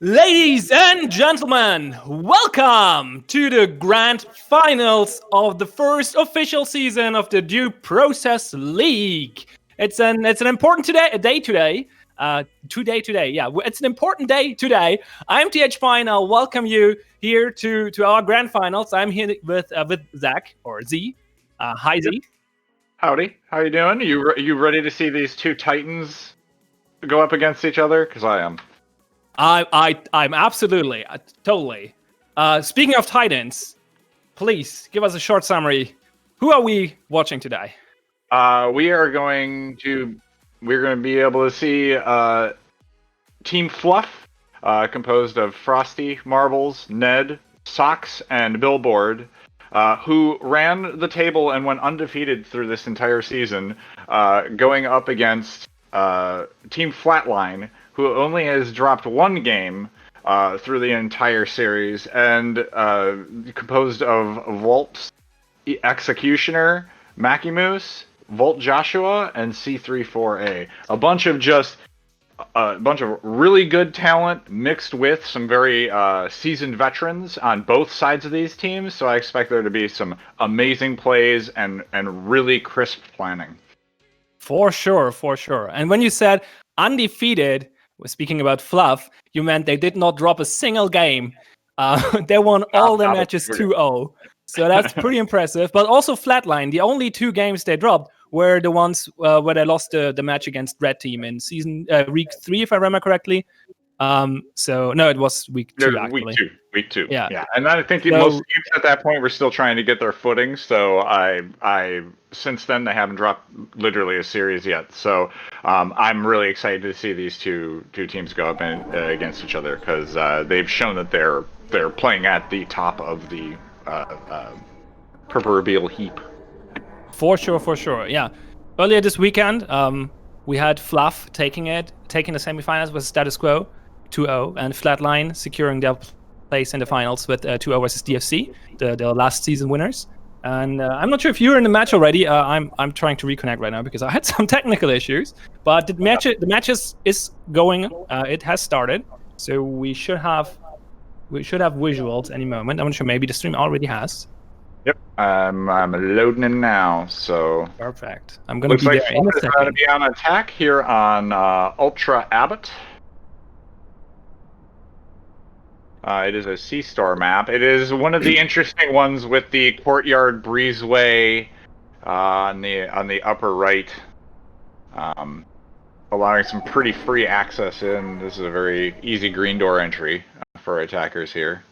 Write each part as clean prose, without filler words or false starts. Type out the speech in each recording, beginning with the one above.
Ladies and gentlemen, welcome to the grand finals of the first official season of the Due Process League. It's an important day today. Yeah, it's an important day today. I'm TH Fine. I'll welcome you here to our grand finals. I'm here with Zach or Z. Hi Z. Howdy. How you doing? You ready to see these two titans go up against each other? Because I am. I'm absolutely, totally. Speaking of Titans, please give us a short summary. Who are we watching today? We're going to be able to see Team Fluff, composed of Frosty, Marbles, Ned, Socks, and Billboard, who ran the table and went undefeated through this entire season, going up against Team Flatline, who only has dropped one game through the entire series, and composed of Volps, Executioner, Mackie Moose, Volt Joshua, and C34A. A bunch of really good talent mixed with some very seasoned veterans on both sides of these teams. So I expect there to be some amazing plays and really crisp planning. For sure. And when you said undefeated, we're speaking about Fluff, you meant they did not drop a single game. They won all their matches 2-0. So that's pretty impressive. But also Flatline, the only two games they dropped were the ones where they lost the match against Red Team in week 3, if I remember correctly. So no, it was week 2 actually. Week two. Yeah. And I think most teams at that point were still trying to get their footing. So I since then they haven't dropped literally a series yet. So I'm really excited to see these two teams go up against each other because they've shown that they're playing at the top of the proverbial heap. For sure. Yeah. Earlier this weekend, we had Fluff taking the semifinals with status quo 2-0, and Flatline securing their place in the finals with 2-0 versus DFC, the last season winners. And I'm not sure if you're in the match already. I'm trying to reconnect right now because I had some technical issues. But the match is going. It has started, so we should have visuals any moment. I'm not sure. Maybe the stream already has. Yep, I'm loading in now. So perfect. I'm gonna be there in a second. Going to be on attack here on Ultra Abbott. It is a C-Star map. It is one of the interesting ones with the Courtyard Breezeway on the upper right, allowing some pretty free access in. This is a very easy green door entry for attackers here.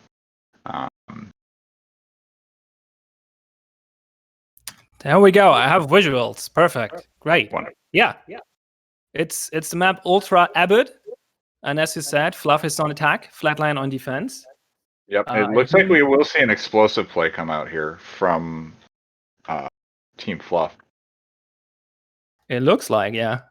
There we go. I have visuals. Perfect. Great. Wonderful. Yeah. It's the map Ultra Abbott. And as you said, Fluff is on attack, Flatline on defense. Yep, it looks like we will see an explosive play come out here from Team Fluff. It looks like, yeah.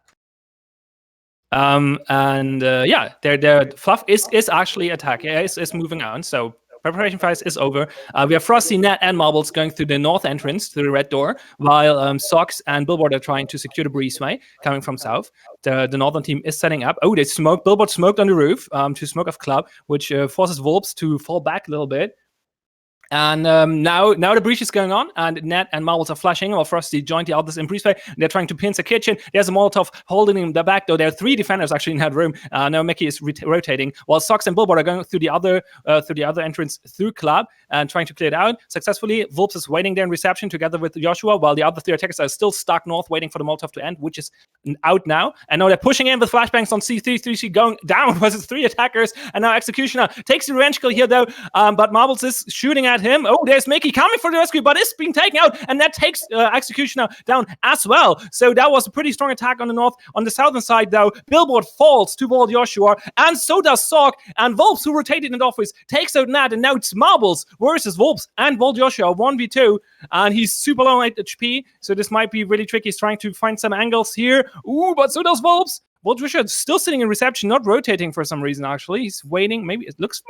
Their Fluff is actually attacking. Is moving on. So preparation phase is over. We have Frosty, Nat, and Marbles going through the north entrance, through the red door, while Socks and Billboard are trying to secure the breezeway coming from south. The northern team is setting up. Oh, they smoked. Billboard smoked on the roof to smoke off Club, which forces Volps to fall back a little bit. And now the breach is going on, and Ned and Marbles are flashing, while Frosty joined the others in breezeway. They're trying to pinch the kitchen. There's a Molotov holding him the back, though. There are 3 defenders actually in that room. Now Mickey is rotating, while Socks and Billboard are going through the other entrance through Club and trying to clear it out successfully. Volps is waiting there in reception together with Joshua, while the other 3 attackers are still stuck north, waiting for the Molotov to end, which is out now. And now they're pushing in with flashbangs on C3 going down versus 3 attackers. And now Executioner takes the revenge kill here, though. But Marbles is shooting at him. Oh, there's Mickey coming for the rescue, but is being taken out, and that takes Executioner down as well. So that was a pretty strong attack on the north. On the southern side, though, Billboard falls to Volt Joshua, and so does Sock, and Volps, who rotated in the office, takes out Nat, and now it's Marbles versus Volps and Volt Joshua 1v2, and he's super low at HP, so this might be really tricky. He's trying to find some angles here. Ooh, but so does Volps. Volt Joshua is still sitting in reception, not rotating for some reason, actually. He's waiting. Maybe it looks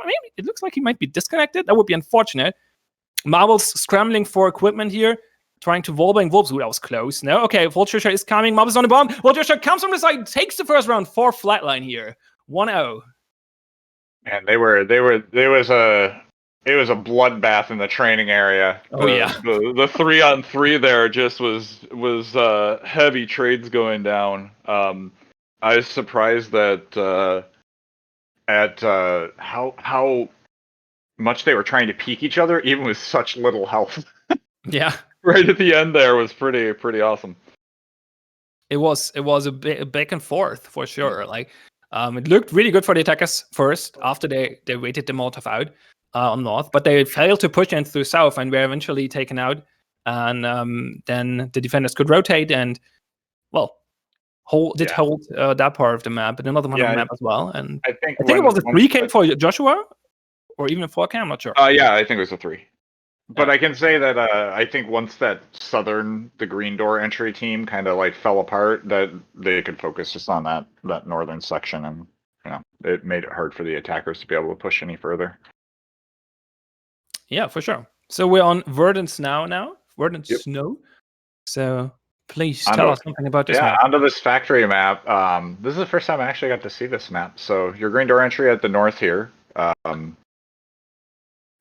like he might be disconnected. That would be unfortunate. Marbles scrambling for equipment here, trying to wallbang Volps. Ooh, that was close. No, okay, Volt Joshua is coming. Marbles on the bomb. Volt Joshua comes from the side, takes the first round for Flatline here. 1-0. And there was a bloodbath in the training area. Oh, yeah. The 3-on-3 there just was heavy trades going down. I was surprised that at how much they were trying to peek each other, even with such little health. Yeah. Right at the end there was pretty awesome. It was a bit back and forth for sure. Like, it looked really good for the attackers first after they waited the Molotov out on north, but they failed to push in through south and were eventually taken out. And then the defenders could rotate and, well, hold that part of the map, but another part of the map as well. And I think it was a 3K for Joshua, or even a 4K. I'm not sure. Yeah, I think it was a 3. But I can say that I think once the green door entry team kind of like fell apart, that they could focus just on that northern section, and it made it hard for the attackers to be able to push any further. Yeah, for sure. So we're on Verdant Snow now. Verdant Snow. So please tell us something about this map. Onto this factory map. This is the first time I actually got to see this map. So your green door entry at the north here. I'm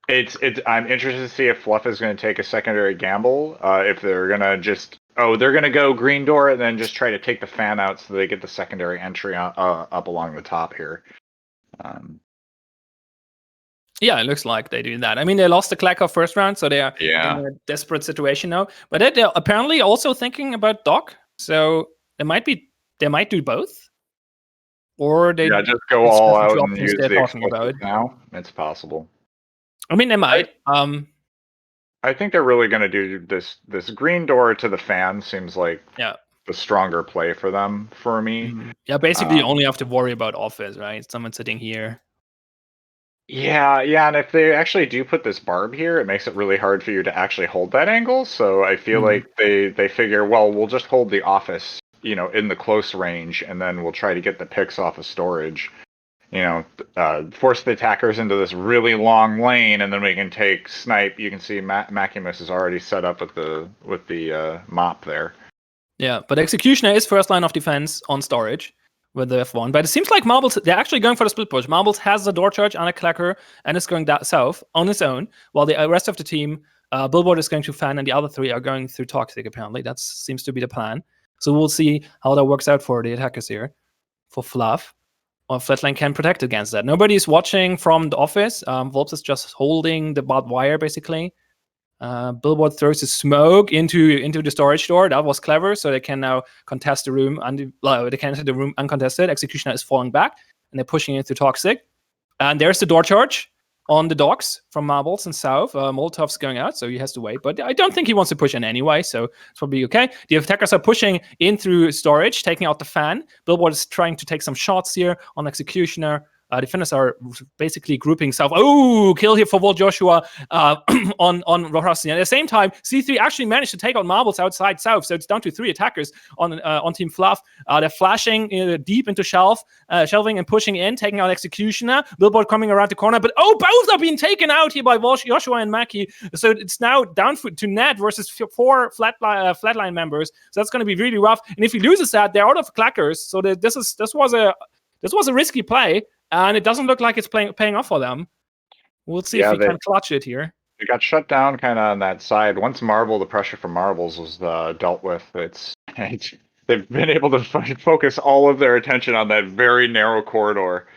interested to see if Fluff is going to take a secondary gamble. If they're going to they're going to go green door and then just try to take the fan out so they get the secondary entry up along the top here. Yeah, it looks like they do that. I mean, they lost the Clacker first round, so they are in a desperate situation now. But they're apparently also thinking about Doc, so they might do both. Or they just go all out and use the explosive now. It's possible. I mean, they might. I think they're really going to do this green door to the fan. Seems like the stronger play for them. For me, yeah. Basically, you only have to worry about office, right? Someone sitting here. Yeah, and if they actually do put this barb here, it makes it really hard for you to actually hold that angle. So I feel like they figure, well, we'll just hold the office, in the close range, and then we'll try to get the picks off of storage. Force the attackers into this really long lane, and then we can take snipe. You can see Maximus is already set up with the mop there. Yeah, but Executioner is first line of defense on storage with the F1. But it seems like Marbles, they're actually going for the split push. Marbles has the door charge and a clacker and is going south on his own, while the rest of the team, Billboard is going to fan, and the other 3 are going through Toxic, apparently. That seems to be the plan. So we'll see how that works out for the attackers here. For Fluff, or Flatline can protect against that. Nobody's watching from the office. Volps is just holding the barbed wire, basically. Billboard throws his smoke into the storage door. That was clever, so they can now contest the room. They can enter the room uncontested. Executioner is falling back, and they're pushing into Toxic. And there's the door charge on the docks from Marbles and south. Molotov's going out, so he has to wait. But I don't think he wants to push in anyway, so it's probably okay. The attackers are pushing in through storage, taking out the fan. Billboard is trying to take some shots here on Executioner. Defenders are basically grouping south. Oh, kill here for Volt Joshua on Rohrasti. At the same time, C3 actually managed to take out Marbles outside south, so it's down to 3 attackers on Team Fluff. They're flashing deep into shelving and pushing in, taking out Executioner. Billboard coming around the corner, but both are being taken out here by Joshua and Mackie. So it's now down to Ned versus 4 Flatline members. So that's going to be really rough. And if he loses that, they're out of clackers. So this was a risky play. And it doesn't look like it's paying off for them. We'll see if we can clutch it here. They got shut down kind of on that side. Once the pressure from Marbles was dealt with, they've been able to focus all of their attention on that very narrow corridor.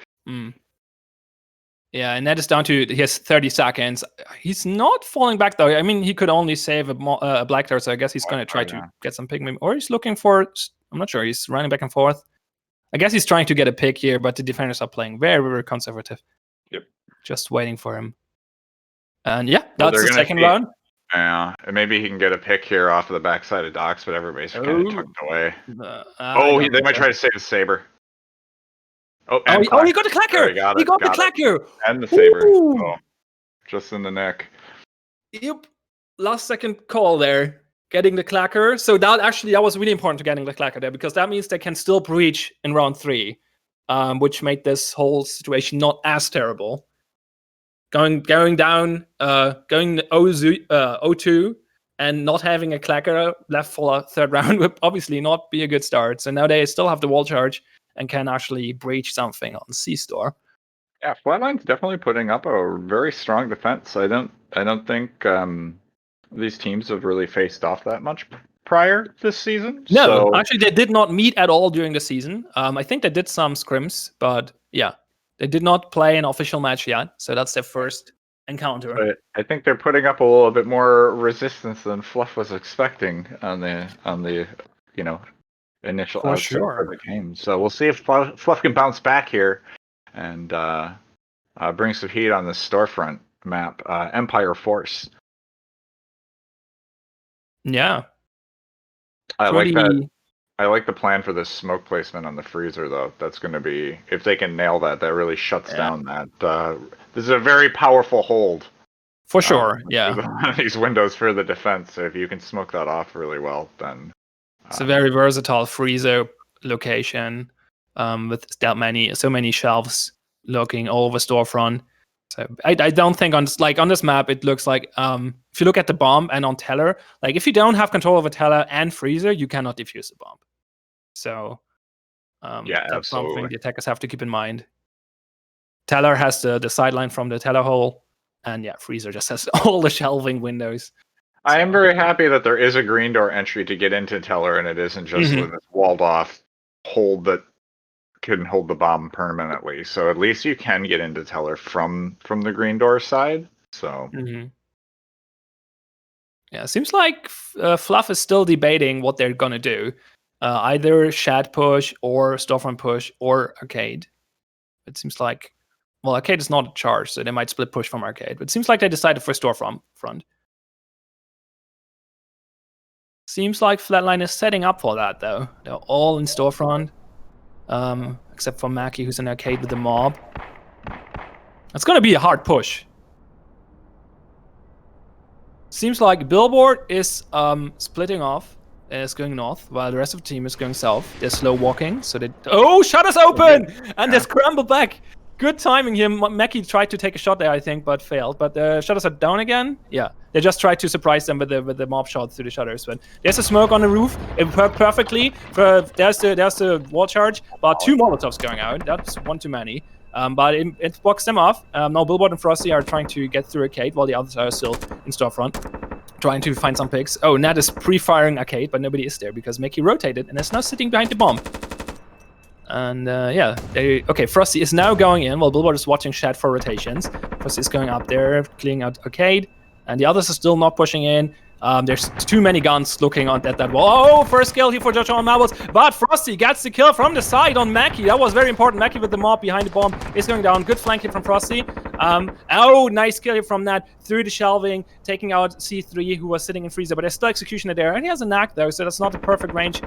Yeah, and that is down to his 30 seconds. He's not falling back, though. I mean, he could only save a black dart, so I guess he's going to try to get some pigment. Or he's looking for... I'm not sure. He's running back and forth. I guess he's trying to get a pick here, but the defenders are playing very, very conservative. Yep. Just waiting for him. And that's the second round. Yeah, and maybe he can get a pick here off of the backside of docks, but everybody's kind of tucked away. They might try to save the saber. He got the clacker! He got the clacker! And the saber. Oh, just in the neck. Yep. Last second call there. Getting the clacker. So that was really important to getting the clacker there, because that means they can still breach in round 3, which made this whole situation not as terrible. Going down, going 0-2, and not having a clacker left for a third round would obviously not be a good start. So now they still have the wall charge and can actually breach something on C-Store. Yeah, Flatline's definitely putting up a very strong defense. I don't think these teams have really faced off that much prior this season. No, So actually, they did not meet at all during the season. I think they did some scrims, but yeah, they did not play an official match yet. So that's their first encounter. but I think they're putting up a little bit more resistance than Fluff was expecting on the initial For outset sure. for the game. So we'll see if Fluff can bounce back here and bring some heat on this storefront map, Empire Force. Yeah. I like that. I like the plan for this smoke placement on the freezer, though. That's going to be, if they can nail that, that really shuts down that. This is a very powerful hold. For sure, yeah. These windows for the defense. So if you can smoke that off really well, then it's a very versatile freezer location with so many shelves looking all over storefront. So I don't think on this map it looks like if you look at the bomb and on teller, like if you don't have control over teller and freezer, you cannot defuse the bomb. So yeah, that's absolutely. something the attackers have to keep in mind. Teller has the sideline from the teller hole, and yeah, freezer just has all the shelving windows. I am very happy that there is a green door entry to get into teller, and it isn't just with this walled off hold that can hold the bomb permanently. So at least you can get into teller from the green door side. So yeah, it seems like Fluff is still debating what they're gonna do, either shed push or storefront push or arcade. It seems like, well, arcade is not a charge, so they might split push from arcade. But it seems like they decided for storefront. Seems like Flatline is setting up for that, though. They're all in storefront, except for Mackie, who's in arcade with the mob. It's gonna be a hard push. Seems like Billboard is splitting off. Is going north, while the rest of the team is going south. They're slow walking, so they... Oh, shutters open! And they scramble back. Good timing here. Mackie tried to take a shot there, I think, but failed. But the shutters are down again. Yeah, they just tried to surprise them with the mob shot through the shutters. But there's a smoke on the roof. It worked perfectly. There's the wall charge, but 2 Molotovs going out. That's one too many. But it blocks them off. Now Billboard and Frosty are trying to get through arcade, while the others are still in storefront, trying to find some picks. Oh, Nat is pre-firing arcade, but nobody is there because Mickey rotated and is now sitting behind the bomb. And yeah, Frosty is now going in while Billboard is watching Shed for rotations. Frosty is going up there, clearing out arcade, and the others are still not pushing in. There's too many guns looking at that wall. Oh, first kill here for Joshua on Marbles, but Frosty gets the kill from the side on Mackie. That was very important. Mackie with the mob behind the bomb is going down. Good flank hit from Frosty. Oh, nice kill here from Nat through the shelving, taking out C3, who was sitting in freezer, but there's still executioner there, and he has a knack though, so that's not the perfect range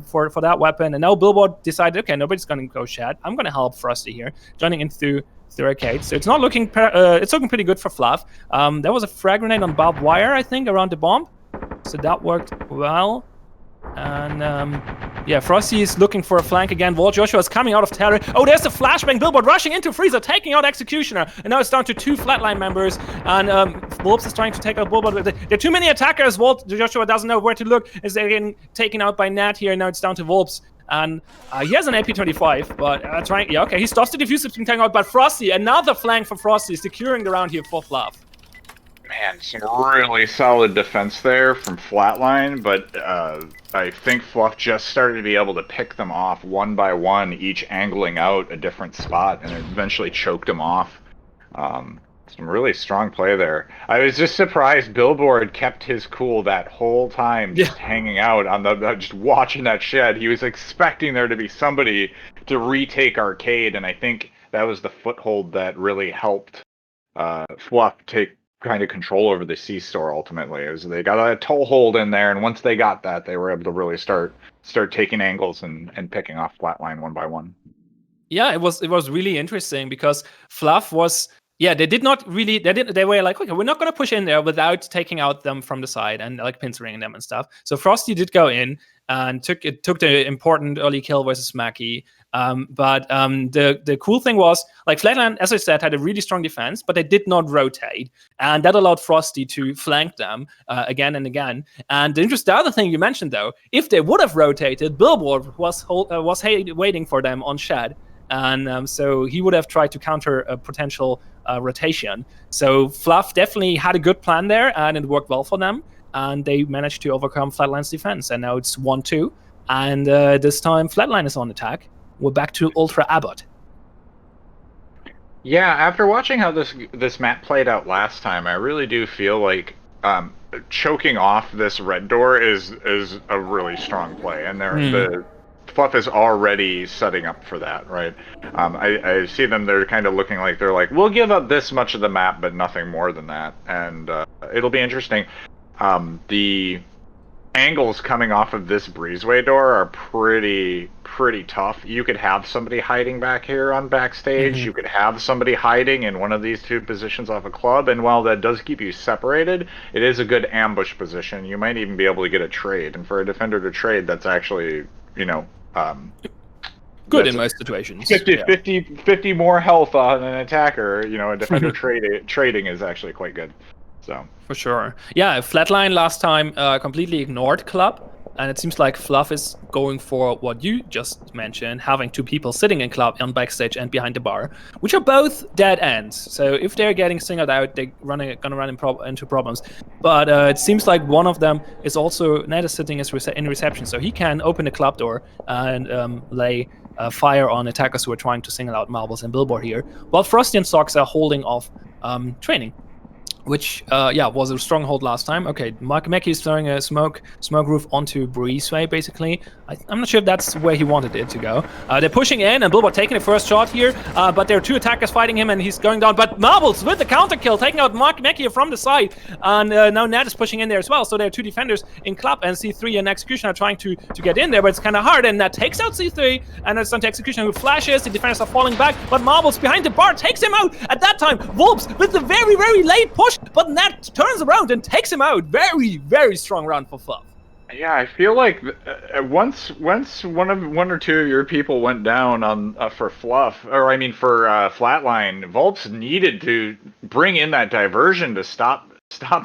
for that weapon. And now Billboard decided, okay, nobody's going to go Shed. I'm going to help Frosty here, joining in through arcade. So it's not looking it's looking pretty good for Fluff. There was a frag grenade on barbed wire, I think, around the bomb, so that worked well. And yeah, Frosty is looking for a flank again. Walt Joshua is coming out of terror. Oh, there's the flashbang. Billboard rushing into freezer, taking out executioner, and now it's down to 2 Flatline members. And Wolves is trying to take out Billboard. There are too many attackers. Walt Joshua doesn't know where to look. Is they're getting taken out by Nat here. Now it's down to Wolves. And he has an AP-25, but trying... Yeah, okay, he stops the diffuser from taking out, but Frosty, another flank for Frosty, securing the round here for Fluff. Man, some really solid defense there from Flatline, but I think Fluff just started to be able to pick them off one by one, each angling out a different spot, and eventually choked them off. Some really strong play there. I was just surprised Billboard kept his cool that whole time, just hanging out on just watching that shed. He was expecting there to be somebody to retake arcade, and I think that was the foothold that really helped Fluff take kind of control over the C-store ultimately. It was, they got a toehold in there, and once they got that, they were able to really start taking angles and picking off Flatline one by one. Yeah, it was really interesting because Fluff was... Yeah, they did not really. They were like, okay, we're not going to push in there without taking out them from the side and like pincering them and stuff. So Frosty did go in and took the important early kill versus Mackie. But the cool thing was, like, Flatline, as I said, had a really strong defense, but they did not rotate, and that allowed Frosty to flank them again and again. And the other thing you mentioned though, if they would have rotated, Billboard was waiting for them on Shed. and so he would have tried to counter a potential rotation. So Fluff definitely had a good plan there, and it worked well for them, and they managed to overcome Flatline's defense, and now it's 1-2, and this time Flatline is on attack. We're back to Ultra Abbott. Yeah, after watching how this map played out last time, I really do feel like choking off this red door is a really strong play, and the Fluff is already setting up for that, right? I see them; they're kind of looking like they're like, we'll give up this much of the map, but nothing more than that, and it'll be interesting. The angles coming off of this breezeway door are pretty tough. You could have somebody hiding back here on backstage. You could have somebody hiding in one of these two positions off a club, and while that does keep you separated, it is a good ambush position. You might even be able to get a trade, and for a defender to trade, that's actually, good in most situations. 50 more health on an attacker. A defender trading is actually quite good. So for sure, yeah. Flatline last time completely ignored club, and it seems like Fluff is going for what you just mentioned, having two people sitting in club on backstage and behind the bar, which are both dead ends. So if they're getting singled out, they're gonna run into problems. But it seems like one of them is also Ned is sitting in reception, so he can open the club door and lay fire on attackers who are trying to single out Marbles and Billboard here, while Frosty and Socks are holding off training, which was a stronghold last time. Okay, Mark Mackey is throwing a smoke roof onto Breezeway, basically. I'm not sure if that's where he wanted it to go. They're pushing in, and Billboard taking the first shot here, but there are two attackers fighting him, and he's going down. But Marbles with the counter kill, taking out Mark Mackey from the side, and now Ned is pushing in there as well. So there are two defenders in club, and C3 and Executioner are trying to get in there, but it's kind of hard, and Ned takes out C3, and it's on to Executioner who flashes. The defenders are falling back, but Marbles behind the bar takes him out. At that time, Wolves with the very, very late push, but Ned turns around and takes him out. Very, very strong round for Fluff. Yeah, I feel like once one or two of your people went down on for Fluff, or I mean for Flatline, Volps needed to bring in that diversion to stop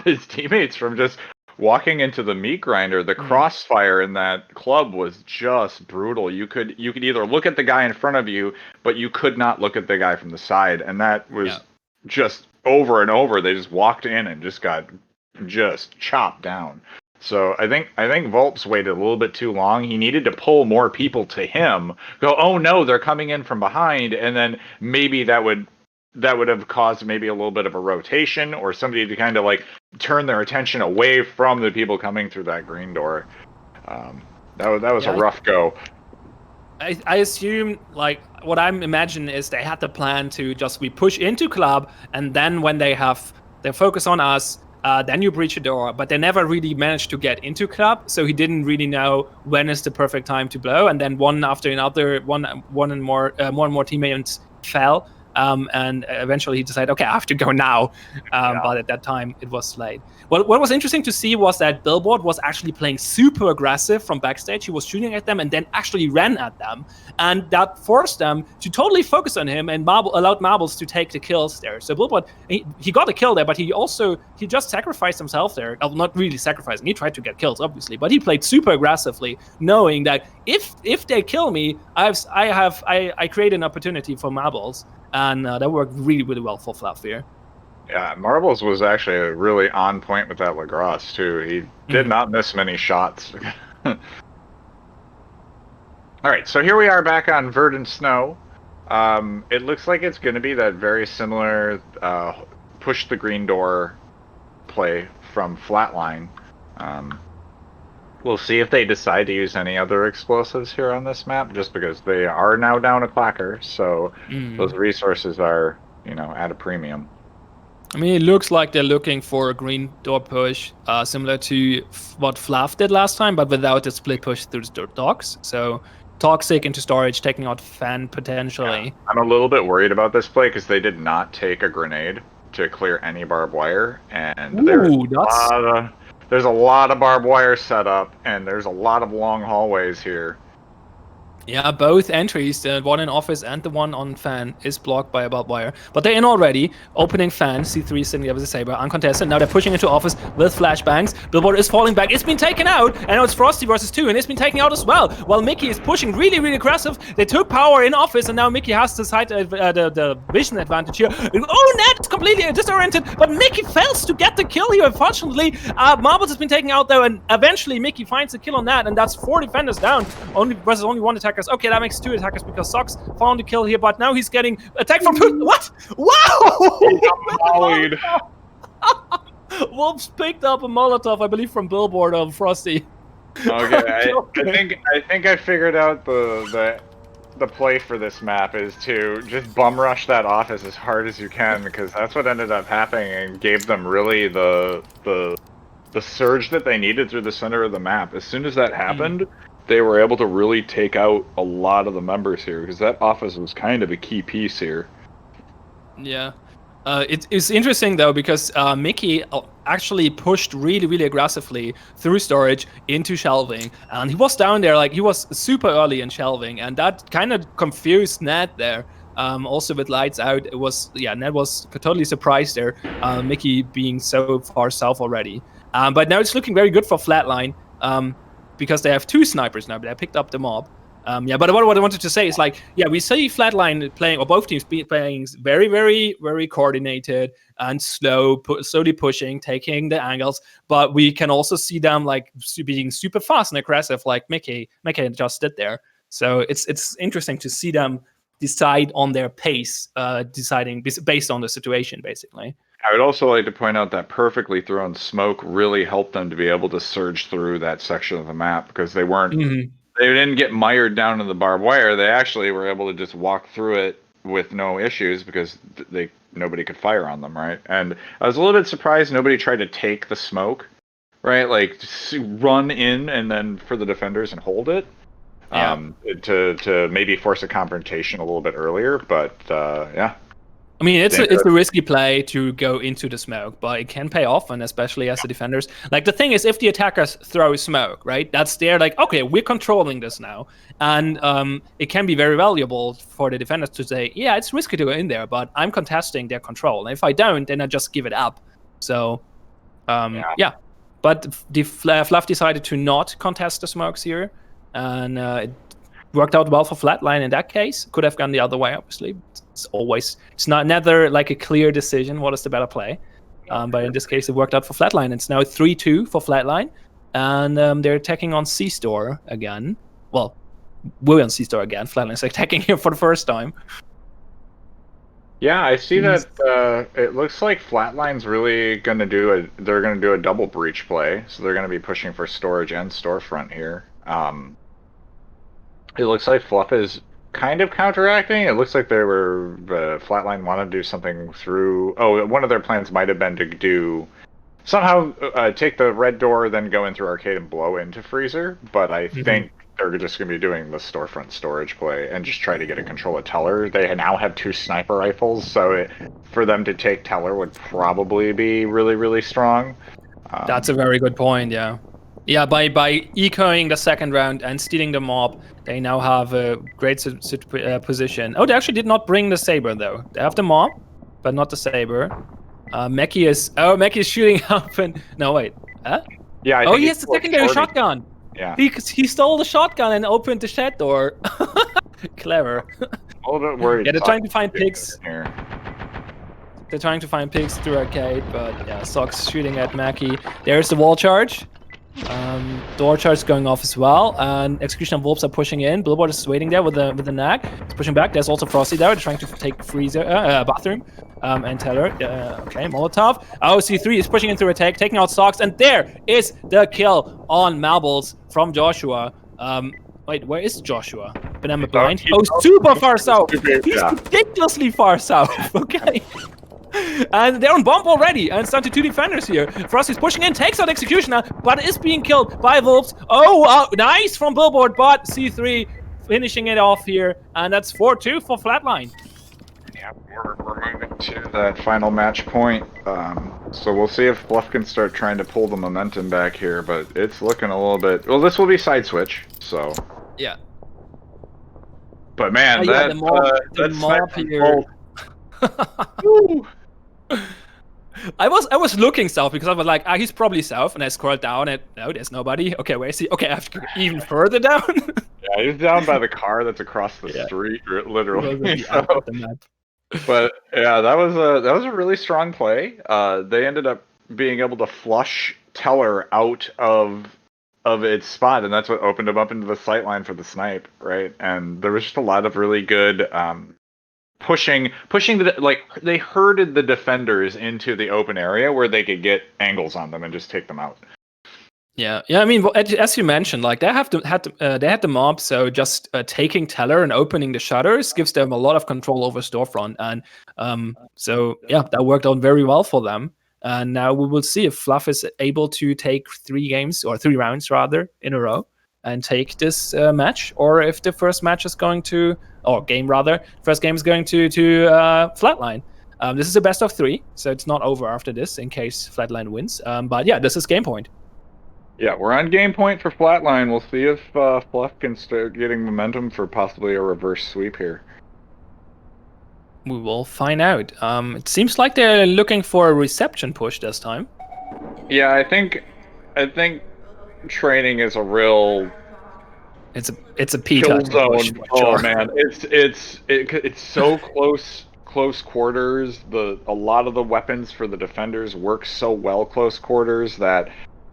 his teammates from just walking into the meat grinder. The crossfire in that club was just brutal. You could either look at the guy in front of you, but you could not look at the guy from the side, and that was just over and over. They just walked in and just got chopped down. So I think Volps waited a little bit too long. He needed to pull more people to him. Go, oh no, they're coming in from behind, and then maybe that would have caused maybe a little bit of a rotation, or somebody to kind of like turn their attention away from the people coming through that green door. That was a rough go. I assume, like, what I'm imagining is they had the plan to just push into club, and then when they have their focus on us, then you breach a door. But they never really managed to get into club, so he didn't really know when is the perfect time to blow. And then one after another, more and more teammates fell, and eventually he decided, okay, I have to go now. But at that time, it was late. What was interesting to see was that Billboard was actually playing super aggressive from backstage. He was shooting at them and then actually ran at them. And that forced them to totally focus on him and allowed Marbles to take the kills there. So Billboard, he got a kill there, but he just sacrificed himself there. Well, not really sacrificing. He tried to get kills, obviously, but he played super aggressively, knowing that if they kill me, I create an opportunity for Marbles. And that worked really, really well for Fluff here. Yeah, Marbles was actually really on point with that Lagros, too. He did not miss many shots. All right, so here we are back on Verdant Snow. It looks like it's going to be that very similar push the green door play from Flatline. We'll see if they decide to use any other explosives here on this map, just because they are now down a clacker, so those resources are, at a premium. I mean, it looks like they're looking for a green door push, similar to what Fluff did last time, but without the split push through the docks. So Toxic into storage, taking out Fan potentially. Yeah. I'm a little bit worried about this play because they did not take a grenade to clear any barbed wire, and there's a lot of barbed wire set up, and there's a lot of long hallways here. Yeah, both entries, the one in office and the one on fan, is blocked by a barbed wire. But they're in already. Opening fan, C3 is sitting there with a saber, uncontested. Now they're pushing into office with flashbangs. Billboard is falling back. It's been taken out, and now it's Frosty versus 2, and it's been taken out as well. While Mickey is pushing really, really aggressive. They took power in office, and now Mickey has the vision advantage here. Oh, Ned is completely disoriented, but Mickey fails to get the kill here, unfortunately. Marbles has been taken out, though, and eventually Mickey finds the kill on that, and that's 4 defenders down, only versus only 1 attacker. Okay, that makes 2 attackers because Sox found the kill here, but now he's getting attacked from 2. What? Wow! Wolves picked up a Molotov, I believe, from Billboard of Frosty. Okay, I think I figured out the play for this map is to just bum rush that office as hard as you can, because that's what ended up happening and gave them really the surge that they needed through the center of the map. As soon as that happened, they were able to really take out a lot of the members here, because that office was kind of a key piece here. Yeah. It's interesting, though, because Mickey actually pushed really, really aggressively through storage into shelving. And he was down there, like, he was super early in shelving. And that kind of confused Ned there. Also with lights out, it was, yeah, Ned was totally surprised there, Mickey being so far south already. But now it's looking very good for Flatline. Because they have 2 snipers now, but they picked up the mob. Yeah, but what I wanted to say is, like, yeah, we see Flatline playing, or both teams playing very, very, very coordinated and slowly pushing, taking the angles. But we can also see them, like, being super fast and aggressive, like Mickey just did there. So it's interesting to see them decide on their pace, deciding based on the situation, basically. I would also like to point out that perfectly thrown smoke really helped them to be able to surge through that section of the map, because they weren't, they didn't get mired down in the barbed wire. They actually were able to just walk through it with no issues, because nobody could fire on them, right? And I was a little bit surprised nobody tried to take the smoke, right? Like, run in and then for the defenders and hold it. Yeah. To maybe force a confrontation a little bit earlier, but yeah. I mean, it's a risky play to go into the smoke, but it can pay off, and especially as the defenders. Like, the thing is, if the attackers throw smoke, right, that's there, like, okay, we're controlling this now. And it can be very valuable for the defenders to say, yeah, it's risky to go in there, but I'm contesting their control. And if I don't, then I just give it up. So, yeah. But the Fluff decided to not contest the smokes here. And it worked out well for Flatline in that case. Could have gone the other way, obviously. It's never like a clear decision what is the better play. But in this case, it worked out for Flatline. It's now 3-2 for Flatline. And they're attacking on C-Store again. Well, we're on C-Store again. Flatline's attacking here for the first time. Yeah, I see that it looks like Flatline's really going to do they're going to do a double breach play. So they're going to be pushing for storage and storefront here. It looks like Fluff is kind of counteracting. It looks like Flatline wanted to do something through. Oh, one of their plans might have been to do somehow take the red door, then go in through arcade and blow into freezer. But I think they're just going to be doing the storefront storage play and just try to get a control of Teller. They now have 2 sniper rifles, so for them to take Teller would probably be really, really strong. That's a very good point. Yeah. Yeah, by ecoing the second round and stealing the mob, they now have a great position. Oh, they actually did not bring the saber, though. They have the mob, but not the saber. Meki is shooting up and... No, wait. Huh? Yeah, he has the secondary shotgun. Yeah. He stole the shotgun and opened the shed door. Clever. A little bit worried. Yeah, they're trying to find pigs. Here. They're trying to find pigs through arcade, but yeah, Sox shooting at Meki. There's the wall charge. Door charge going off as well, and Execution and Wolves are pushing in. Billboard is waiting there with the nag. He's pushing back. There's also Frosty there, trying to take freezer, bathroom, and Teller. Okay, Molotov. C3 is pushing in through a take, taking out Sox, and there is the kill on Marbles from Joshua. Wait, where is Joshua? Banana blind. Super far south. He's ridiculously far south. Okay. And they're on bomb already, and it's down to 2 defenders here. Frosty's pushing in, takes out Executioner, but is being killed by Wolves. Nice from Billboard, but C3 finishing it off here, and that's 4-2 for Flatline. Yeah, we're moving to that final match point. So we'll see if Fluff can start trying to pull the momentum back here, but it's looking a little bit... Well, this will be side switch, so... Yeah. But man, yeah, the that mob snipe from here. Woo! I was looking south because I was like, he's probably south, and I scrolled down and no, there's nobody. Okay, where is he? Okay, I have to go even further down. Yeah, he's down by the car that's across the Yeah. street, He was literally. at the end of the map. But yeah, that was a really strong play. They ended up being able to flush Teller out of its spot, and that's what opened him up into the sight line for the snipe, right? And there was just a lot of really good pushing they herded the defenders into the open area where they could get angles on them and just take them out. Yeah. I mean, as you mentioned, like they had the mob, so just taking Teller and opening the shutters gives them a lot of control over storefront, and so yeah, that worked out very well for them. And now we will see if Fluff is able to take 3 rounds rather in a row and take this match, or if the first match is going to, or game rather, first game is going to Flatline. This is a best of 3, so it's not over after this in case Flatline wins. But yeah, this is game point. Yeah, we're on game point for Flatline. We'll see if Fluff can start getting momentum for possibly a reverse sweep here. We will find out. It seems like they're looking for a reception push this time. Yeah, I think training is a real. It's a P kill type zone. push. Oh Sure. man, it's so close quarters. A lot of the weapons for the defenders work so well close quarters that,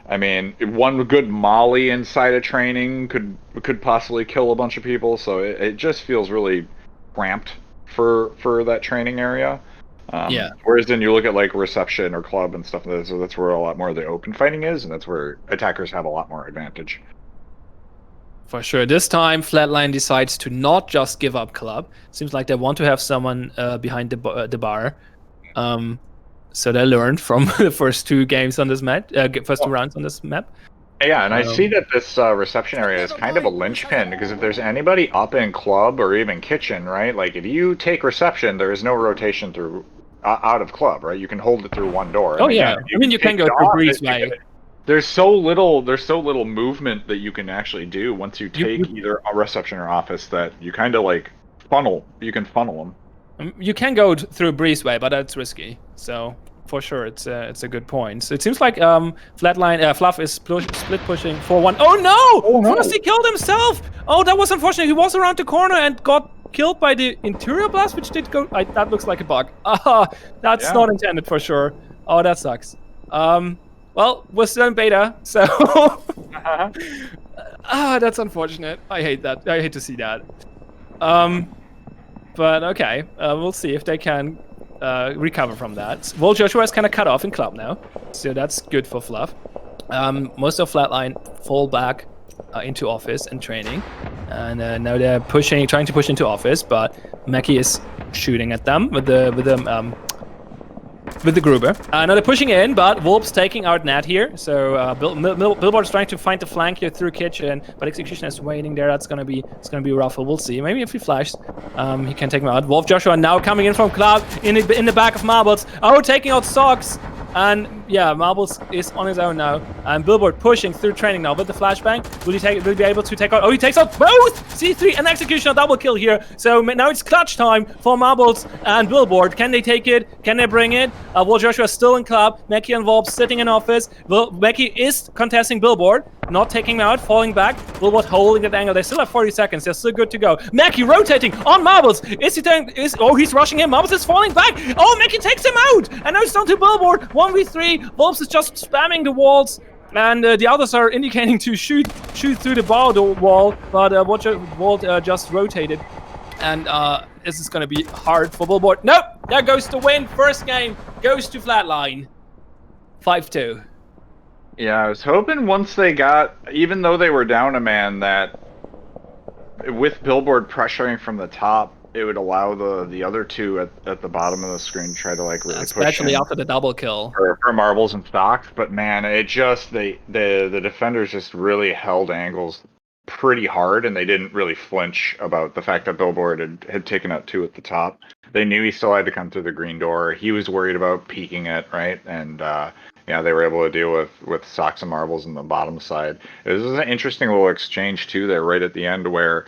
I mean, one good molly inside of training could possibly kill a bunch of people. So it just feels really cramped for that training area. Yeah. Whereas then you look at like reception or club and stuff, so that's where a lot more of the open fighting is, and that's where attackers have a lot more advantage. For sure. This time, Flatline decides to not just give up club. Seems like they want to have someone behind the bar. So they learned from the first 2 games on this map, first 2 rounds on this map. Yeah, and I see that this reception area is kind of a linchpin, because if there's anybody up in club or even kitchen, right? Like if you take reception, there is no rotation through out of club, right? You can hold it through one door. Oh yeah, I mean you can go through breezeway. There's so little movement that you can actually do once you take either a reception or office that you kind of like funnel. You can funnel them. You can go through breezeway, but that's risky. So for sure, it's a good point. So it seems like Fluff is split pushing 4-1. Oh no! Oh, no! Frosty killed himself. Oh, that was unfortunate. He was around the corner and got killed by the interior blast, which did go. That looks like a bug. That's not intended for sure. Oh, that sucks. Well, we're still in beta, so that's unfortunate. I hate that. I hate to see that. But okay, we'll see if they can recover from that. Well, Joshua is kind of cut off in club now, so that's good for Fluff. Most of Flatline fall back into office and training, and now they're trying to push into office, but Mackie is shooting at them with the Gruber. Now they're pushing in, but Wolp's taking out Nat here. So Billboard's trying to find the flank here through kitchen, but Execution is waiting there. It's gonna be rough. We'll see. Maybe if he flashes, he can take him out. Wolf Joshua now coming in from Cloud in the back of Marbles. Oh, taking out Socks. And yeah, Marbles is on his own now. And Billboard pushing through training now with the flashbang. Will he be able to take out? Oh, he takes out both C3 and Executioner double kill here. So now it's clutch time for Marbles and Billboard. Can they take it? Can they bring it? Will Joshua still in club. Mackie and Volp sitting in office. Mackie is contesting Billboard, not taking him out, falling back. Billboard holding that angle. They still have 40 seconds. They're still good to go. Mackie rotating on Marbles. He's rushing him. Marbles is falling back. Oh, Mackie takes him out. And now it's down to Billboard. 1v3. Volps is just spamming the walls, and the others are indicating to shoot through the bar wall, but Walt just rotated, and this is going to be hard for Billboard. Nope, there goes the win. First game goes to Flatline. 5-2. Yeah, I was hoping once they got, even though they were down a man, that with Billboard pressuring from the top, it would allow the other two at the bottom of the screen to try to like really push in. Especially after the double kill. For Marbles and Stocks, but man, it just the defenders just really held angles pretty hard, and they didn't really flinch about the fact that Billboard had taken out 2 at the top. They knew he still had to come through the green door. He was worried about peeking it, right? And yeah, they were able to deal with Socks and Marbles on the bottom side. It was an interesting little exchange too there right at the end where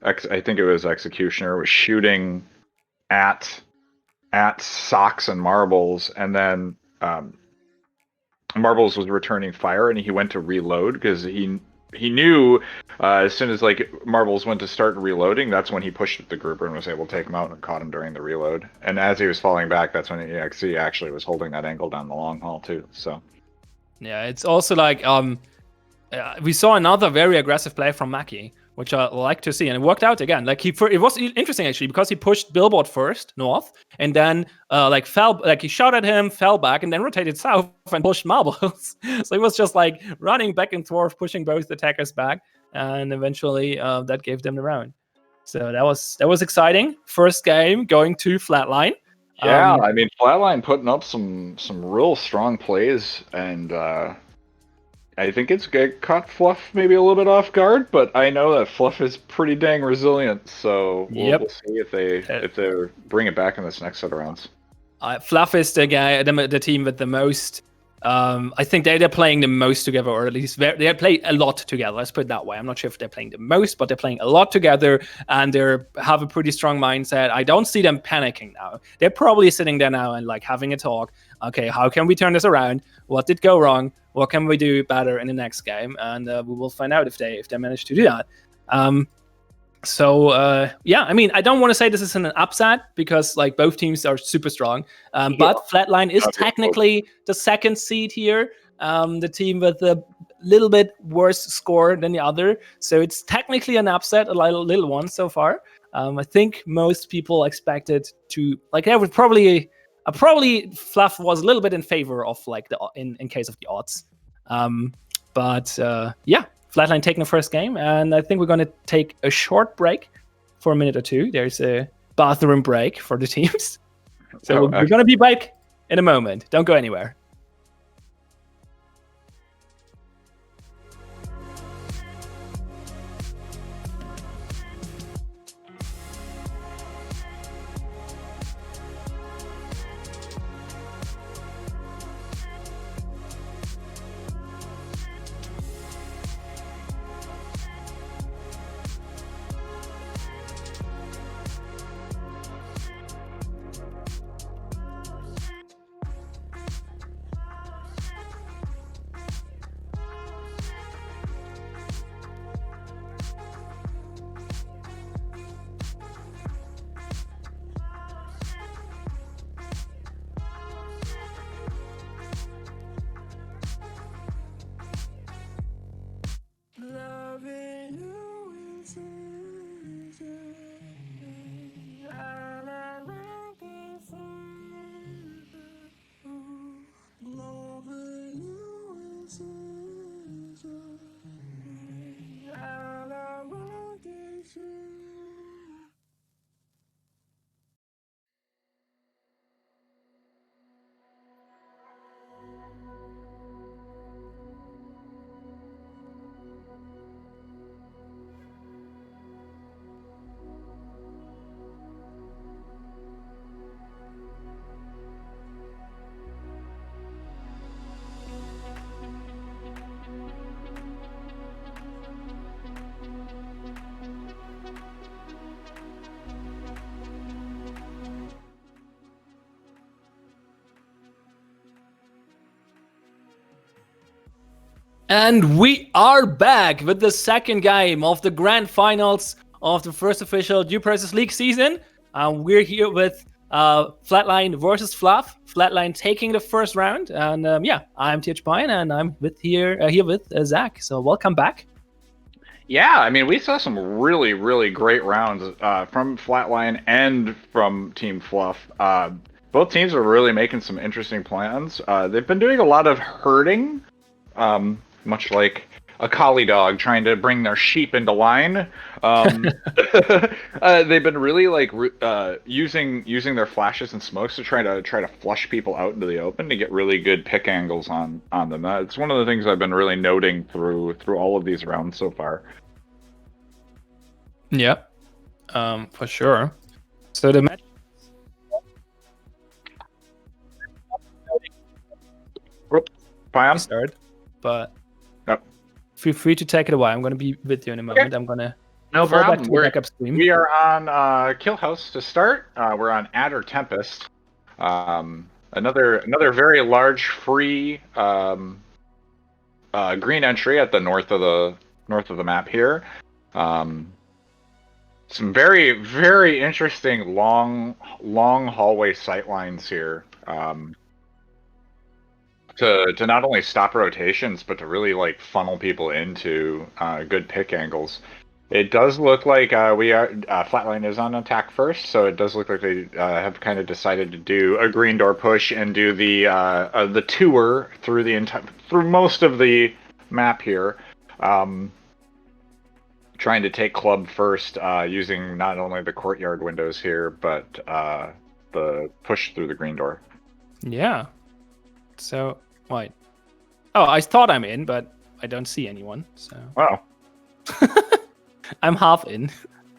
I think it was Executioner, was shooting at Socks and Marbles, and then Marbles was returning fire, and he went to reload because he knew as soon as like Marbles went to start reloading, that's when he pushed the grouper and was able to take him out and caught him during the reload. And as he was falling back, that's when he actually was holding that angle down the long haul too. So yeah, it's also like we saw another very aggressive play from Mackie, which I like to see, and it worked out again. Like it was interesting actually because he pushed Billboard first north, and then he shot at him, fell back, and then rotated south and pushed Marbles. So he was just like running back and forth, pushing both attackers back, and eventually that gave them the round. So that was exciting. First game going to Flatline. yeah, I mean Flatline putting up some real strong plays, and I think it's caught Fluff maybe a little bit off guard, but I know that Fluff is pretty dang resilient. So we'll see if they bring it back in this next set of rounds. Fluff is the team with the most. I think they're playing the most together, or at least they play a lot together. Let's put it that way. I'm not sure if they're playing the most, but they're playing a lot together, and they have a pretty strong mindset. I don't see them panicking now. They're probably sitting there now and like having a talk. Okay, how can we turn this around? What did go wrong? What can we do better in the next game? And we will find out if they manage to do that. Yeah, I mean, I don't want to say this is an upset because like both teams are super strong. But Flatline is technically the second seed here. The team with a little bit worse score than the other. So it's technically an upset, a little one so far. I think most people expected to like there was probably Fluff was a little bit in favor of like in case of the odds. Yeah, Flatline taking the first game, and I think we're going to take a short break for a minute or two. There's a bathroom break for the teams. So we're going to be back in a moment. Don't go anywhere. And we are back with the second game of the grand finals of the first official Due Process League season. We're here with Flatline versus Fluff. Flatline taking the first round. And yeah, I'm TH Pine, and I'm here with Zach. So welcome back. Yeah, I mean, we saw some really, really great rounds from Flatline and from Team Fluff. Both teams are really making some interesting plans. They've been doing a lot of herding, much like a collie dog trying to bring their sheep into line. They've been really like using their flashes and smokes to try to flush people out into the open to get really good pick angles on them. It's one of the things I've been really noting through all of these rounds so far. Yeah, for sure. So the match. Start, but feel free to take it away. I'm going to be with you in a moment. I'm going to No fall back problem. to the backup stream. We are on Kill House to start. We're on Adder Tempest. Another very large free green entry at the north of the map here. Some very, very interesting long hallway sightlines here. To not only stop rotations, but to really like funnel people into good pick angles. It does look like Flatline is on attack first, so it does look like they have kind of decided to do a green door push and do the tour through most of the map here, trying to take club first, using not only the courtyard windows here, but the push through the green door. Yeah. So wait. Oh, I thought I'm in, but I don't see anyone. So. Wow. I'm half in.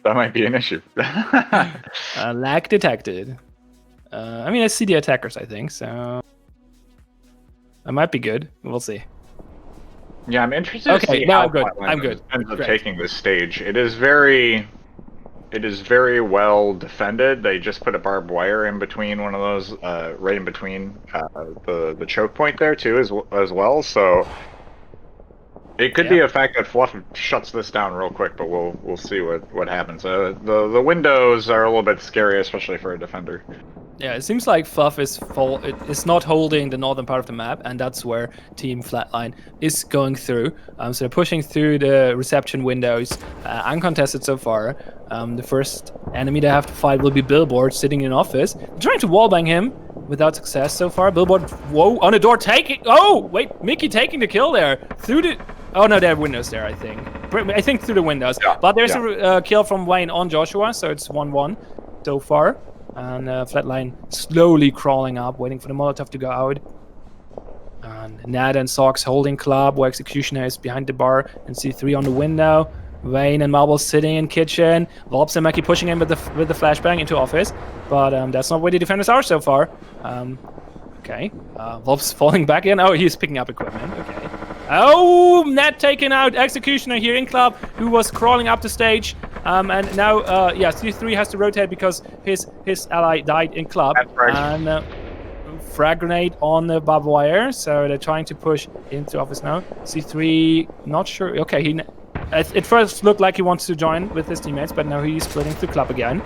That might be an issue. Lag detected. I mean, I see the attackers, I think, so I might be good. We'll see. Yeah, I'm interested to see now how I'm good. Flatline I'm good. ends up taking this stage. It is very well defended. They just put a barbed wire in between one of those, right in between the choke point there too, as well. So. It could be a fact that Fluff shuts this down real quick, but we'll see what happens. The windows are a little bit scary, especially for a defender. Yeah, it seems like Fluff is not holding the northern part of the map, and that's where Team Flatline is going through. So they're pushing through the reception windows, uncontested so far. The first enemy they have to fight will be Billboard, sitting in office. They're trying to wallbang him without success so far. Billboard, whoa, on the door, taking. Oh, wait, Mickey taking the kill there through the. Oh no, there are windows there, I think. Through the windows. Yeah, but there's a kill from Wayne on Joshua, so it's 1-1 so far. And Flatline slowly crawling up, waiting for the Molotov to go out. And Nad and Socks holding club, where Executioner is behind the bar, and C3 on the window. Wayne and Marble sitting in kitchen. Volps and Mackie pushing in with the flashbang into office. But that's not where the defenders are so far. Okay. Volps falling back in. Oh, he's picking up equipment. Okay. Oh, Nat taken out. Executioner here in club, who was crawling up the stage. And now, C3 has to rotate because his ally died in club. That's right. And frag grenade on the barbed wire. So they're trying to push into office now. C3, not sure. Okay, it first looked like he wants to join with his teammates, but now he's splitting through club again.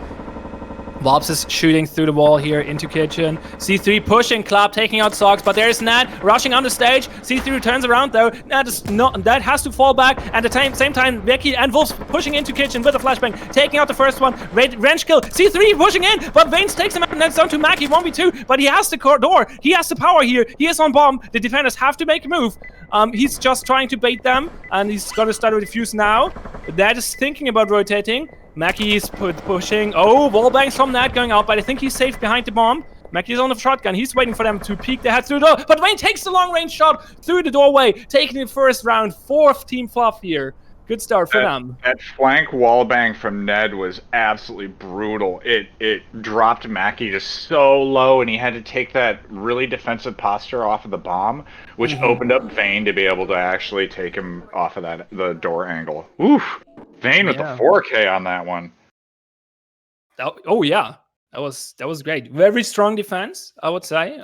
Volps is shooting through the wall here into kitchen. C3 pushing club, taking out Socks, but there's Nat rushing on the stage. C3 turns around though. That has to fall back. And at the same time, Becky and Wolf's pushing into kitchen with a flashbang, taking out the first one. Wrench kill. C3 pushing in, but Vanes takes him out, and then it's down to Mackie 1v2. But he has the door. He has the power here. He is on bomb. The defenders have to make a move. He's just trying to bait them, and he's gonna start with the fuse now. That is thinking about rotating. Mackie is pushing. Oh, wallbangs from that going out, but I think he's safe behind the bomb. Mackie's on the shotgun. He's waiting for them to peek their heads through the door. But Wayne takes the long-range shot through the doorway, taking the first round. 4th Team Fluff here. Good start for them. That flank wallbang from Ned was absolutely brutal. It dropped Mackie just so low, and he had to take that really defensive posture off of the bomb, which opened up Vane to be able to actually take him off of the door angle. Oof. Vane with the 4K on that one. Oh yeah, that was great. Very strong defense, I would say.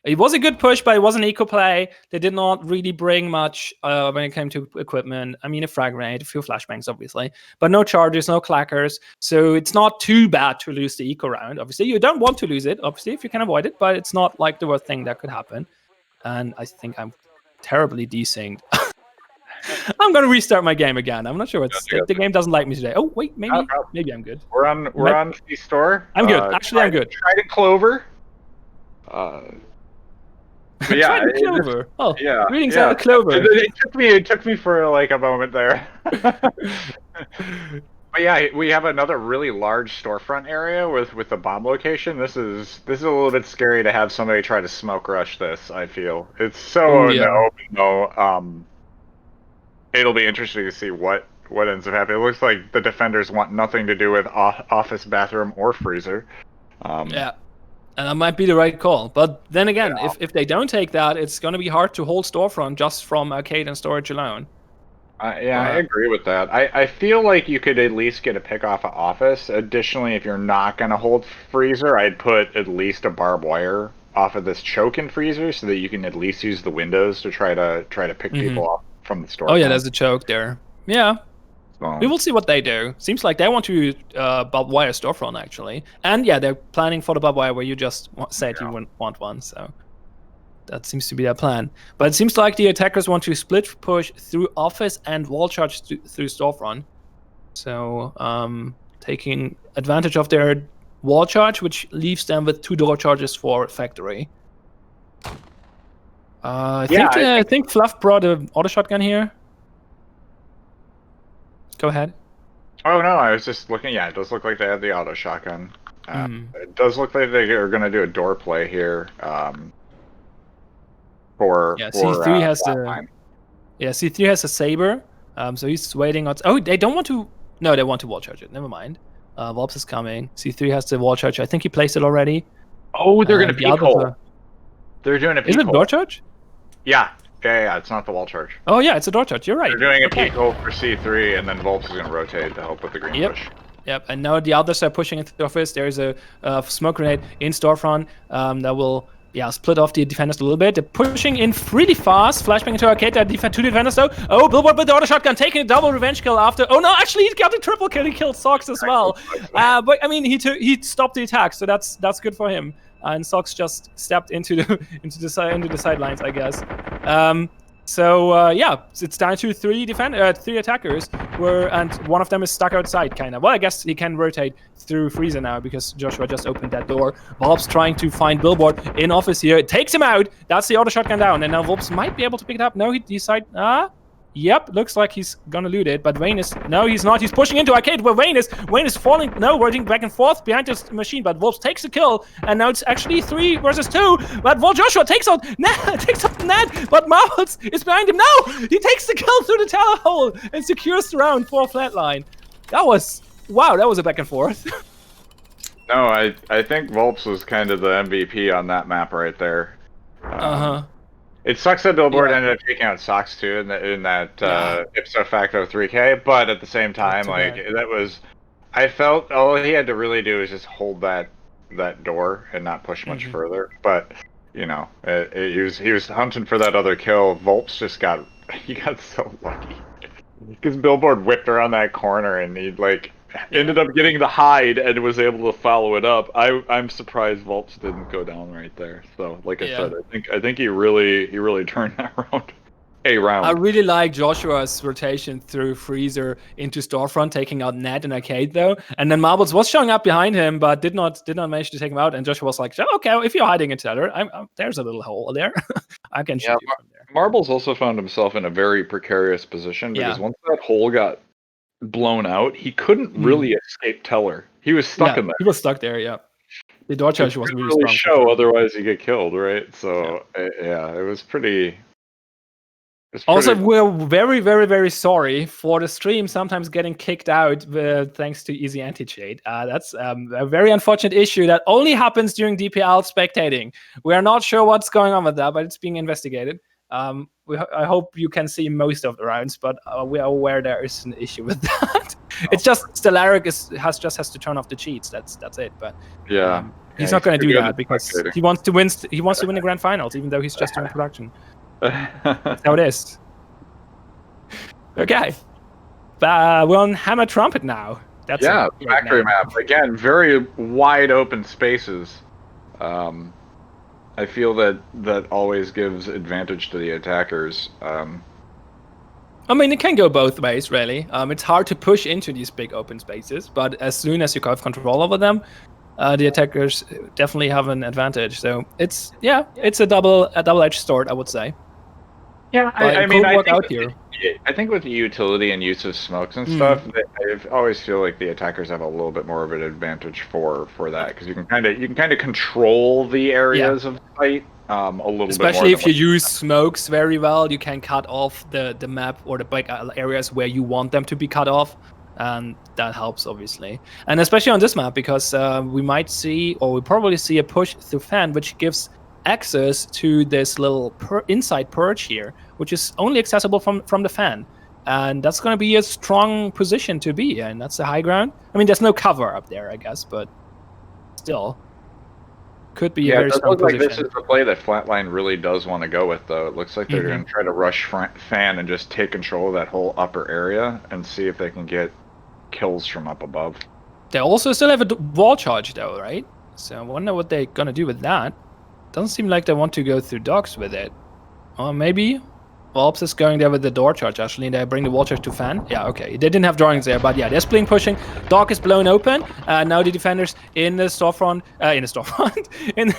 It was a good push, but it was an eco play. They did not really bring much when it came to equipment. I mean, a frag grenade, a few flashbangs, obviously, but no charges, no clackers. So it's not too bad to lose the eco round. Obviously, you don't want to lose it, obviously, if you can avoid it, but it's not like the worst thing that could happen. And I think I'm terribly desynced. I'm gonna restart my game again. I'm not sure what's the game doesn't like me today. Oh wait, maybe I'm good. We're on the store. I'm good. Actually, I'm good. Trident Clover. But yeah, Trident Clover. Greetings yeah. out of Clover. It took me for like a moment there. But yeah, we have another really large storefront area with the bomb location. This is a little bit scary to have somebody try to smoke rush this. I feel it's so no. It'll be interesting to see what ends up happening. It looks like the defenders want nothing to do with office, bathroom, or freezer. Yeah, and that might be the right call. But then again, if they don't take that, it's going to be hard to hold storefront just from arcade and storage alone. Yeah, I agree with that. I feel like you could at least get a pick off of Office. Additionally, if you're not going to hold Freezer, I'd put at least a barbed wire off of this choke in Freezer so that you can at least use the windows to try to pick people off from the storefront. Oh yeah, there's a choke there. Yeah. So, We will see what they do. Seems like they want to barbed wire storefront actually, and yeah, they're planning for the barbed wire where you just said you wouldn't want one. So that seems to be their plan. But it seems like the attackers want to split push through Office and wall charge through storefront. So taking advantage of their wall charge, which leaves them with 2 door charges for factory. I think Fluff brought an auto shotgun here. Go ahead. Oh no, I was just looking. Yeah, it does look like they have the auto shotgun. It does look like they are going to do a door play here. C3 has the C3 has a saber. So he's waiting on. Oh, they don't want to. No, they want to wall charge it. Never mind. Volps is coming. C3 has the wall charge. I think he placed it already. Oh, they're going to peek hole. They're doing a peek hole. Is it door charge? Yeah. Yeah, it's not the wall charge. Oh yeah, it's a door charge. You're right. They're doing a peek hole for C3, and then Volps is going to rotate to help with the green push. Yep, and now the others are pushing into the office. There's a smoke grenade in storefront that will split off the defenders a little bit. They're pushing in really fast. Flashbang into arcade. Two defenders though. Oh, Billboard with the auto shotgun taking a double revenge kill after. Oh no, actually he got a triple kill. He killed Sox as well. But I mean he stopped the attack, so that's good for him. And Sox just stepped into the sidelines, I guess. It's down to 3 attackers, and one of them is stuck outside, kind of. Well, I guess he can rotate through Freezer now because Joshua just opened that door. Volps trying to find Billboard in office here. It takes him out. That's the auto shotgun down, and now Volps might be able to pick it up. No, he decided. Yep, looks like he's gonna loot it, but Wayne is... No, he's not. He's pushing into arcade where Wayne is. Wayne is falling... No, rolling back and forth behind this machine, but Volps takes the kill, and now it's actually 3 versus 2, but Joshua takes out Ned, but Marbles is behind him. No! He takes the kill through the tower hole and secures the round for Flatline. That was... Wow, that was a back and forth. No, I think Volps was kind of the MVP on that map right there. It sucks that Billboard ended up taking out Sox too in that ipso facto 3K, but at the same time, that was, I felt all he had to really do is just hold that door and not push much further. But you know, he was hunting for that other kill. Volps just got so lucky because Billboard whipped around that corner and he ended up getting the hide and was able to follow it up. I'm surprised Volps didn't go down right there. So, like I said, I think he really turned that round. I really like Joshua's rotation through Freezer into storefront, taking out Ned and arcade though, and then Marbles was showing up behind him, but did not manage to take him out. And Joshua was like, "Okay, if you're hiding each other, there's a little hole there. I can shoot you from there." Marbles also found himself in a very precarious position because once that hole got blown out, he couldn't really escape Teller. He was stuck in there. He was stuck there, The door charge was really strong. Show, otherwise you get killed, right? So it was pretty. Also, we're very, very, very sorry for the stream sometimes getting kicked out thanks to easy anti-cheat. That's a very unfortunate issue that only happens during DPL spectating. We are not sure what's going on with that, but it's being investigated. I hope you can see most of the rounds, but we are aware there is an issue with that. It's just Stellaric has to turn off the cheats. That's it. But he's not going to do that because he wants to win. He wants to win the grand finals, even though he's just doing production. That's how it is. Okay, we're on Hammer Trumpet now. That's factory map again. Very wide open spaces. I feel that always gives advantage to the attackers. I mean, it can go both ways, really. It's hard to push into these big open spaces, but as soon as you have control over them, the attackers definitely have an advantage. So it's a double-edged sword, I would say. Yeah, I think with the utility and use of smokes and stuff, I always feel like the attackers have a little bit more of an advantage for that because you can kind of control the areas of the fight a little bit more. Especially if you use smokes very well, you can cut off the map or the big areas where you want them to be cut off, and that helps obviously. And especially on this map because we might see, or we probably see a push through fan, which gives access to this little inside perch here, which is only accessible from the fan. and that's going to be a strong position to be in. That's the high ground. I mean, there's no cover up there, I guess, but still could be a very strong position. Like this is the play that Flatline really does want to go with, though. It looks like they're going to try to rush Fan and just take control of that whole upper area and see if they can get kills from up above. They also still have a wall charge, though, right? So I wonder what they're going to do with that. Doesn't seem like they want to go through docks with it. Or maybe Alps is going there with the door charge, actually. They bring the wall charge to Fan. Yeah, okay. They didn't have drawings there, but yeah, they're splitting pushing. Dock is blown open. Now the defenders in the storefront,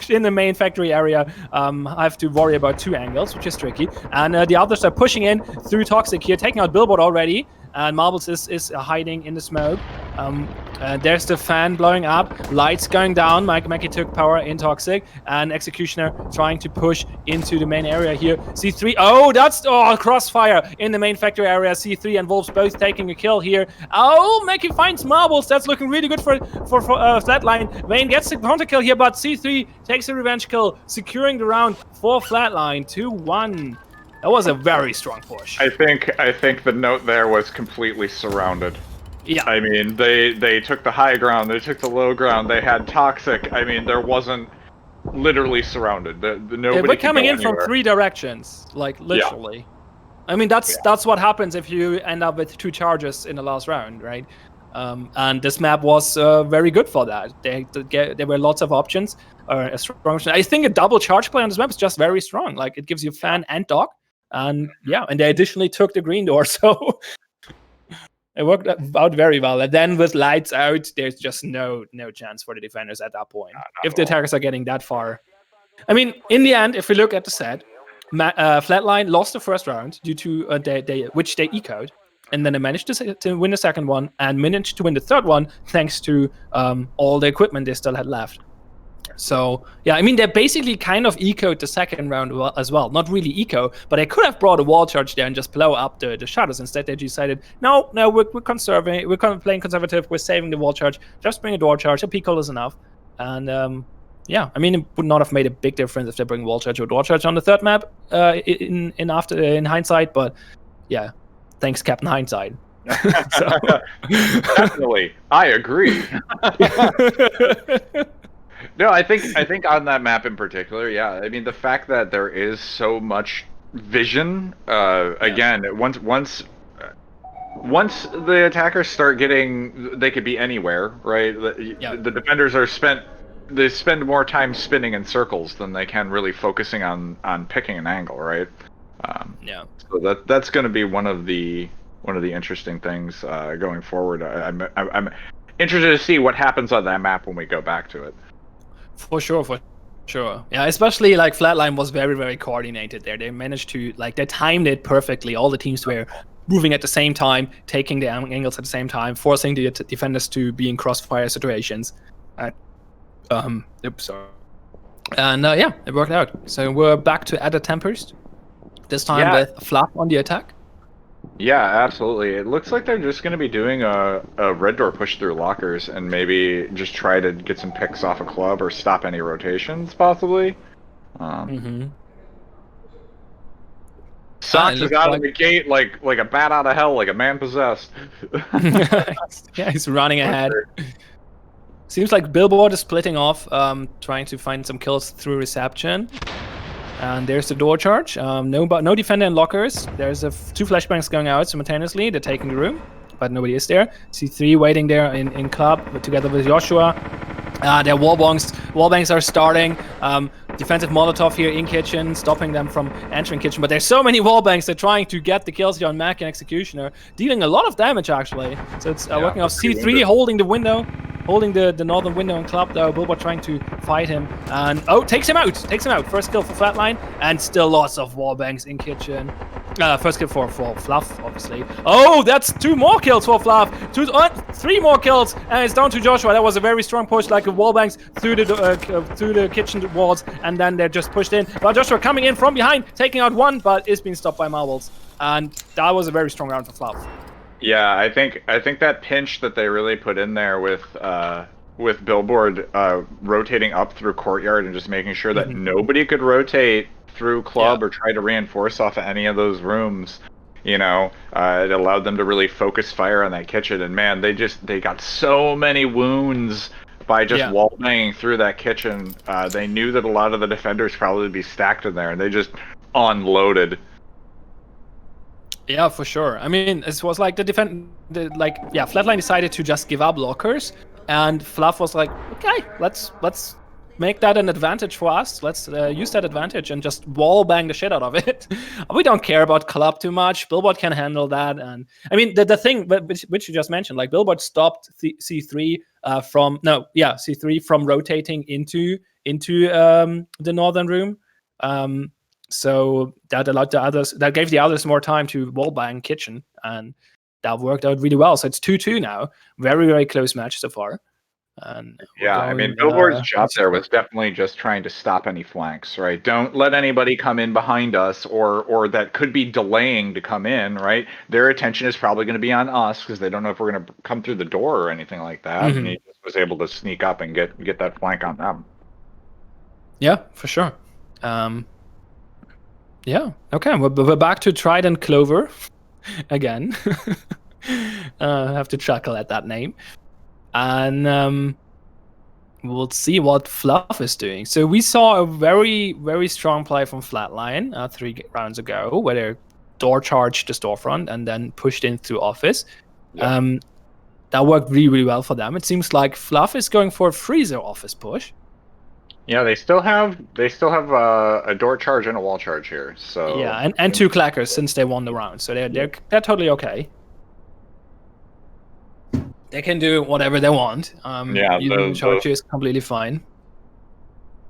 in the main factory area, have to worry about 2 angles, which is tricky. And the others are pushing in through Toxic here, taking out Billboard already. And Marbles is hiding in the smoke. There's the Fan blowing up, lights going down. Mikey took power in Toxic, and Executioner trying to push into the main area here. C3, crossfire in the main factory area. C3 and Wolves both taking a kill here. Oh, Mikey finds Marbles. That's looking really good for Flatline. Vayne gets the counter kill here, but C3 takes a revenge kill, securing the round for Flatline. 2-1. That was a very strong push. I think the note there was completely surrounded. Yeah. I mean, they took the high ground, they took the low ground, they had Toxic. I mean, there wasn't literally surrounded. Nobody. They were coming in from 3 directions, like literally. Yeah. I mean, that's what happens if you end up with 2 charges in the last round, right? And this map was very good for that. There were lots of options. A strong option. I think a double charge play on this map is just very strong. Like, it gives you Fan and Dock. And yeah, and they additionally took the green door, so it worked out very well. And then with lights out, there's just no chance for the defenders at that point. If the attackers are getting that far. I mean, in the end, if we look at the set, Flatline lost the first round due to which they ecoed, and then they managed to win the second one and managed to win the third one thanks to all the equipment they still had left. So, yeah, I mean, they basically kind of ecoed the second round as well. Not really eco, but they could have brought a wall charge there and just blow up the shadows. Instead, they decided, no, we're conserving. We're kind of playing conservative. We're saving the wall charge. Just bring a door charge. A Pico is enough. And, yeah, I mean, it would not have made a big difference if they bring wall charge or door charge on the third map in hindsight. But, yeah, thanks, Captain Hindsight. Definitely. I agree. No, I think on that map in particular, yeah. I mean, the fact that there is so much vision, again, once the attackers start getting, they could be anywhere, right? The defenders they spend more time spinning in circles than they can really focusing on picking an angle, right? So that's going to be one of the interesting things going forward. I'm interested to see what happens on that map when we go back to it. For sure. Yeah, especially like Flatline was very, very coordinated there. They managed to, they timed it perfectly. All the teams were moving at the same time, taking the angles at the same time, forcing the defenders to be in crossfire situations. Sorry. And yeah, it worked out. So we're back to Added Tempest. This time with Fluff on the attack. Yeah, absolutely. It looks like they're just going to be doing a red door push through lockers and maybe just try to get some picks off a club or stop any rotations, possibly. Sox is out of the gate like a bat out of hell, like a man possessed. Yeah, he's running ahead. Seems like Billboard is splitting off, trying to find some kills through reception. And there's the door charge. No defender in lockers. There's 2 flashbangs going out simultaneously. They're taking the room, but nobody is there. C3 waiting there in club together with Joshua. Their wallbangs. Wallbangs are starting. Defensive Molotov here in kitchen, stopping them from entering kitchen. But there's so many wallbangs. They're trying to get the kills here on Mac and Executioner, dealing a lot of damage actually. So it's working off. C3 holding the window. Holding the northern window in club though. Billboard trying to fight him. And takes him out. First kill for Flatline. And still lots of wallbangs in kitchen. First kill for Fluff, obviously. Oh, that's 2 more kills for Fluff. 3 more kills. And it's down to Joshua. That was a very strong push, like a wallbangs through the kitchen walls. And then they're just pushed in. But Joshua coming in from behind, taking out 1, but is being stopped by Marbles. And that was a very strong round for Fluff. Yeah, I think that pinch that they really put in there with Billboard rotating up through courtyard and just making sure that nobody could rotate through club or try to reinforce off of any of those rooms You know, it allowed them to really focus fire on that kitchen. And man, they got so many wounds by just wall banging through that kitchen. They knew that a lot of the defenders probably would be stacked in there, and they just unloaded. Yeah, for sure. I mean, it was like Flatline decided to just give up lockers, and Fluff was like, okay, let's make that an advantage for us. Let's use that advantage and just wall bang the shit out of it. We don't care about club too much. Billboard can handle that. And I mean, the thing which you just mentioned, like Billboard stopped C3 C3 from rotating into the northern room. So that allowed that gave the others more time to wall bang kitchen, and that worked out really well. So it's 2-2 now. Very, very close match so far. And yeah, I mean, Billboard's job there was definitely just trying to stop any flanks, right? Don't let anybody come in behind us or that could be delaying to come in, right? Their attention is probably going to be on us because they don't know if we're going to come through the door or anything like that. Mm-hmm. And he just was able to sneak up and get that flank on them. Yeah, for sure. Yeah, okay, we're back to Trident Clover again. I have to chuckle at that name. And we'll see what Fluff is doing. So we saw a very, very strong play from Flatline 3 rounds ago, where they door charged the storefront and then pushed in through office. Yeah. That worked really, really well for them. It seems like Fluff is going for a freezer office push. Yeah, they still have a door charge and a wall charge here. So yeah, and 2 clackers since they won the round. So they're totally okay. They can do whatever they want. Using charge is completely fine.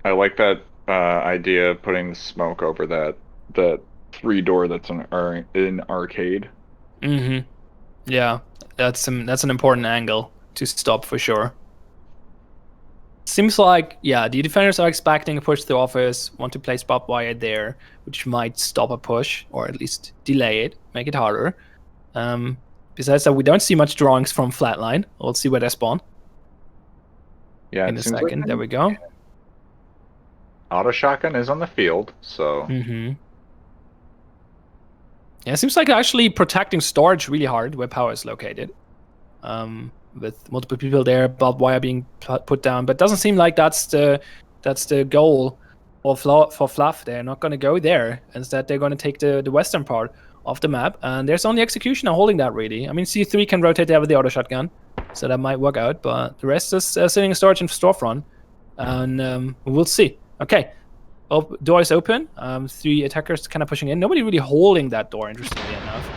I like that idea of putting the smoke over that 3 door that's in arcade. Mm-hmm. Yeah, that's an important angle to stop for sure. Seems like, the defenders are expecting a push to office, want to place barbed wire there, which might stop a push, or at least delay it, make it harder. Besides that, we don't see much drawings from Flatline. We'll see where they spawn. Yeah, in a second. There we go. Auto shotgun is on the field, so... Mm-hmm. Yeah, it seems like actually protecting storage really hard where power is located. With multiple people there, barbed wire being put down, but it doesn't seem like that's the goal for Fluff. They're not going to go there. Instead, they're going to take the western part of the map, and there's only Executioner holding that really. I mean, C3 can rotate there with the auto shotgun, so that might work out, but the rest is sitting in storage in storefront, and we'll see. Okay, door is open. 3 attackers kind of pushing in. Nobody really holding that door, interestingly enough.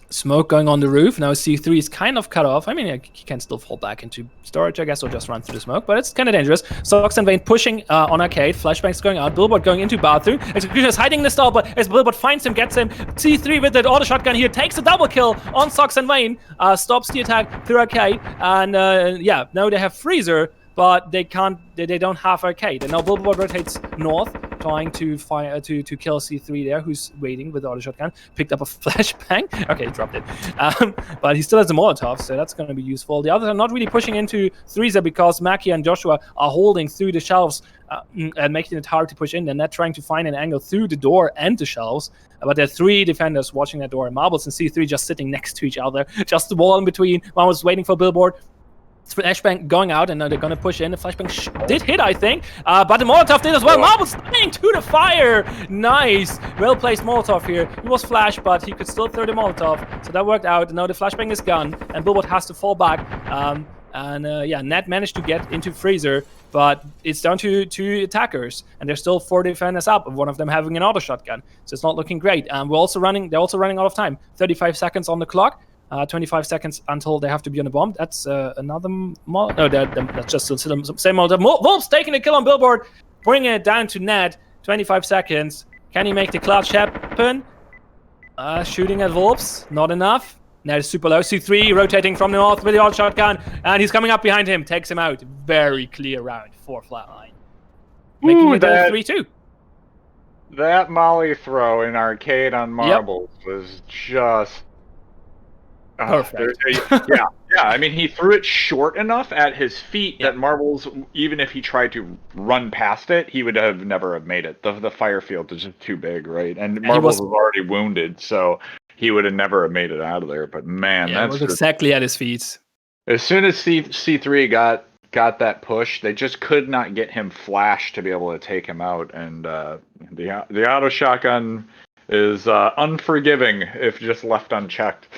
Smoke going on the roof. Now C3 is kind of cut off. I mean, he can still fall back into storage, I guess, or just run through the smoke, but it's kind of dangerous. Sox and Vayne pushing on arcade. Flashbangs going out. Billboard going into bathroom. Executioner is hiding in the stall, but as Billboard finds him, gets him. C3 with the auto shotgun here takes a double kill on Sox and Vayne. Stops the attack through arcade. And now they have freezer, but they don't have arcade. And now Billboard rotates north, trying to fire to kill C3 there, who's waiting with the auto shotgun. Picked up a flashbang. Okay, he dropped it. But he still has a Molotov, so that's going to be useful. The others are not really pushing into Threezer because Mackie and Joshua are holding through the shelves and making it hard to push in. They're not trying to find an angle through the door and the shelves. But there are 3 defenders watching that door. Marbles and C3 just sitting next to each other. Just the wall in between. One was waiting for Billboard. Flashbang going out, and now they're going to push in. The flashbang did hit, I think, but the Molotov did as well. Marbles staying to the fire. Nice. Well-placed Molotov here. He was flashed, but he could still throw the Molotov, so that worked out. And now the flashbang is gone, and Billboard has to fall back. Ned managed to get into Freezer, but it's down to 2 attackers, and there's still 4 defenders up, one of them having an auto shotgun, so it's not looking great. They're also running out of time. 35 seconds on the clock. 25 seconds until they have to be on the bomb. That's another... that's just the same Molotov. Wolf's taking the kill on Billboard, bringing it down to Ned. 25 seconds. Can he make the clutch happen? Shooting at Wolves. Not enough. Ned is super low. C3 rotating from the north with the auto shotgun, and he's coming up behind him. Takes him out. Very clear round for Flatline. Making it 3-2. That molly throw in arcade on Marbles was just... perfect. Yeah, I mean, he threw it short enough at his feet that Marbles, even if he tried to run past it, he would have never have made it. The fire field is just too big, right? And Marbles was already wounded, so he would have never have made it out of there. But man, it was exactly at his feet. As soon as C3 got that push, they just could not get him flash to be able to take him out. And the auto shotgun is unforgiving if just left unchecked.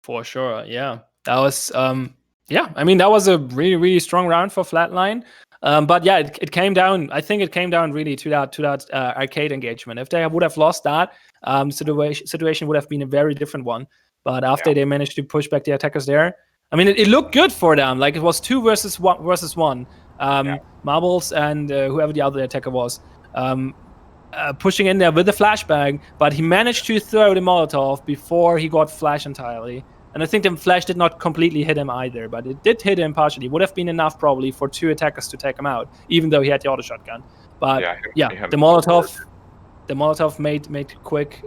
For sure, yeah. That was I mean, that was a really, really strong round for Flatline. But yeah, it came down. I think it came down really to that arcade engagement. If they would have lost that, situation would have been a very different one. But after they managed to push back the attackers there, I mean, it looked good for them. Like it was 2 versus 1. Marbles and whoever the other attacker was. Pushing in there with the flashbang, but he managed to throw the Molotov before he got flash entirely. And I think the flash did not completely hit him either, but it did hit him partially. Would have been enough probably for 2 attackers to take him out, even though he had the auto shotgun. But the Molotov made quick,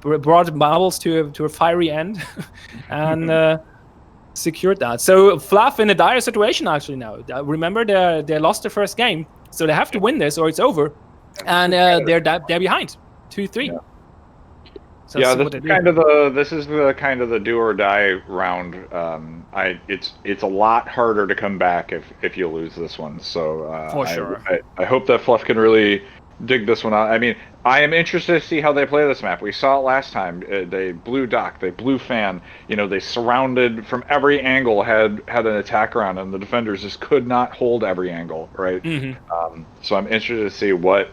brought Marbles to a fiery end, and secured that. So Fluff in a dire situation actually now. Remember, they lost their first game, so they have to win this or it's over. And they're behind 2-3. Yeah, so this is the kind of the do or die round. It's a lot harder to come back if you lose this one. So for sure, I hope that Fluff can really dig this one out. I mean, I am interested to see how they play this map. We saw it last time. They blew Doc, they blew Fan. You know, they surrounded from every angle, had an attack around, and the defenders just could not hold every angle, right? Mm-hmm. So I'm interested to see what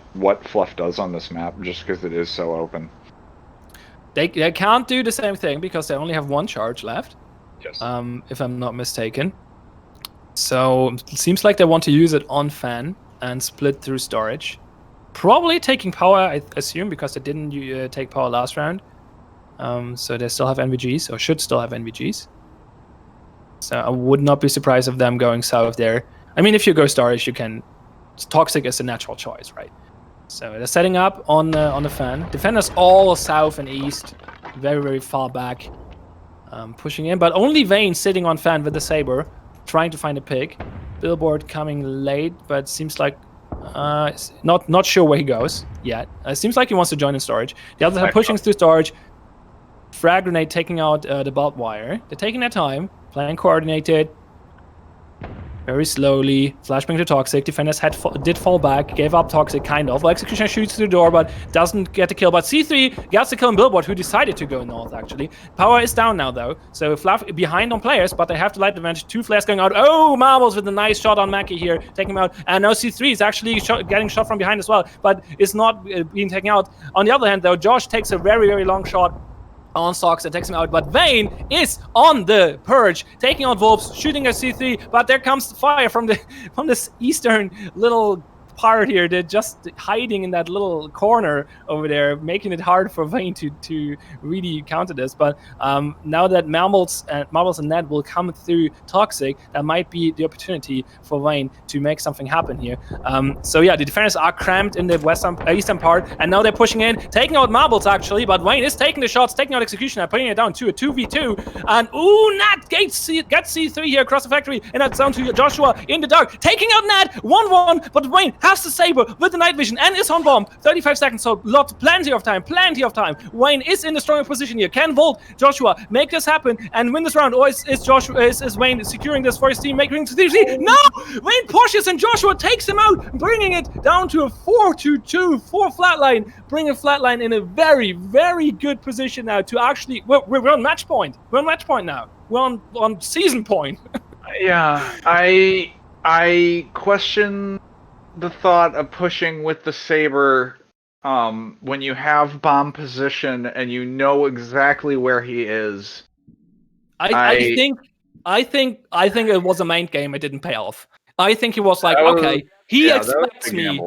Fluff does on this map, just because it is so open. They can't do the same thing because they only have 1 charge left. Yes. If I'm not mistaken. So it seems like they want to use it on Fan and split through storage. Probably taking power, I assume, because they didn't take power last round. So they still have NVGs, or should still have NVGs. So I would not be surprised of them going south there. I mean, if you go storage, you can... Toxic is a natural choice, right? So they're setting up on the Fan. Defenders all south and east, very, very far back. Pushing in, but only Vayne sitting on Fan with the Saber, trying to find a pick. Billboard coming late, but seems like not sure where he goes yet. Seems like he wants to join in storage. The others are pushing through storage. Frag grenade taking out the barbed wire. They're taking their time, playing coordinated. Very slowly, flashbang to Toxic. Defenders did fall back, gave up Toxic, kind of. Well, Executioner shoots through the door, but doesn't get the kill. But C3 gets the kill on Billboard, who decided to go north, actually. Power is down now, though. So Fluff behind on players, but they have to light the advantage. 2 flares going out. Oh, Marbles with a nice shot on Mackie here, taking him out. And now C3 is actually getting shot from behind as well, but is not being taken out. On the other hand, though, Josh takes a very, very long shot on Sox and takes him out, but Vayne is on the purge, taking out Wolves, shooting at C3, but there comes fire from this eastern little part here. They're just hiding in that little corner over there, making it hard for Vayne to really counter this. But now that Marbles and Ned will come through Toxic, that might be the opportunity for Vayne to make something happen here. So yeah, the defenders are cramped in the eastern part, and now they're pushing in, taking out Marbles actually, but Vayne is taking the shots, taking out Executioner, putting it down to a 2v2, and Nat gets C3 here across the factory, and that's down to Joshua in the dark, taking out Nat, 1-1, but Vayne has the Saber with the night vision and is on bomb. 35 seconds, so plenty of time. Vayne is in a stronger position here. Can Volt Joshua make this happen and win this round, or is Vayne securing this for his team, making it to 3-3? No! Vayne pushes and Joshua takes him out, bringing it down to a 4-2 for Flatline, bringing Flatline in a very, very good position now to actually... We're on match point. We're on match point now. We're on season point. Yeah, I question the thought of pushing with the Saber when you have bomb position and you know exactly where he is. I think it was a main game. It didn't pay off. I think he was like, okay, he expects me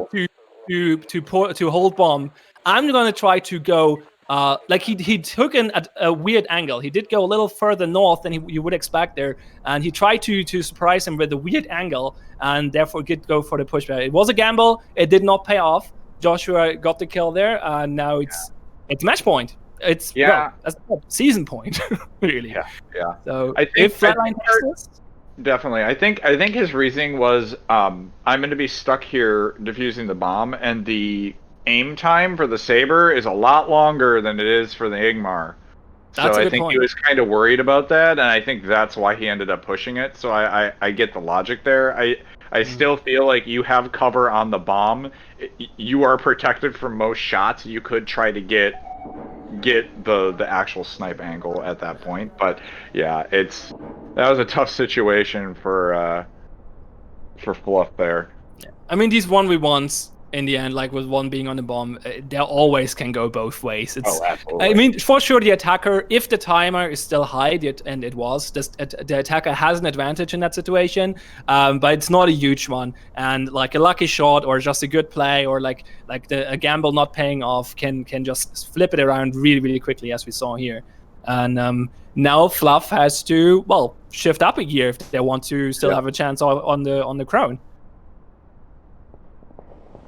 to hold bomb. I'm gonna try to go. Like he took a weird angle. He did go a little further north than you would expect there, and he tried to surprise him with a weird angle, and therefore did go for the pushback. It was a gamble. It did not pay off. Joshua got the kill there, and now it's match point. it's Yeah. that's a season point, really. Yeah. So I think if Flatline takes this, definitely. I think his reasoning was I'm going to be stuck here defusing the bomb, and the aim time for the Saber is a lot longer than it is for the Igmar. So that's a I good think he point. was kind of worried about that, and I think that's why he ended up pushing it. So I get the logic there. I still feel like you have cover on the bomb. You are protected from most shots. You could try to get the actual snipe angle at that point, but yeah, that was a tough situation for Fluff there. I mean, these 1v1s in the end, like with one being on the bomb, they always can go both ways. It's, Absolutely. I mean, for sure, the attacker, if the timer is still high, and it was, the attacker has an advantage in that situation, but it's not a huge one. And like a lucky shot or just a good play or like a gamble not paying off can just flip it around really, really quickly, as we saw here. And now Fluff has to, well, shift up a gear if they want to still have a chance on the crown.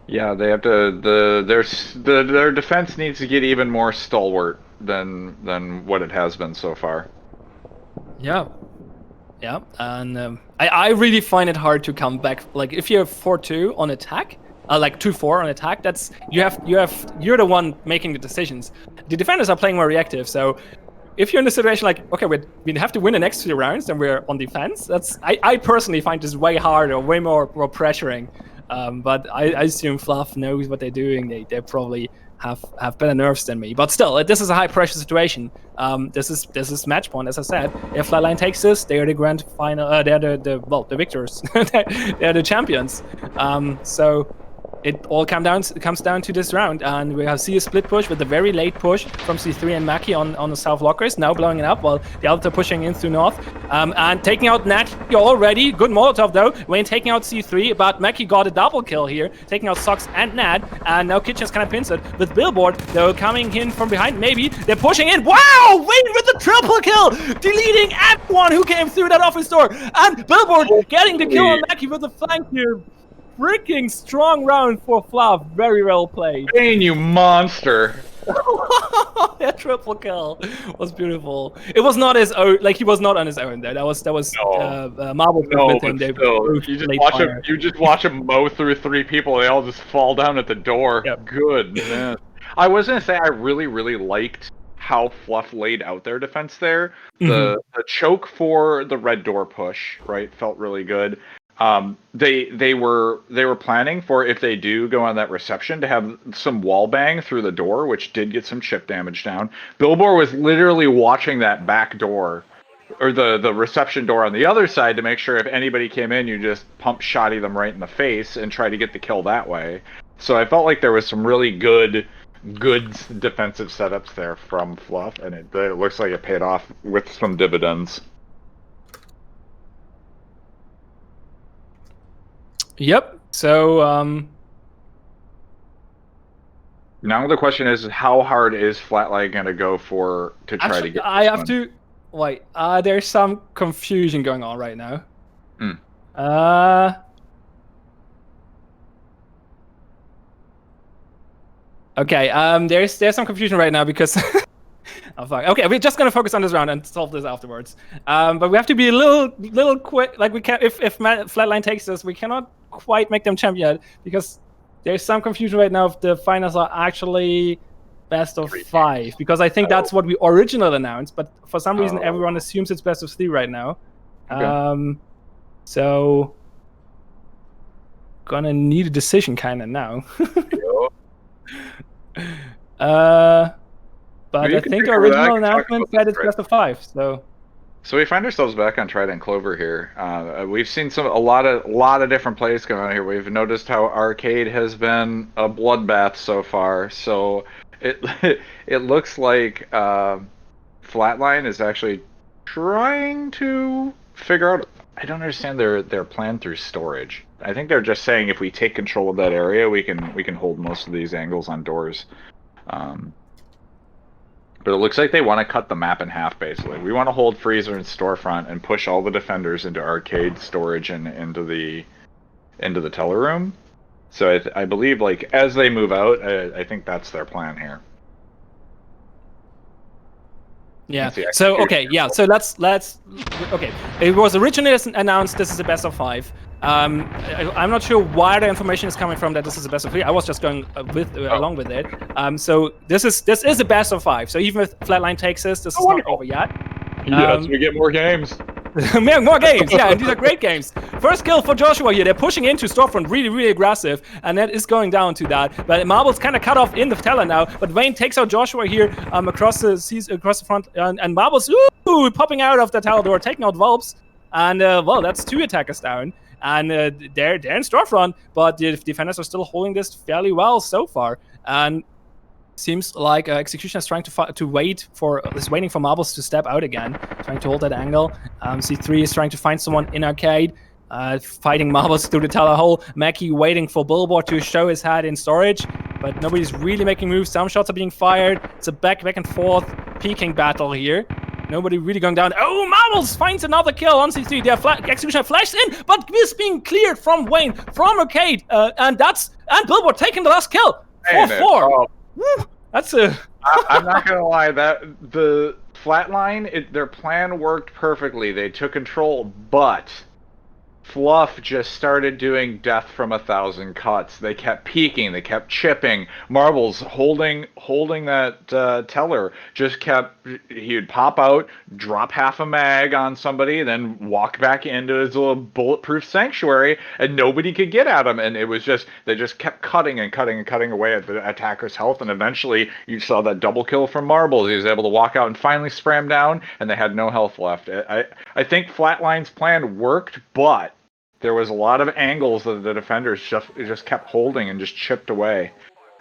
Yeah, they have to their defense needs to get even more stalwart than what it has been so far. Yeah, and I really find it hard to come back. Like if you're 4-2 on attack, like 2-4 on attack, that's you're the one making the decisions. The defenders are playing more reactive, so if you're in a situation like, okay, we have to win the next 3 rounds and we're on defense, I personally find this way harder, way more pressuring. But I assume Fluff knows what they're doing. They probably have better nerves than me. But still, this is a high pressure situation. This is match point, as I said. If Flatline takes this, they are the grand final. They're the victors. They're the champions. So it all comes down to this round, and we see a split push with a very late push from C3 and Maki on the south lockers, now blowing it up while the others are pushing in through north, and taking out Natty already. Good Molotov though, Wayne taking out C3, but Maki got a double kill here, taking out Sox and Nat, and now Kitchen's kind of pincered with Billboard though coming in from behind. Maybe they're pushing in. Wow, Wayne with the triple kill, deleting everyone who came through that office door, and Billboard getting the kill on Maki with the flank here. Freaking strong round for Fluff. Very well played. Bane, you monster! That triple kill was beautiful. It was not his own. Like he was not on his own there. That was Marble with him. You just watch him mow through 3 people. They all just fall down at the door. Yep. Good man. I was gonna say I really liked how Fluff laid out their defense there. The choke for the red door push, right, felt really good. They were planning for, if they do go on that reception, to have some wall bang through the door, which did get some chip damage down. Billboard was literally watching that back door, or the reception door on the other side, to make sure if anybody came in, you just pump shotty them right in the face and try to get the kill that way. So I felt like there was some really good defensive setups there from Fluff, and it looks like it paid off with some dividends. Yep. So now the question is, how hard is Flatline going to go to try to get? I have to wait. There's some confusion going on right now. Okay. There's some confusion right now because. Oh fuck. Okay, we're just gonna focus on this round and solve this afterwards. But we have to be a little quick. Like we can, if Flatline takes this, we cannot quite make them champ yet because there's some confusion right now if the finals are actually best of 5. Because I think that's what we originally announced, but for some reason everyone assumes it's best of 3 right now. Okay. So gonna need a decision kind of now. But I think the original announcement said it's best of 5, so we find ourselves back on Trident Clover here. We've seen a lot of different plays going on here. We've noticed how Arcade has been a bloodbath so far. So it looks like Flatline is actually trying to figure out. I don't understand their plan through storage. I think they're just saying if we take control of that area, we can hold most of these angles on doors. But it looks like they want to cut the map in half, basically. We want to hold Freezer and Storefront and push all the defenders into Arcade, Storage, and into the teller room. So I believe, like, as they move out, I think that's their plan here. Yeah. So okay. Yeah. So let's. Okay. It was originally announced this is a best of 5. I'm not sure why the information is coming from that this is a best of 3. I was just going along with it. So this is a best of 5. So even if Flatline takes this is not over yet. Yes, we get more games. More games, yeah, and these are great games. First kill for Joshua here. They're pushing into Storefront, really, really aggressive, and that is going down to that. But Marbles kind of cut off in the teller now. But Wayne takes out Joshua here across the front, and Marbles popping out of the teller door, taking out Vulps, and well, that's 2 attackers down. And they're in Storefront, but the defenders are still holding this fairly well so far. And seems like Executioner is trying to waiting for Marbles to step out again, trying to hold that angle. C3 is trying to find someone in arcade, fighting Marbles through the teller hole. Mackie waiting for Billboard to show his head in storage, but nobody's really making moves. Some shots are being fired. It's a back and forth peeking battle here. Nobody really going down. Oh, Marbles finds another kill on C3. Executioner flashed in, but is being cleared from Wayne, from arcade, and Billboard taking the last kill. 4-4. Woo, that's a. I'm not gonna lie. That the Flatline, their plan worked perfectly. They took control, but Fluff just started doing death from 1,000 cuts. They kept peeking. They kept chipping. Marbles holding that teller just kept. He would pop out, drop half a mag on somebody, then walk back into his little bulletproof sanctuary, and nobody could get at him. And it was just they just kept cutting and cutting and cutting away at the attacker's health. And eventually, you saw that double kill from Marbles. He was able to walk out and finally spray him down, and they had no health left. I think Flatline's plan worked, but there was a lot of angles that the defenders just kept holding and just chipped away.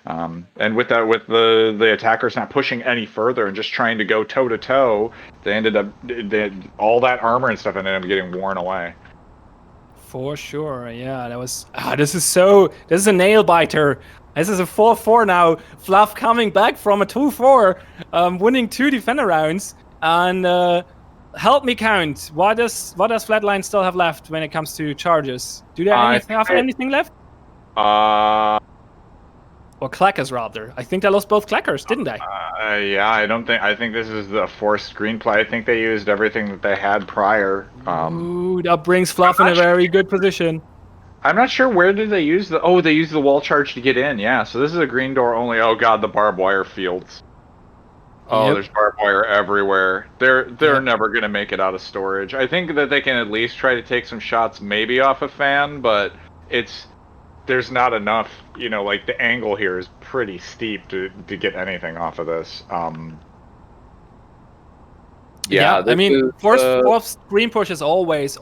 And with the attackers not pushing any further and just trying to go toe to toe, they had all that armor and stuff ended up getting worn away. For sure, yeah. That was this is a nail biter. This is a 4-4 now. Fluff coming back from a 2-4, winning 2 defender rounds, and help me count. What does Flatline still have left when it comes to charges? Do they have anything left? Or clackers, rather. I think they lost both clackers, didn't they? Yeah, I think this is the forced screenplay. I think they used everything that they had prior. Ooh, that brings Fluff in a very good position. I'm not sure where did they use they used the wall charge to get in. Yeah, so this is a green door only. Oh god, the barbed wire fields. Oh, There's barbed wire everywhere. They're never gonna make it out of storage. I think that they can at least try to take some shots, maybe off a fan, but there's not enough. You know, like the angle here is pretty steep to get anything off of this. Yeah, I mean, fourth screen push is always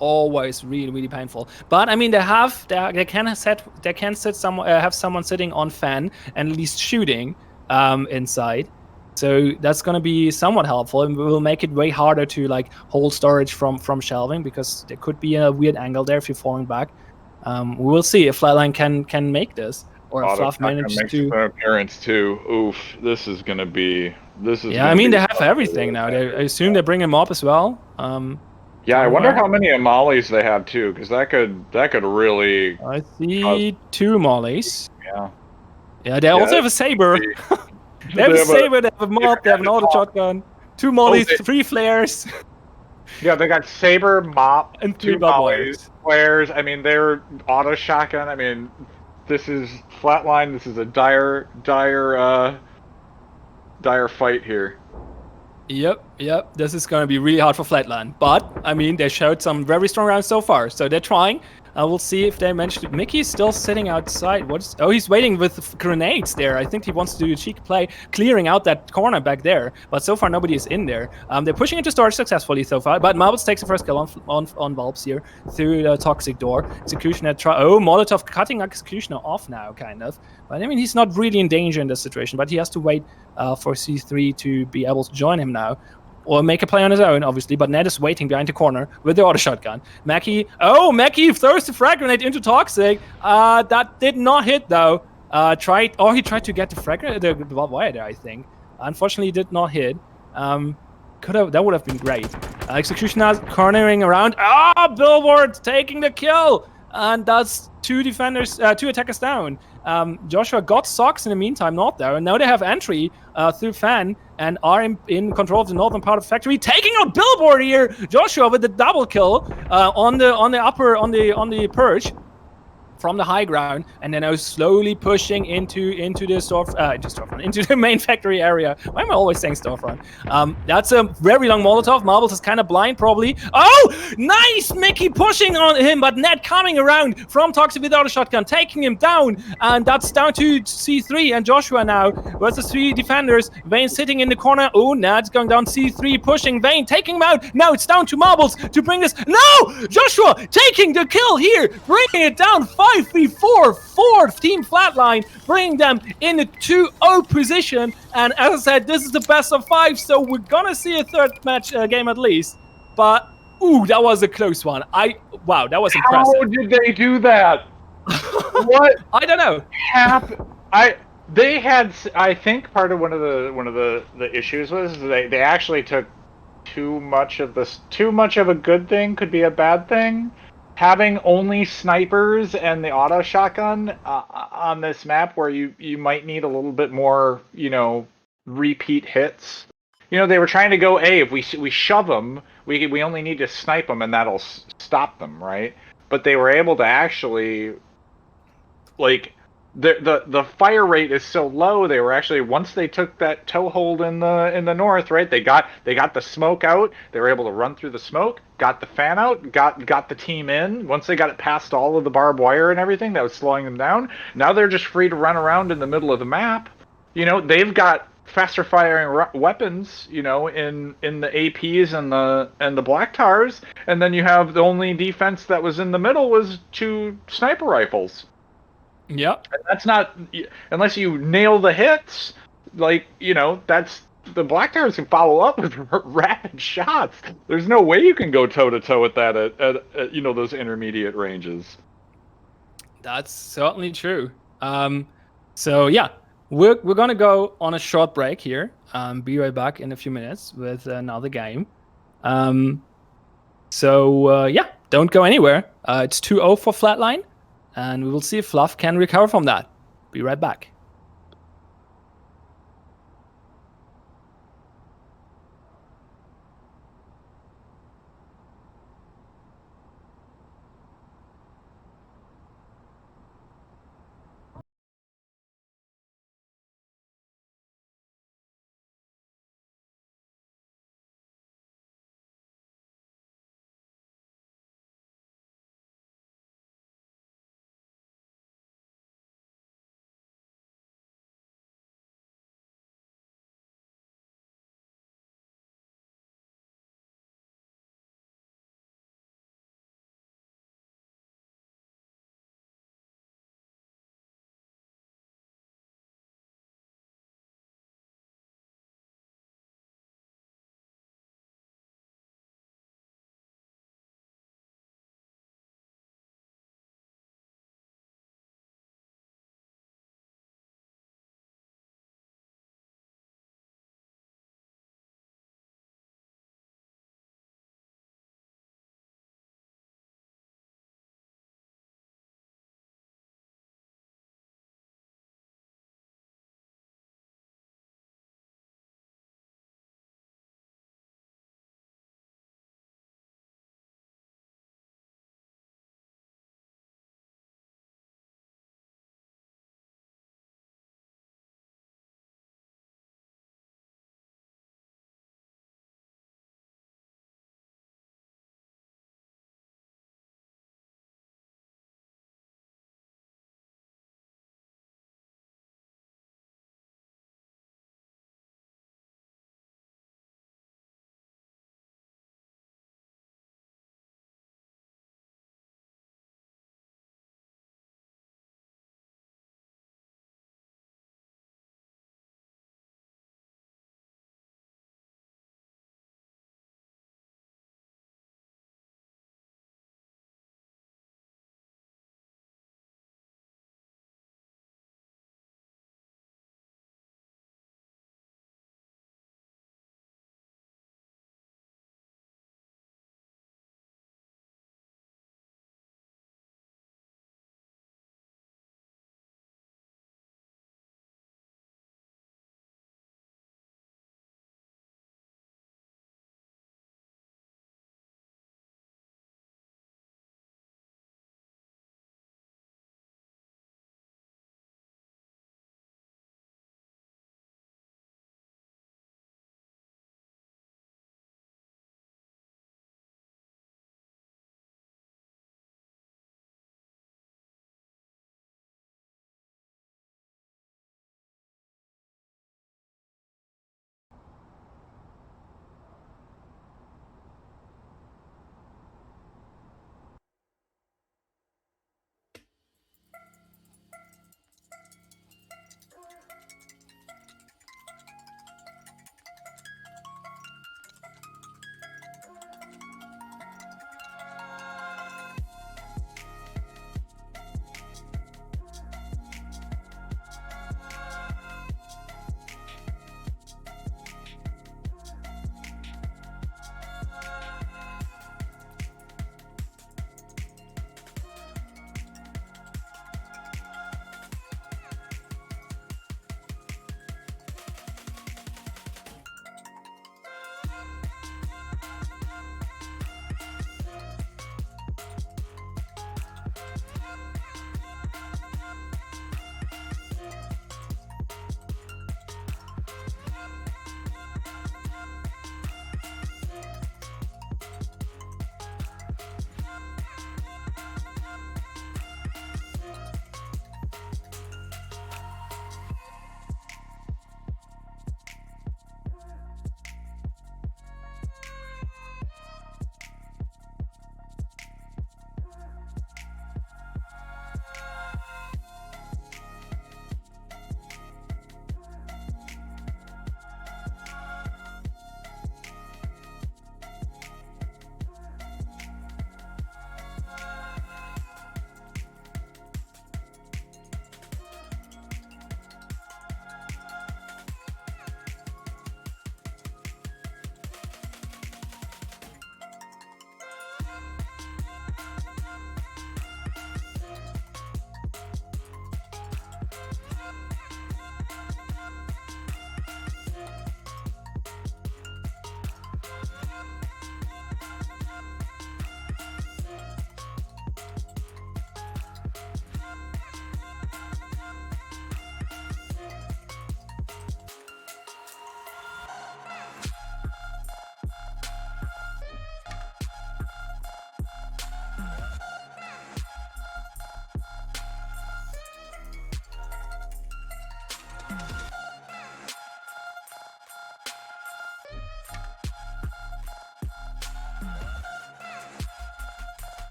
really, really painful. But I mean, they can have someone sitting on fan and at least shooting inside. So that's going to be somewhat helpful, and will make it way harder to like hold storage from shelving, because there could be a weird angle there if you're falling back. We will see if Flatline can make this, or if Fluff manages to. An appearance too. Oof, this is going to be. Yeah, I mean they have everything now. I assume they bring him up as well. Yeah, I wonder how many mollies they have too, because that could really. I see 2 mollies. Yeah. Yeah, they also have a saber. They have a saber, they have a mop, they have an auto shotgun, 2 mollies, 3 flares. Yeah, they got saber, mop, and 2 mollies, flares. I mean, they're auto shotgun. I mean, this is Flatline. This is a dire fight here. Yep. This is going to be really hard for Flatline. But, I mean, they showed some very strong rounds so far, so they're trying. We'll see if they manage to. Mickey's still sitting outside. Oh, he's waiting with grenades there. I think he wants to do a cheeky play, clearing out that corner back there. But so far, nobody is in there. They're pushing into storage successfully so far. But Marbles takes the first kill on Vulps here through the toxic door. Executioner Molotov cutting Executioner off now, kind of. But I mean, he's not really in danger in this situation. But he has to wait for C3 to be able to join him now. Or make a play on his own, obviously, but Ned is waiting behind the corner with the auto shotgun. Mackie throws the frag grenade into Toxic. That did not hit, though. He tried to get the frag grenade, the wire there, I think. Unfortunately, did not hit. That would have been great. Executioner cornering around. Billboard taking the kill. and that's two attackers down. Joshua got Sox in the meantime, not there, and now they have entry through Fan and are in control of the northern part of the factory, taking out Billboard here. Joshua with the double kill on the perch from the high ground, and then I was slowly pushing into the main factory area. Why am I always saying storefront? That's a very long Molotov. Marbles is kind of blind, probably. Oh, nice, Mickey pushing on him, but Ned coming around from Toxic without a shotgun, taking him down, and that's down to C3 and Joshua now versus 3 defenders. Vane sitting in the corner. Oh, Ned's going down. C3 pushing Vane, taking him out. Now it's down to Marbles to bring this. No, Joshua taking the kill here, bringing it down 5v4 for Team Flatline, bringing them in a 2-0 position. And as I said, this is the best of 5, so we're gonna see a third match game at least. But ooh, that was a close one. Wow, that was impressive. How did they do that? What? I don't know. Happened? They had. I think part of one of the issues was they actually took too much of this. Too much of a good thing could be a bad thing. Having only snipers and the auto shotgun on this map, where you might need a little bit more, repeat hits. They were trying to go, hey, if we shove them, we only need to snipe them, and that'll stop them, right? But they were able to actually, like, the fire rate is so low. They were actually, once they took that toehold in the north, right? They got the smoke out. They were able to run through the smoke, got the fan out, got the team in. Once they got it past all of the barbed wire and everything that was slowing them down, now they're just free to run around in the middle of the map. They've got faster firing weapons, in the APs and the black tars, and then you have the only defense that was in the middle was 2 sniper rifles. Yep. And that's not, unless you nail the hits, that's, the black tires can follow up with rapid shots. There's no way you can go toe to toe with that at those intermediate ranges. That's certainly true. So yeah, we're gonna go on a short break here. Be right back in a few minutes with another game. So yeah, don't go anywhere. It's 2-0 for Flatline, and we will see if Fluff can recover from that. Be right back.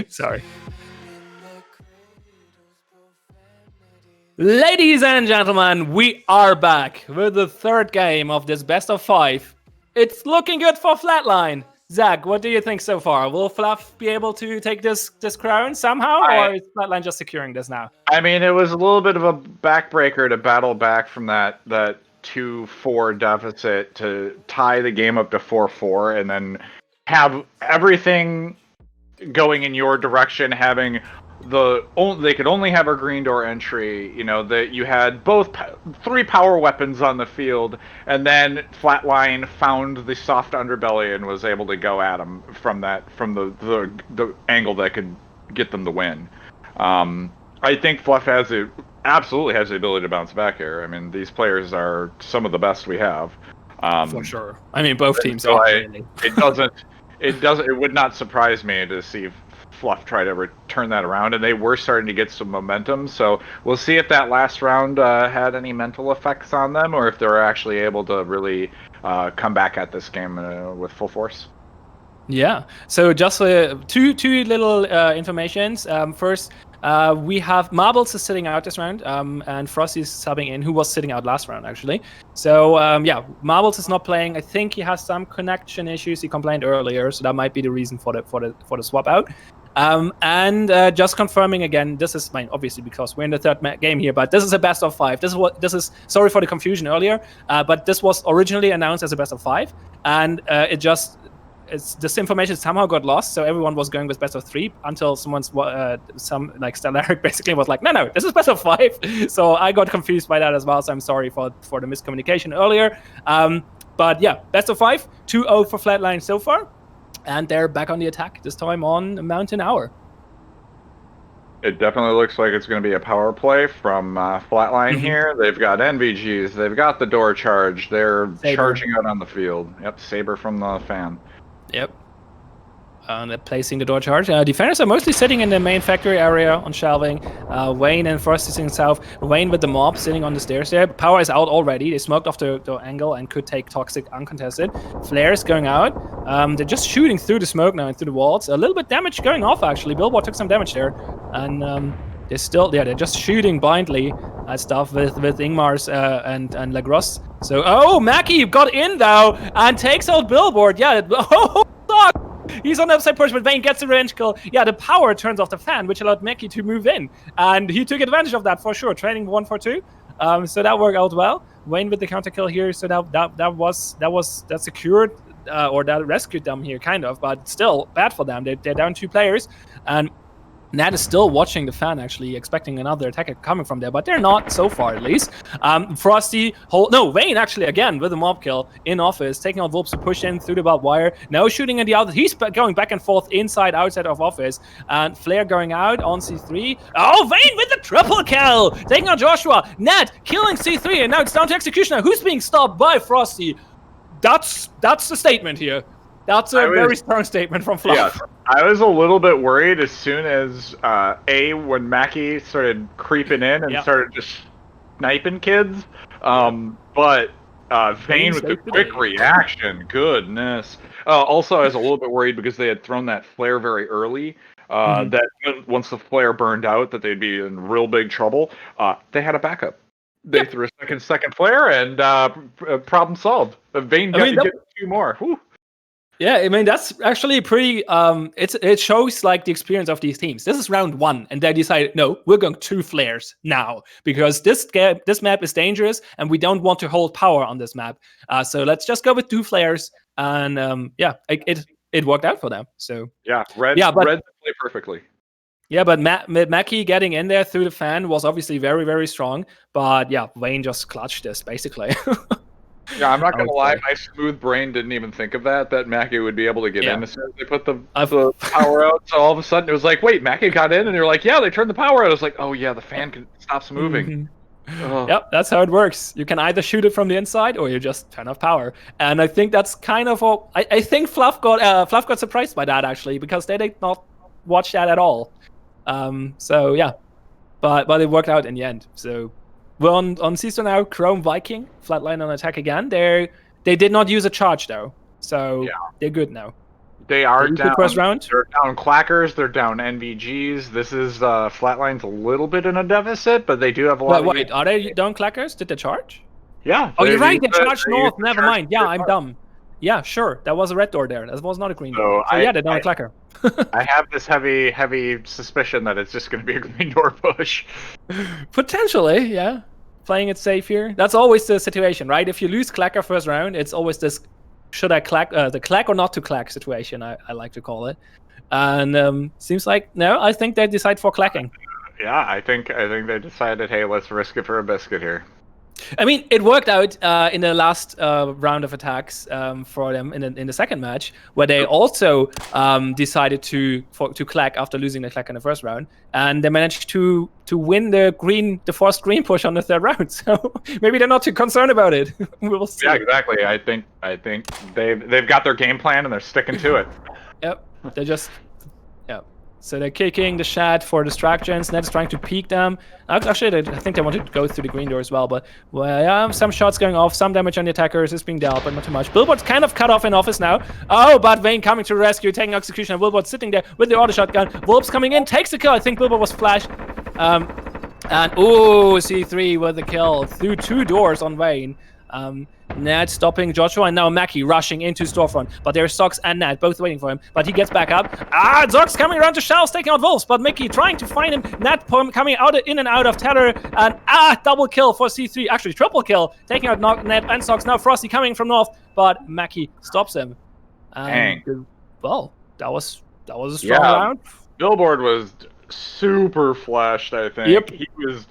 Sorry. Ladies and gentlemen, we are back with the third game of this best of 5. It's looking good for Flatline. Zach, what do you think so far? Will Fluff be able to take this crown somehow, or is Flatline just securing this now? I mean, it was a little bit of a backbreaker to battle back from that 2-4 deficit to tie the game up to 4-4, and then have everything going in your direction, having they could only have a green door entry. You know that you had both 3 power weapons on the field, and then Flatline found the soft underbelly and was able to go at them from the angle that could get them the win. I think Fluff absolutely has the ability to bounce back here. I mean, these players are some of the best we have. For sure. I mean, both teams so are. It would not surprise me to see Fluff try to turn that around, and they were starting to get some momentum. So we'll see if that last round had any mental effects on them, or if they're actually able to really come back at this game with full force. Yeah. So just two little informations. First, we have Marbles is sitting out this round, and Frosty's subbing in, who was sitting out last round actually. So yeah, Marbles is not playing. I think he has some connection issues. He complained earlier, so that might be the reason for the swap out. And just confirming again, this is obviously because we're in the third game here, but this is a best of 5. This is sorry for the confusion earlier, but this was originally announced as a best of 5, and this information somehow got lost, so everyone was going with best of 3 until some Stellaric basically was like, no, this is best of 5. So I got confused by that as well. So I'm sorry for the miscommunication earlier. But yeah, best of 5, 2-0 for Flatline so far, and they're back on the attack this time on Mountain Hour. It definitely looks like it's going to be a power play from Flatline here. They've got NVGs, they've got the door charge, they're charging out on the field. Yep, Saber from the fan. Yep. They're placing the door charge. Defenders are mostly sitting in the main factory area on shelving. Wayne and Frost is sitting south. Wayne with the mob sitting on the stairs there. Power is out already. They smoked off the angle and could take Toxic uncontested. Flares going out. They're just shooting through the smoke now and through the walls. A little bit damage going off actually. Billboard took some damage there. And they're just shooting blindly at stuff with Ingmars and Lagros. So, oh, Mackie got in though and takes out Billboard. Yeah, oh, fuck. He's on the upside push, but Vayne gets the range kill. Yeah, the power turns off the fan, which allowed Mackie to move in. And he took advantage of that for sure, trading 1 for 2. So that worked out well. Wayne with the counter kill here, so that secured or that rescued them here, kind of, but still bad for them. They're down 2 players. And Nat is still watching the fan, actually, expecting another attack coming from there, but they're not, so far at least. Frosty, Wayne actually, again, with a mob kill in office, taking out Volps to push in through the barbed wire. No shooting in the outlet. He's going back and forth inside, outside of office. And Flare going out on C3. Oh, Wayne with the triple kill! Taking out Joshua. Nat killing C3, and now it's down to Executioner, who's being stopped by Frosty. That's the statement here. That's a very strong statement from Fluff. Yeah, I was a little bit worried as soon as when Mackie started creeping in and started just sniping kids. But Vayne with the quick reaction, goodness. Also, I was a little bit worried because they had thrown that flare very early. That once the flare burned out, that they'd be in real big trouble. They had a backup. They threw a second flare, and problem solved. Vayne got to get 2 more. Whew. Yeah, I mean, that's actually pretty, it shows like the experience of these teams. This is round 1, and they decided, no, we're going 2 flares now, because this map is dangerous, and we don't want to hold power on this map. So let's just go with 2 flares, and it worked out for them. So yeah, Red played perfectly. Yeah, but Mackie getting in there through the fan was obviously very, very strong. But yeah, Wayne just clutched this, basically. Yeah, I'm not going to lie, my smooth brain didn't even think of that Mackie would be able to get in as soon as they put the power out. So all of a sudden it was like, wait, Mackie got in? And you're like, yeah, they turned the power out. I was like, oh yeah, the fan stops moving. Yep, that's how it works. You can either shoot it from the inside or you just turn off power. And I think that's kind of I think Fluff got surprised by that, actually, because they did not watch that at all. So yeah, but it worked out in the end. So we're on CISO now. Chrome Viking, Flatline on attack again. They did not use a charge though. So they're good now. They are They down. first round. They're down clackers. They're down NVGs. This is Flatline's a little bit in a deficit, but they do have a lot. Wait, are they down clackers? Did they charge? Yeah. Oh, you're right. They charged north. Never mind. Yeah, I'm dumb. Yeah, sure. That was a red door there. That was not a green door. So yeah, they're down a clacker. I have this heavy suspicion that it's just going to be a green door push. Potentially, yeah. Playing it safe here. That's always the situation, right? If you lose clacker first round, it's always this should I clack the clack or not to clack situation, I like to call it. And seems like no, I think they decide for clacking. Yeah, I think they decided, hey, let's risk it for a biscuit here. I mean, it worked out in the last round of attacks for them in the second match, where they also decided to clack after losing the clack in the first round, and they managed to win the forced green push on the third round. So maybe they're not too concerned about it. We'll see. Yeah, exactly. I think they've got their game plan and they're sticking to it. Yep, they're just. So they're kicking the Shad for distractions. Ned's trying to peek them. Actually, I think they wanted to go through the green door as well. But well, yeah, some shots going off, some damage on the attackers is being dealt, but not too much. Billboard's kind of cut off in office now. Oh, but Vayne coming to the rescue, taking execution. Billboard sitting there with the auto shotgun. Wolves coming in, takes the kill. I think Billboard was flashed. And ooh, C3 with the kill through 2 doors on Vayne. Ned stopping Joshua, and now Mackie rushing into storefront. But there's Zox and Ned both waiting for him. But he gets back up. Zox coming around to Shells, taking out Wolves. But Mickey trying to find him. Ned coming in and out of Tether. And double kill for C3. Actually, triple kill, taking out Ned and Zox. Now Frosty coming from north, but Mackie stops him. Dang. Well, that was a strong round. Billboard was super flashed, I think. Yep.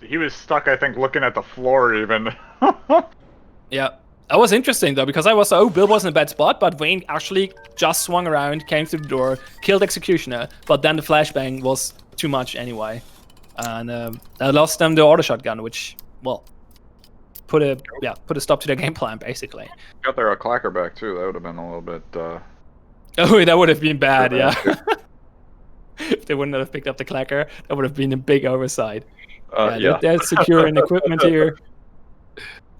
He was stuck, I think, looking at the floor even. Yeah. That was interesting, though, because I was, Bill was in a bad spot, but Vayne actually just swung around, came through the door, killed Executioner, but then the flashbang was too much anyway. And that lost them the auto shotgun, which, well, put a stop to their game plan, basically. Got their clacker back, too. That would have been a little bit... Oh, that would have been bad, yeah. If they wouldn't have picked up the clacker, that would have been a big oversight. They're securing equipment here.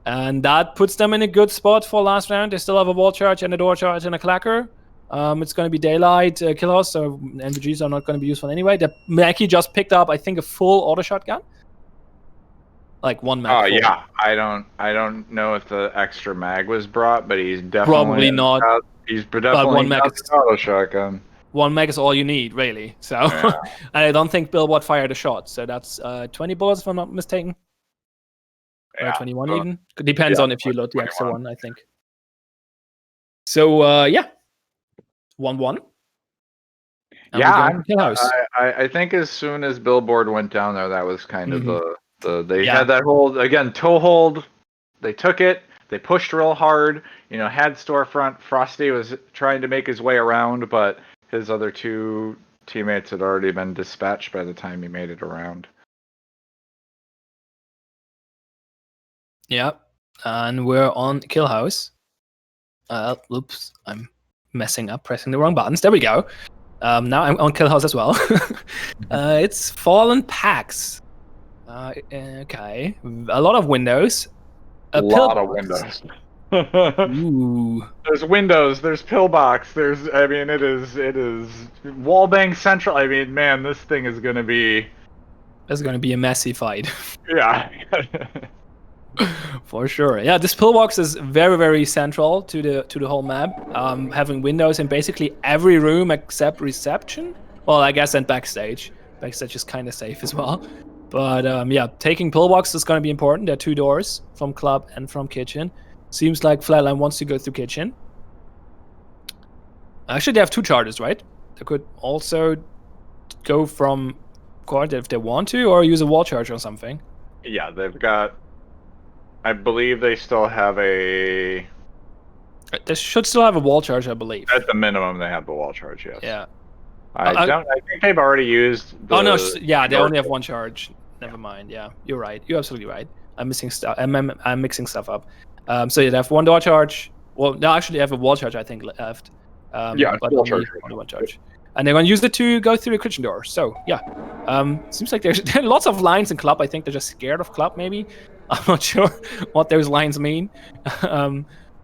And that puts them in a good spot for last round. They still have a wall charge and a door charge and a clacker. It's going to be daylight killers, so NVGs are not going to be useful anyway. Mackie just picked up, I think, a full auto shotgun. Like 1 mag. Oh yeah, I don't know if the extra mag was brought, but he's definitely probably not. He's definitely 1 mag is auto shotgun. 1 mag is all you need, really. So I don't think Billboard fired a shot. So that's 20 bullets, if I'm not mistaken. Or 21 even. Depends on if you load the extra one, I think. So 1-1. Yeah, I think as soon as Billboard went down there, that was kind of they had that hold again, toe hold. They took it. They pushed real hard. Had storefront. Frosty was trying to make his way around, but his other 2 teammates had already been dispatched by the time he made it around. Yeah, and we're on Kill House. Oops, I'm messing up, pressing the wrong buttons. There we go. Now I'm on Kill House as well. It's Fallen Packs. Okay, a lot of windows. A lot of windows. Ooh. There's windows. There's pillbox. it is wallbang central. I mean, man, this thing is gonna be. It's gonna be a messy fight. Yeah. For sure. Yeah, this pillbox is very, very central to the whole map. Having windows in basically every room except reception. Well, I guess, and backstage. Backstage is kind of safe as well. But yeah, taking pillbox is going to be important. There are 2 doors from club and from kitchen. Seems like Flatline wants to go through kitchen. Actually, they have 2 charges, right? They could also go from court if they want to, or use a wall charge or something. Yeah, they've got... I believe they still have a... They should still have a wall charge, I believe. At the minimum, they have the wall charge, yes. Yeah. I think they've already used the... Oh, no, yeah, they only have 1 charge. Never mind, yeah. You're right. You're absolutely right. I'm missing stuff. I'm mixing stuff up. So yeah, they have 1 door charge. Well, no, actually, they have a wall charge, I think, left. Yeah, but only 1 charge. And they're going to use it to go through the kitchen door. So, yeah. Seems like there are lots of lines in club. I think they're just scared of club, maybe. I'm not sure what those lines mean.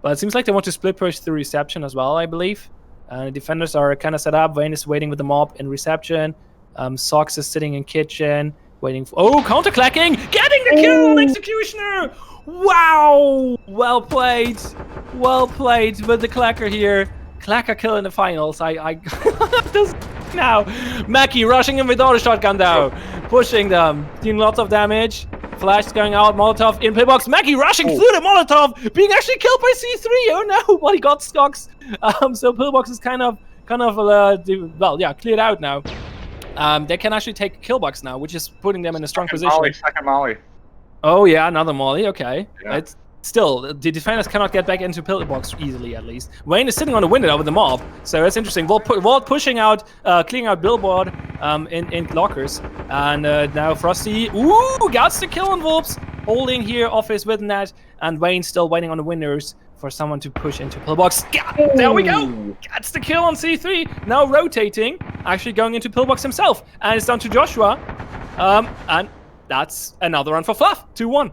But it seems like they want to split push through reception as well, I believe. The defenders are kind of set up. Vayne is waiting with the mob in reception. Sox is sitting in kitchen, waiting for... Oh, counter-clacking! Getting the kill on Executioner! Wow! Well played. Well played with the clacker here. Clacker kill in the finals. I this now. Mackie rushing in with auto shotgun though. Pushing them. Doing lots of damage. Flash going out. Molotov in pillbox. Mackie rushing through the Molotov. Being actually killed by C3. Oh no! Well, he got stocks. So pillbox is kind of cleared out now. They can actually take killbox now, which is putting them in a strong position. Second molly. Oh yeah, another molly. Okay. Yeah. It's still, the defenders cannot get back into pillbox easily, at least. Vayne is sitting on the window with the mob, so that's interesting. Walt pushing out, clearing out billboard in lockers, and now Frosty, gets the kill on Wolves, holding here office with net, and Vayne still waiting on the windows for someone to push into pillbox. There we go. Gets the kill on C3. Now rotating, actually going into pillbox himself, and it's down to Joshua, and that's another run for Fluff. 2-1.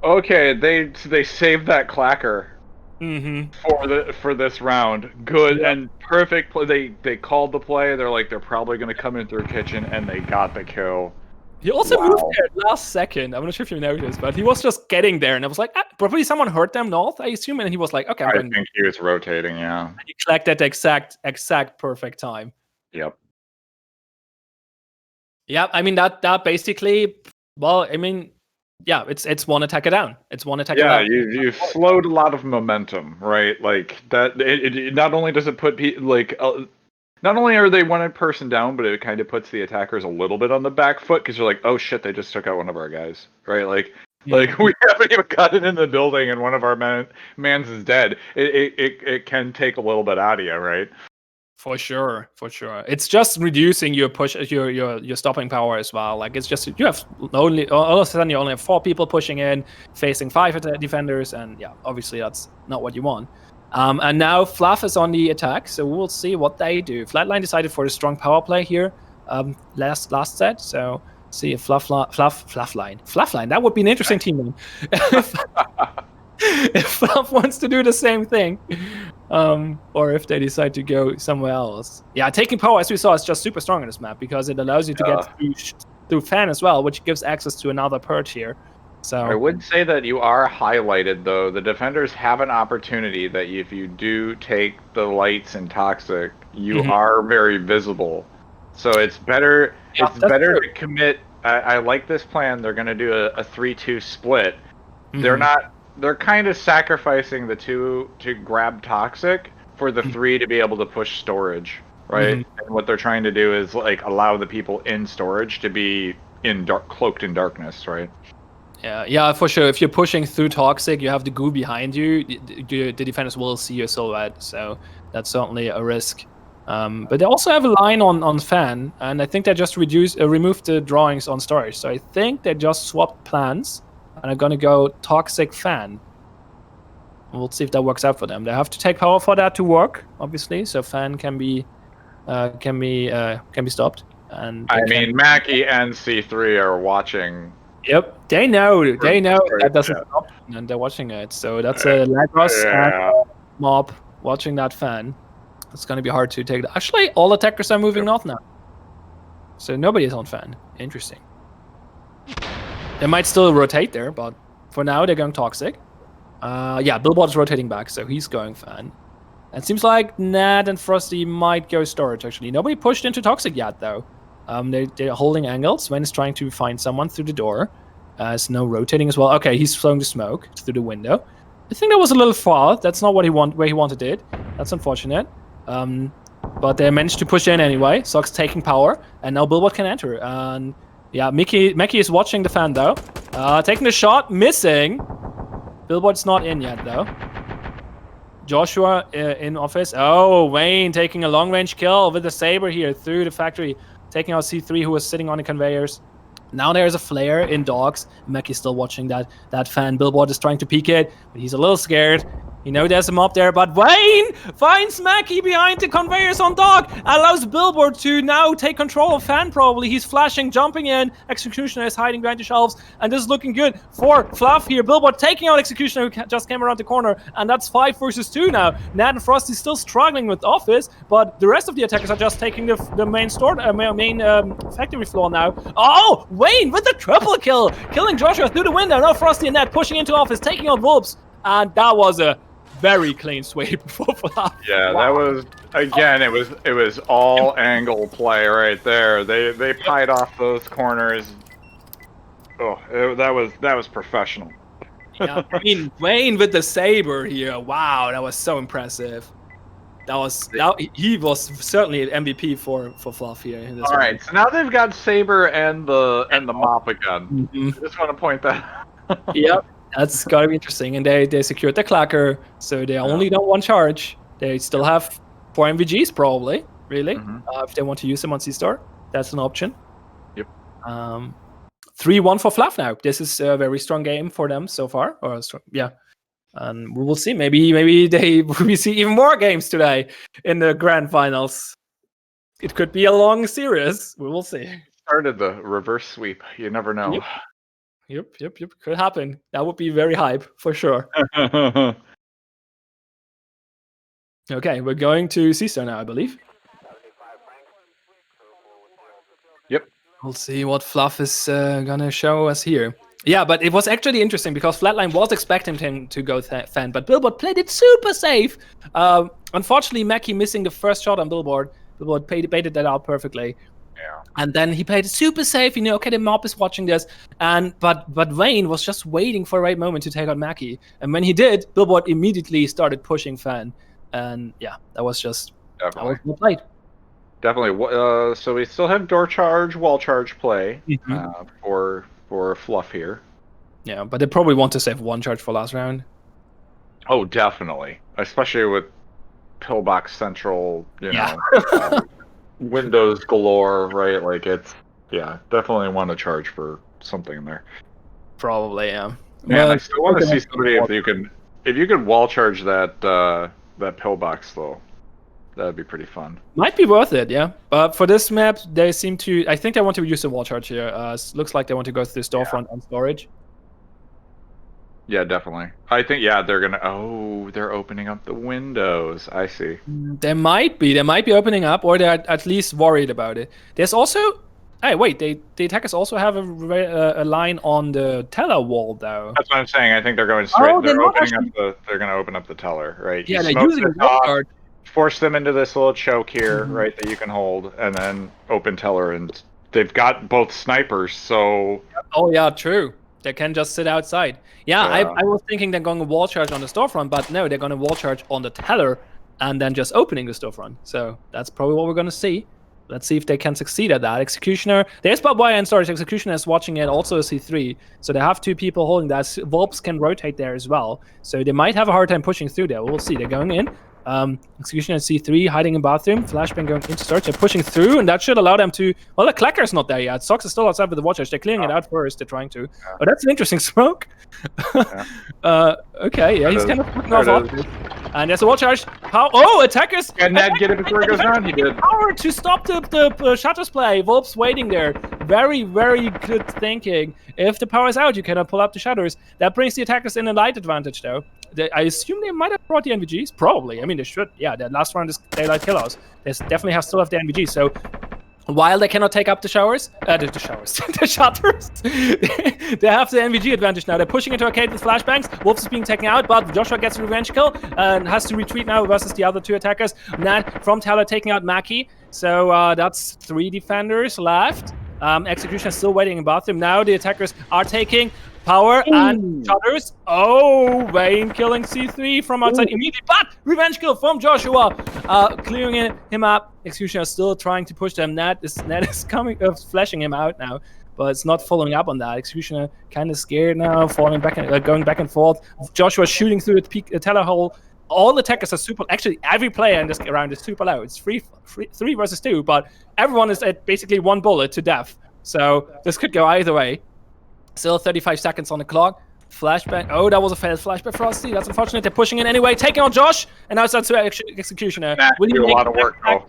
Okay, they saved that clacker for this round. Good and perfect play. They called the play. They're probably going to come in through kitchen, and they got the kill. He also moved there last second. I'm not sure if you noticed, but he was just getting there, and I was like, probably someone hurt them north, I assume, and he was like, okay, I think he was rotating. Yeah. And he collected at the exact perfect time. Yep. Yeah, I mean that basically. Well, I mean. Yeah, it's one attacker down. It's one attacker down. Yeah, you've slowed a lot of momentum, right? Like that. It not only does it put not only are they one person down, but it kind of puts the attackers a little bit on the back foot because you're like, oh shit, they just took out one of our guys, right? Like we haven't even gotten in the building and one of our mans is dead. It can take a little bit out of you, right? For sure. It's just reducing your push, your stopping power as well. Like it's just you have only all of a sudden you only have 4 people pushing in, facing 5 defenders, and yeah, obviously that's not what you want. And now Fluff is on the attack, so we'll see what they do. Flatline decided for a strong power play here, last set. So see if Fluffline. That would be an interesting team name. If Fluff wants to do the same thing, or if they decide to go somewhere else. Yeah, taking power, as we saw, is just super strong on this map because it allows you to get through fan as well, which gives access to another perch here. So I would say that you are highlighted, though. The defenders have an opportunity that if you do take the lights and toxic, you are very visible. So it's better. It's better to commit. I like this plan. They're going to do a 3-2 split. They're kind of sacrificing the 2 to grab toxic for the 3 to be able to push storage, right? And what they're trying to do is like allow the people in storage to be cloaked in darkness, right? Yeah, for sure. If you're pushing through toxic, you have the goo behind you. The defenders will see your silhouette, so that's certainly a risk. But they also have a line on fan, and I think they just removed the drawings on storage. So I think they just swapped plans. And I'm gonna go toxic fan. We'll see if that works out for them. They have to take power for that to work, obviously. So fan can be stopped. And I mean, Mackie and C3 are watching. Yep, they know that doesn't stop, and they're watching it. So that's a Lagos and mob watching that fan. It's gonna be hard to take. Actually, all attackers are moving north now, so nobody is on fan. Interesting. They might still rotate there, but for now they're going toxic. Yeah, Billboard is rotating back, so he's going fan. And it seems like Nat and Frosty might go storage, actually. Nobody pushed into toxic yet, though. They're holding angles. Sven is trying to find someone through the door. Snow rotating as well. Okay, he's throwing the smoke through the window. I think that was a little far. That's not what where he wanted it. That's unfortunate. But they managed to push in anyway. Sox taking power, and now Billboard can enter. And yeah, Mackie is watching the fan though. Taking the shot, missing. Billboard's not in yet though. Joshua in office. Oh, Vayne taking a long-range kill with the saber here through the factory, taking out C3 who was sitting on the conveyors. Now there's a flare in dogs. Mackie's still watching that fan. Billboard is trying to peek it, but he's a little scared. You know there's a mob there, but Wayne finds Mackie behind the conveyors on dock, allows Billboard to now take control of Fan probably. He's flashing, jumping in. Executioner is hiding behind the shelves, and this is looking good for Fluff here. Billboard taking out Executioner, who just came around the corner, and that's 5 versus 2 now. Nat and Frosty still struggling with Office, but the rest of the attackers are just taking the main store, main factory floor now. Oh, Wayne with the triple kill, killing Joshua through the window. Now Frosty and Nat pushing into Office, taking out Wolves, and that was a very clean sweep for Fluff. Yeah, wow. That was again. It was all angle play right there. They pied off those corners. Oh, that was professional. Yeah, I mean Wayne with the saber here. Wow, that was so impressive. He was certainly an MVP for Fluff here. In this all right, so now they've got saber and the mop again. I just want to point that. Yep. That's gotta be interesting, and they secured the clacker, so they only don't one charge. They still have 4 MVGs probably, really, if they want to use them on C-Star. That's an option. Yep. 3-1 for Fluff now. This is a very strong game for them so far. Yeah, and we will see. Maybe we see even more games today in the grand finals. It could be a long series. We will see. Started the reverse sweep. You never know. Yep. Could happen. That would be very hype for sure. Okay, we're going to C-Star now, I believe. Yep. We'll see what Fluff is gonna show us here. Yeah, but it was actually interesting because Flatline was expecting him to go Fan, but Billboard played it super safe. Unfortunately, Mackie missing the first shot on Billboard. Billboard baited that out perfectly. Yeah. And then he played it super safe, okay, the mob is watching this, but Wayne was just waiting for the right moment to take out Mackie. And when he did, Billboard immediately started pushing Fan. And yeah, that was just definitely well played. Definitely. So we still have door charge, wall charge play for Fluff here. Yeah, but they probably want to save 1 charge for last round. Oh, definitely. Especially with Pillbox Central, you know. Windows galore, right? Like definitely want to charge for something in there. Probably, yeah. Man, I still want to see somebody if you could wall charge that pillbox though. That'd be pretty fun. Might be worth it, yeah. But for this map, they seem to. I think they want to use the wall charge here. Looks like they want to go through storefront and storage. Yeah, definitely. I think they're gonna. Oh, they're opening up the windows. I see. They might be opening up, or they're at least worried about it. There's also. Hey, wait. The attackers also have a line on the teller wall, though. That's what I'm saying. I think they're going straight. They're gonna open up the teller, right? Yeah, they're using the wall charge. Force them into this little choke here, right, that you can hold, and then open teller, and they've got both snipers, so. Oh yeah, true. They can just sit outside. Yeah, I was thinking they're going to wall charge on the storefront, but no, they're going to wall charge on the teller and then just opening the storefront. So that's probably what we're going to see. Let's see if they can succeed at that. Executioner, there's barbed wire and storage. Executioner is watching it, also a C3. So they have 2 people holding that. Volps can rotate there as well. So they might have a hard time pushing through there. We'll see. They're going in. Executioner at C3, hiding in bathroom. Flashbang going into storage. They're pushing through, and that should allow them to. Well, the Clacker's not there yet. Sox is still outside with the watchers. They're clearing it out first. They're trying to. Oh, that's an interesting smoke. Okay, yeah, he's kind of putting off. And there's a wall charge. Attackers! And Ned get it before it goes down. He did. Power to stop the shutters play. Volp's waiting there. Very, very good thinking. If the power is out, you cannot pull up the shutters. That brings the attackers in a light advantage, though. I assume they might have brought the NVGs. Probably. I mean, they should. Yeah, the last round is daylight killers. They definitely still have the NVGs. So while they cannot take up the shutters, the shutters, they have the NVG advantage now. They're pushing into arcade with flashbangs. Wolf is being taken out, but Joshua gets a revenge kill and has to retreat now versus the other 2 attackers. Nat from Teller taking out Mackie. So that's 3 defenders left. Execution is still waiting in bathroom. Now the attackers are taking power and shutters. Oh, Wayne killing C3 from outside immediately, but revenge kill from Joshua, clearing him up. Executioner is still trying to push them. Nat is coming, flashing him out now, but it's not following up on that. Executioner kind of scared now, falling back and going back and forth. Joshua shooting through the teller hole. All attackers are super. Actually, every player in this round is super low. It's 3 versus 2, but everyone is at basically 1 bullet to death. So this could go either way. Still 35 seconds on the clock. Flashbang. Oh, that was a failed flashback, Frosty. That's unfortunate. They're pushing in anyway, taking on Josh, and now it's out to Executioner. Will do a lot of work, though.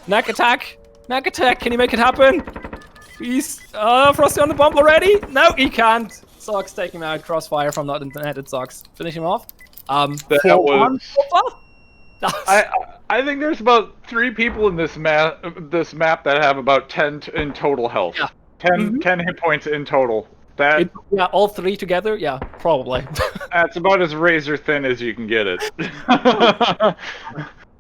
Knack attack. Knack attack. Can he make it happen? He's Frosty on the bomb already. No, he can't. Sox take him out. Crossfire from not netted Sox. Finish him off. That was. I think there's about 3 people in this map that have about 10 in total health. Yeah. 10 hit points in total. All 3 together? Yeah, probably. That's about as razor thin as you can get it.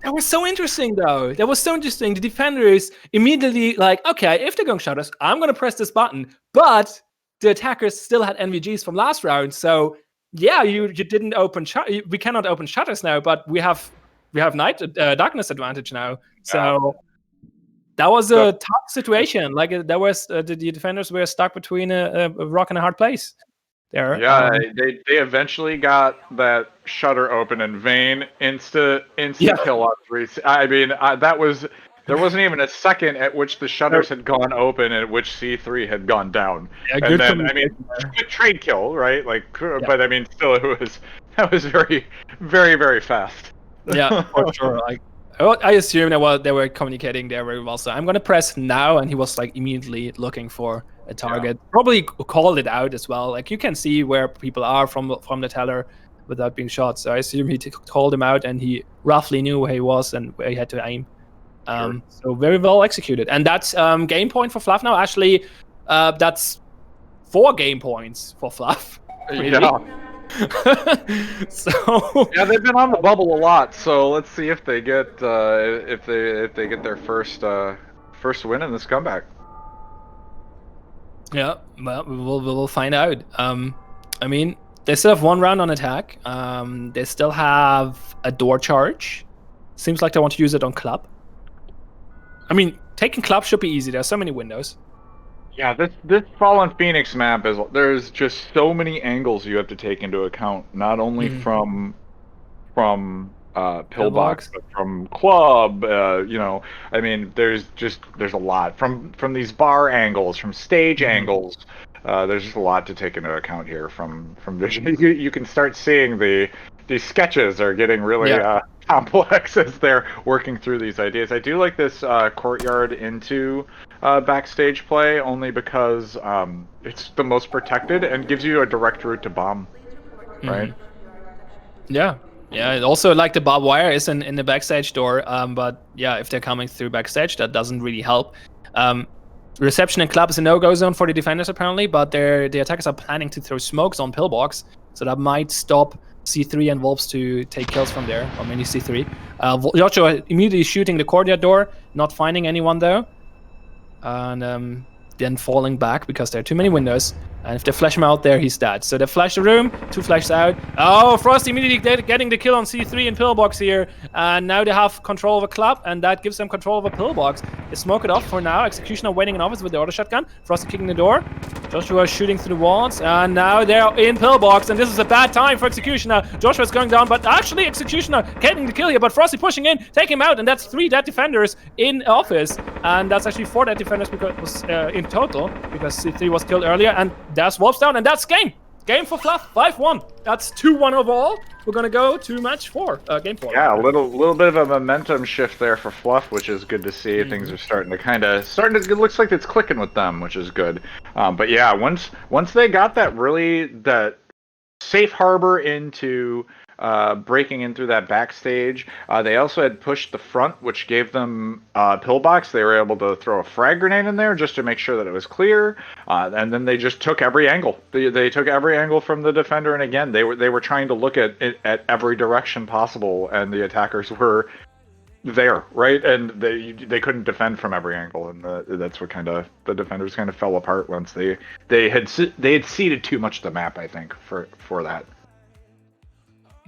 That was so interesting, though. That was so interesting. The defenders immediately like, okay, if they're going to shut us, I'm going to press this button. But the attackers still had NVGs from last round, so yeah, you didn't open. We cannot open shutters now, but we have darkness advantage now. So that was a tough situation. Like there was the defenders were stuck between a rock and a hard place. There. Yeah, they eventually got that shutter open, and Vayne insta kill on 3. I mean, there wasn't even a second at which the shutters had gone open and at which C3 had gone down. Yeah, and then, I mean, good trade kill, right? Like, but I mean, still, that was very, very, very fast. Yeah, for sure. Like, I assume that they were communicating there very well. So I'm gonna press now, and he was like immediately looking for a target. Yeah. Probably called it out as well. Like you can see where people are from the teller without being shot. So I assume he called him out, and he roughly knew where he was and where he had to aim. Sure. So very well executed, and that's game point for Fluff now. Actually, that's 4 game points for Fluff. Really. Yeah. So yeah, they've been on the bubble a lot. So let's see if they get if they get their first win in this comeback. Yeah, well, we'll find out. I mean, they still have 1 round on attack. They still have a door charge. Seems like they want to use it on club. I mean, taking club should be easy. There's so many windows. Yeah, this Fallen Phoenix map there's just so many angles you have to take into account. Not only from pillbox, but from club. I mean, there's a lot from these bar angles, from stage angles. There's just a lot to take into account here from vision. You can start seeing these sketches are getting really complex as they're working through these ideas. I do like this courtyard into backstage play only because it's the most protected and gives you a direct route to bomb, right? Yeah. Also, like the barbed wire is in the backstage door, but yeah, if they're coming through backstage, that doesn't really help. Reception and club is a no-go zone for the defenders apparently, but the attackers are planning to throw smokes on pillbox, so that might stop C3 and Wolves to take kills from there, or mainly C3. Joshua immediately shooting the courtyard door, not finding anyone though, and then falling back because there are too many windows. And if they flash him out there, he's dead. So they flash the room, 2 flashes out. Oh, Frost immediately getting the kill on C3 and pillbox here. And now they have control of a club, and that gives them control of a pillbox. They smoke it off for now. Executioner waiting in office with the auto shotgun. Frost kicking the door. Joshua shooting through the walls, and now they're in pillbox, and this is a bad time for Executioner. Joshua's going down, but actually Executioner getting the kill here, but Frosty pushing in, take him out, and that's 3 dead defenders in office. And that's actually 4 dead defenders because in total, because C3 was killed earlier, and that's Wolves down, and that's game. Game for Fluff, 5-1. That's 2-1 overall. We're gonna go to match 4, game 4. Yeah, a little bit of a momentum shift there for Fluff, which is good to see. Things are starting to it looks like it's clicking with them, which is good. But yeah, once they got that safe harbor into breaking in through that backstage, they also had pushed the front, which gave them pillbox. They were able to throw a frag grenade in there just to make sure that it was clear, and then they just took every angle. They took every angle from the defender, and again they were trying to look at every direction possible, and the attackers were there, right? And they couldn't defend from every angle, and that's what the defenders kind of fell apart once they had ceded too much of the map, I think, for that.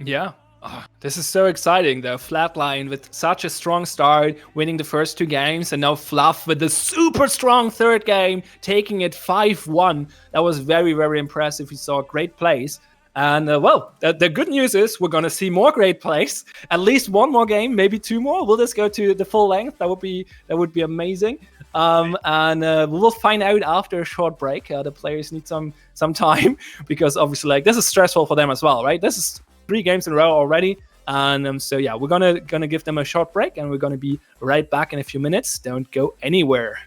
Yeah. Oh, this is so exciting though. Flatline with such a strong start, winning the first 2 games, and now Fluff with the super strong 3rd game, taking it 5-1. That was very, very impressive. We saw great plays. And well, the good news is we're going to see more great plays. At least one more game, maybe two more. Will this go to the full length? That would be amazing. And we will find out after a short break. The players need some time because obviously, like, this is stressful for them as well, right? This is 3 games in a row already. And so yeah, we're gonna give them a short break, and we're gonna be right back in a few minutes. Don't go anywhere.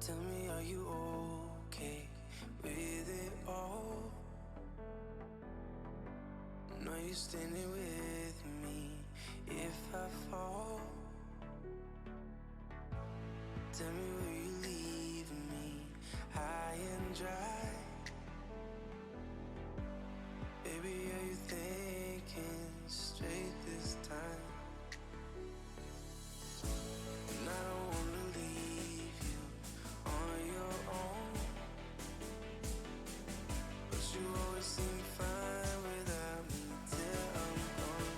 Tell me, are you okay with it all? Know you standing with me if I fall. Tell me, will you leave me high and dry? Baby, are you thinking straight this time? And I don't wanna leave you on your own, but you always seem fine without me till I'm gone.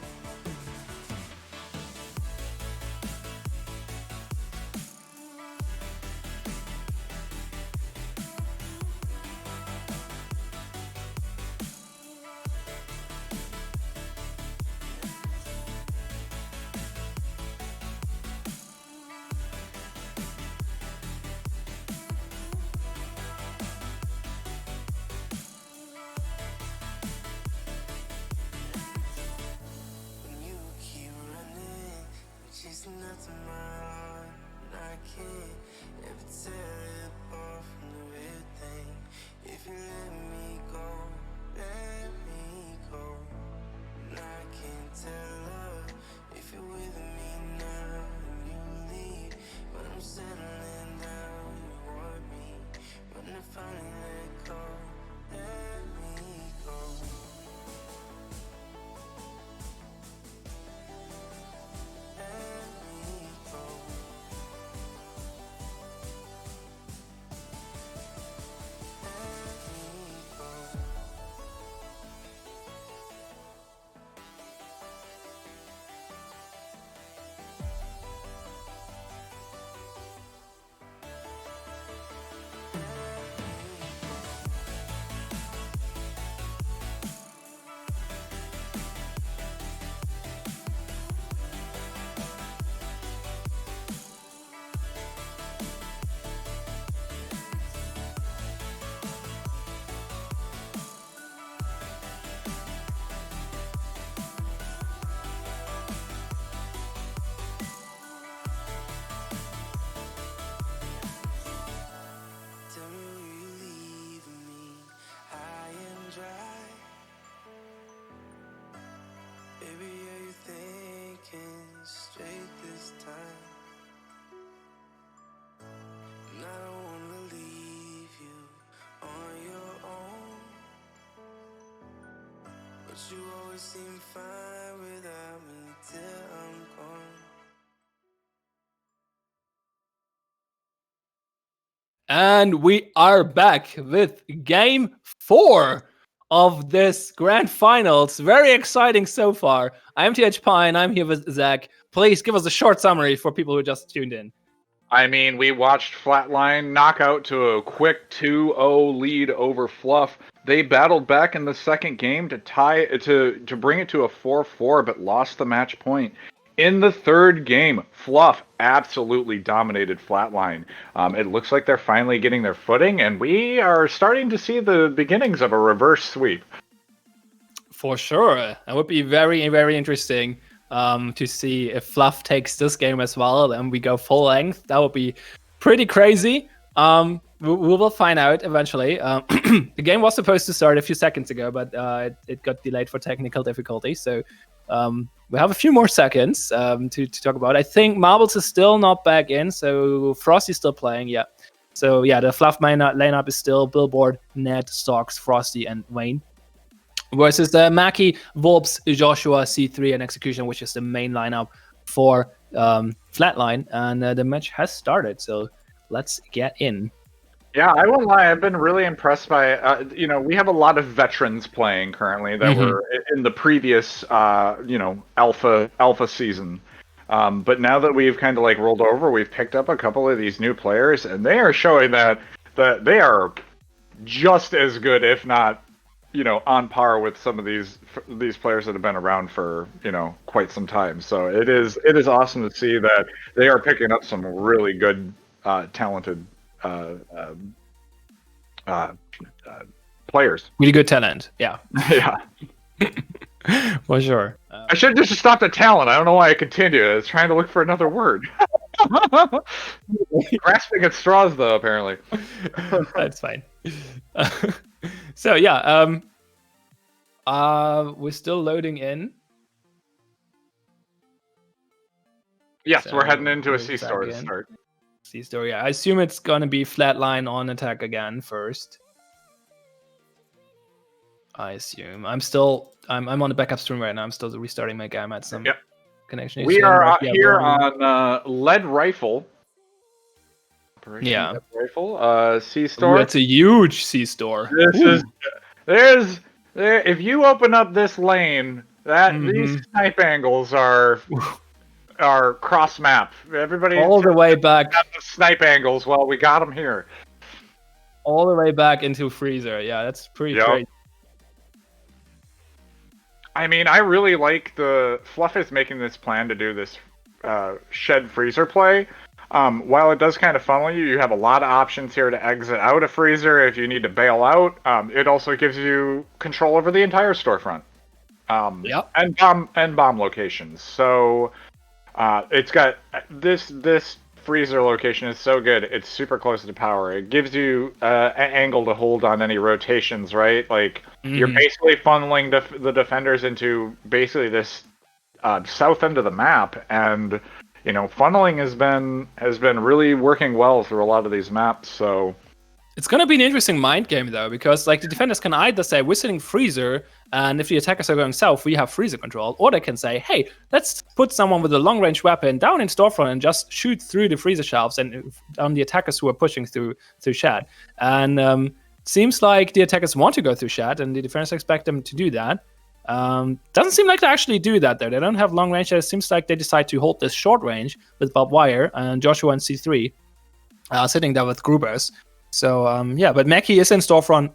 Chasing after my heart, and I can't ever tell it apart from the real thing. If you let me go, let me go. And I can't tell love if you're with me now and you leave. But I'm settling down, you want me. When I finally let go, let me go. you always seem fine without me till I'm gone. And we are back with game 4 of this grand finals. Very exciting so far. I'm TH Pine. I'm here with Zach. Please give us a short summary for people who just tuned in. I mean, we watched Flatline knock out to a quick 2-0 lead over Fluff. They battled back in the second game to tie to bring it to a 4-4, but lost the match point. In the third game, Fluff absolutely dominated Flatline. It looks like they're finally getting their footing, and we are starting to see the beginnings of a reverse sweep. For sure. That would be very, very interesting to see if Fluff takes this game as well and we go full length. That would be pretty crazy. We will find out eventually. The game was supposed to start a few seconds ago, but it got delayed for technical difficulty. So we have a few more seconds to talk about. I think Marbles is still not back in, so Frosty's still playing, yeah. So yeah, the Fluff lineup is still Billboard, Ned, Stocks, Frosty, and Wayne. Versus the Mackie, Volps, Joshua, C3, and Execution, which is the main lineup for Flatline. And the match has started, so let's get in. Yeah, I won't lie. I've been really impressed by, we have a lot of veterans playing currently that were in the previous, alpha season. But now that we've kind of like rolled over, we've picked up a couple of these new players, and they are showing that they are just as good, if not, on par with some of these players that have been around for, quite some time. So it is awesome to see that they are picking up some really good, talented players. Really good talent, yeah. Yeah. For sure. I should have just stopped at talent. I don't know why I continued. I was trying to look for another word. Grasping at straws, though, apparently. That's fine. So yeah, we're still loading in. Yes, So we're heading into a we're C-store to back in. start. C-store, yeah. I assume it's gonna be Flatline on attack again first. I assume. I'm on the backup stream right now. I'm still restarting my game. I had some connection We issue, are but yeah, here we're on Lead Rifle. Yeah. Lead Rifle. C-store. That's a huge C-store. There's if you open up this lane, these snipe angles are cross map. Everybody all the way back. got the snipe angles. Well, we got them here. All the way back into Freezer. Yeah, that's pretty great. I mean, I really like the Fluff is making this plan to do this shed freezer play. While it does kind of funnel you, you have a lot of options here to exit out a freezer if you need to bail out. It also gives you control over the entire storefront. And bomb locations. So it's got this freezer location is so good. It's super close to power. It gives you an angle to hold on any rotations, right? Like you're basically funneling the defenders into basically this south end of the map, and funneling has been really working well through a lot of these maps. So it's going to be an interesting mind game, though, because like the defenders can either say, we're sitting freezer, and if the attackers are going south, we have freezer control. Or they can say, hey, let's put someone with a long-range weapon down in storefront and just shoot through the freezer shelves and on the attackers who are pushing through shed. And it seems like the attackers want to go through shed, and the defenders expect them to do that. Doesn't seem like they actually do that, though. They don't have long range. It seems like they decide to hold this short range with barbed wire, and Joshua and C3 sitting there with Grubers. So, but Mackie is in storefront,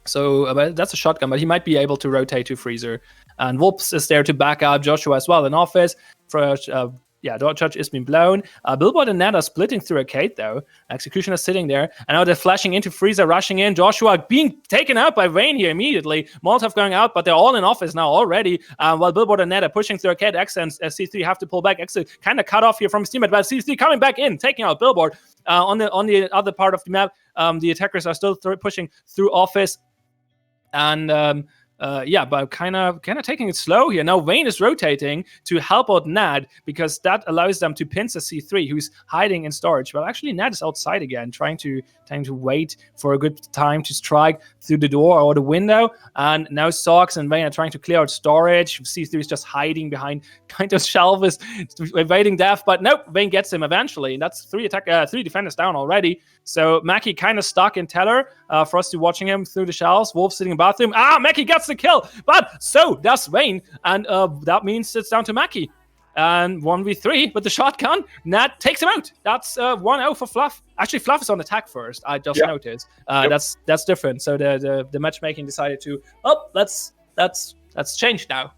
so that's a shotgun, but he might be able to rotate to freezer. And Wolps is there to back up Joshua as well in office. Judge is being blown. Billboard and Ned are splitting through arcade, though. Execution is sitting there. And now they're flashing into freezer, rushing in. Joshua being taken out by Wayne here immediately. Molotov going out, but they're all in office now already. While Billboard and Ned are pushing through arcade, X and C3 have to pull back. X kind of cut off here from his teammate, but C3 coming back in, taking out Billboard. On the other part of the map, the attackers are still pushing through office. And Yeah, but kind of taking it slow here. Now Vayne is rotating to help out Nad because that allows them to pincer C3, who's hiding in storage. Well, actually, Nad is outside again, trying to wait for a good time to strike through the door or the window. And now Sox and Vayne are trying to clear out storage. C3 is just hiding behind kind of shelves, evading death. But nope, Vayne gets him eventually. And that's three defenders down already. So Mackie kind of stuck in Teller. Frosty watching him through the shelves. Wolf sitting in the bathroom. Mackie gets the kill, but so does Vayne, and that means it's down to Mackie. And 1v3 with the shotgun. Nat takes him out. That's 1-0 for Fluff. Actually, Fluff is on attack first. I just noticed. That's different. So the matchmaking decided to let's change now.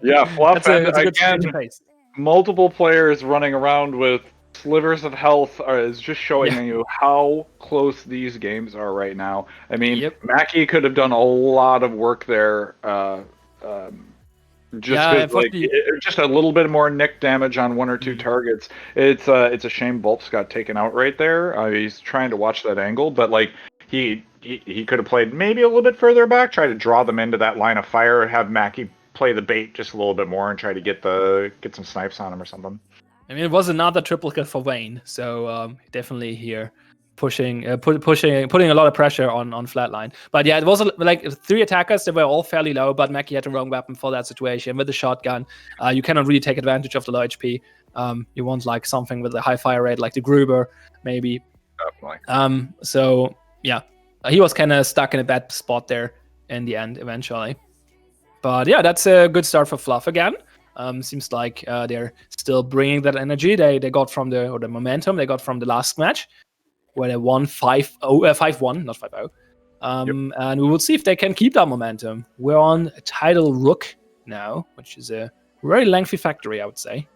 Yeah, Fluff that's a again. Multiple players running around with slivers of health is just showing you how close these games are right now. I mean, Mackie could have done a lot of work there. Just a little bit more nick damage on one or two targets. It's a shame Volps got taken out right there. He's trying to watch that angle, but like he could have played maybe a little bit further back, try to draw them into that line of fire, have Mackie play the bait just a little bit more and try to get some snipes on him or something. I mean, it was another triple kill for Vayne, so definitely here putting a lot of pressure on Flatline. But yeah, it was like 3 attackers. They were all fairly low, but Mackie had the wrong weapon for that situation. With the shotgun, you cannot really take advantage of the low HP. You want like something with a high fire rate, like the Gruber, maybe. Definitely. So yeah, he was kind of stuck in a bad spot there in the end eventually. But yeah, that's a good start for Fluff again. Seems like they're still bringing that energy they got from the momentum they got from the last match, where they won 5-1, not 5-0. And we will see if they can keep that momentum. We're on Tidal Rook now, which is a very lengthy factory, I would say.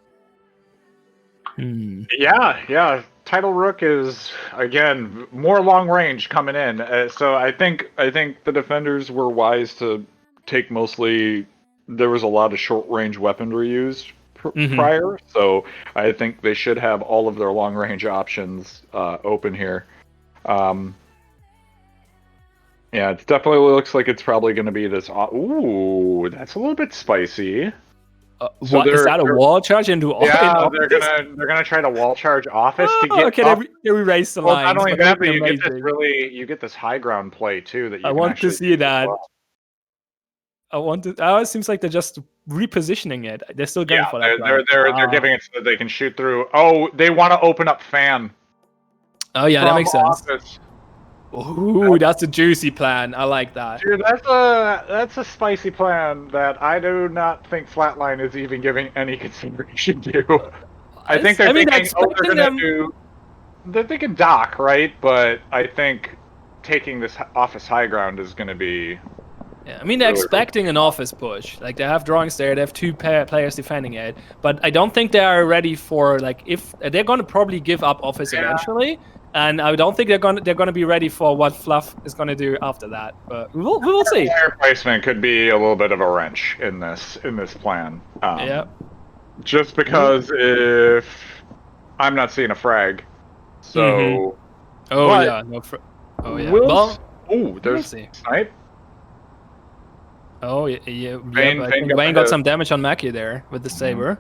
Yeah. Tidal Rook is again more long range coming in. So I think the defenders were wise to take mostly. There was a lot of short-range weaponry used prior, so I think they should have all of their long-range options open here. Yeah, it definitely looks like it's probably going to be this. Ooh, that's a little bit spicy. What is that? A wall charge into? Yeah, they're gonna try to wall charge office to get. Okay, they erase the lines. Not only that, but you get this high ground play too. That I want to see that. It seems like they're just repositioning it. They're still going for that. They're giving it so that they can shoot through. Oh, they want to open up fan. Oh yeah, that makes sense. Ooh, that's a juicy plan. I like that. Dude, that's a spicy plan that I do not think Flatline is even giving any consideration to. I think they're they're thinking dock, right? But I think taking this office high ground is going to be. Yeah, I mean, they're expecting an office push. Like, they have drawings there, they have 2 players defending it. But I don't think they are ready for, like, if they're going to probably give up office eventually. And I don't think they're going to be ready for what Fluff is going to do after that. But we will see. Player placement could be a little bit of a wrench in this plan. Just because if I'm not seeing a frag, so. There's snipe. Oh, yeah. I think Vayne got some damage on Mackie there with the saber.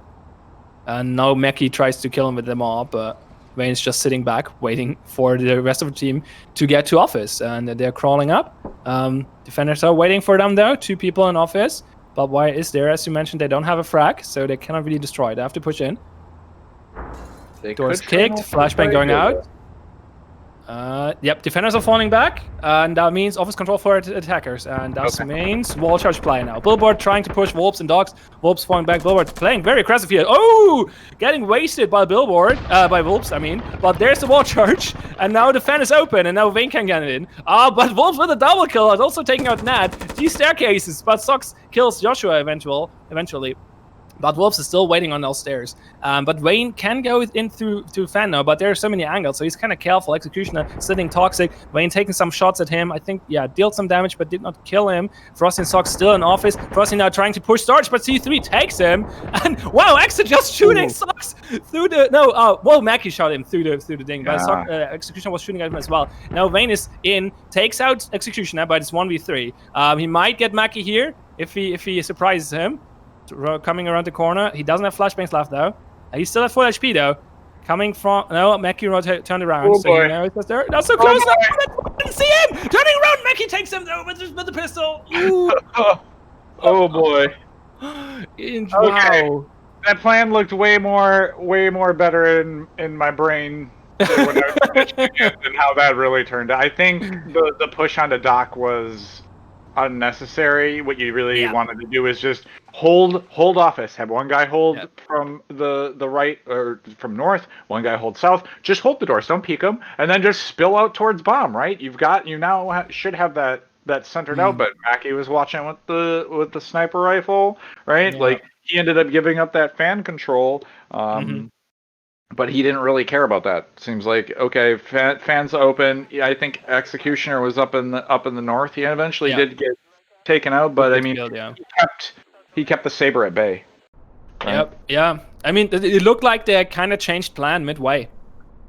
And now Mackie tries to kill him with the mob, but Vayne's just sitting back, waiting for the rest of the team to get to office. And they're crawling up. Defenders are waiting for them, though. 2 people in office. But why is there? As you mentioned, they don't have a frag, so they cannot really destroy. They have to push in. Door's kicked, flashbang going out. Defenders are falling back, and that means office control for attackers, and that means wall charge play now. Billboard trying to push Volps and Dogs. Volps falling back. Billboard playing very aggressive here. Oh, getting wasted by Billboard, by Volps, I mean. But there's the wall charge, and now the fan is open, and now Vayne can get it in. But Volps with a double kill is also taking out Nat. These staircases, but Sox kills Joshua eventually. But Wolves is still waiting on those stairs. But Vayne can go in through Fan now, but there are so many angles, so he's kind of careful. Executioner sitting toxic. Vayne taking some shots at him. I think, yeah, dealt some damage, but did not kill him. Frosty and Sox still in office. Frosty now trying to push Storage, but C3 takes him. And wow, Exa just shooting Sox through the... No, well, Mackie shot him through the thing, but Executioner was shooting at him as well. Now Vayne is in, takes out Executioner, but it's 1v3. He might get Mackie here if he surprises him. Coming around the corner. He doesn't have flashbangs left though. He's still at full HP though. Coming from... No, Mackie turned around. Oh, so boy. you know it's there. Not so close. I didn't see him! Turning around, Mackie takes him though with the pistol. Oh boy. Wow. That plan looked way more better in my brain than when I was pitching it and how that really turned out. I think the push onto Doc was unnecessary. What you really wanted to do is just hold office. Have one guy hold from the right or from north, one guy hold south. Just hold the doors, don't peek them, and then just spill out towards bomb. Right? You now should have that centered out. But Mackie was watching with the sniper rifle. Right? Like he ended up giving up that fan control. But he didn't really care about that. Seems like okay, fans open. Yeah, I think Executioner was up in the north. He eventually did get taken out, but I mean, he kept the Saber at bay. Right? Yep. Yeah. I mean, it looked like they kind of changed plan midway.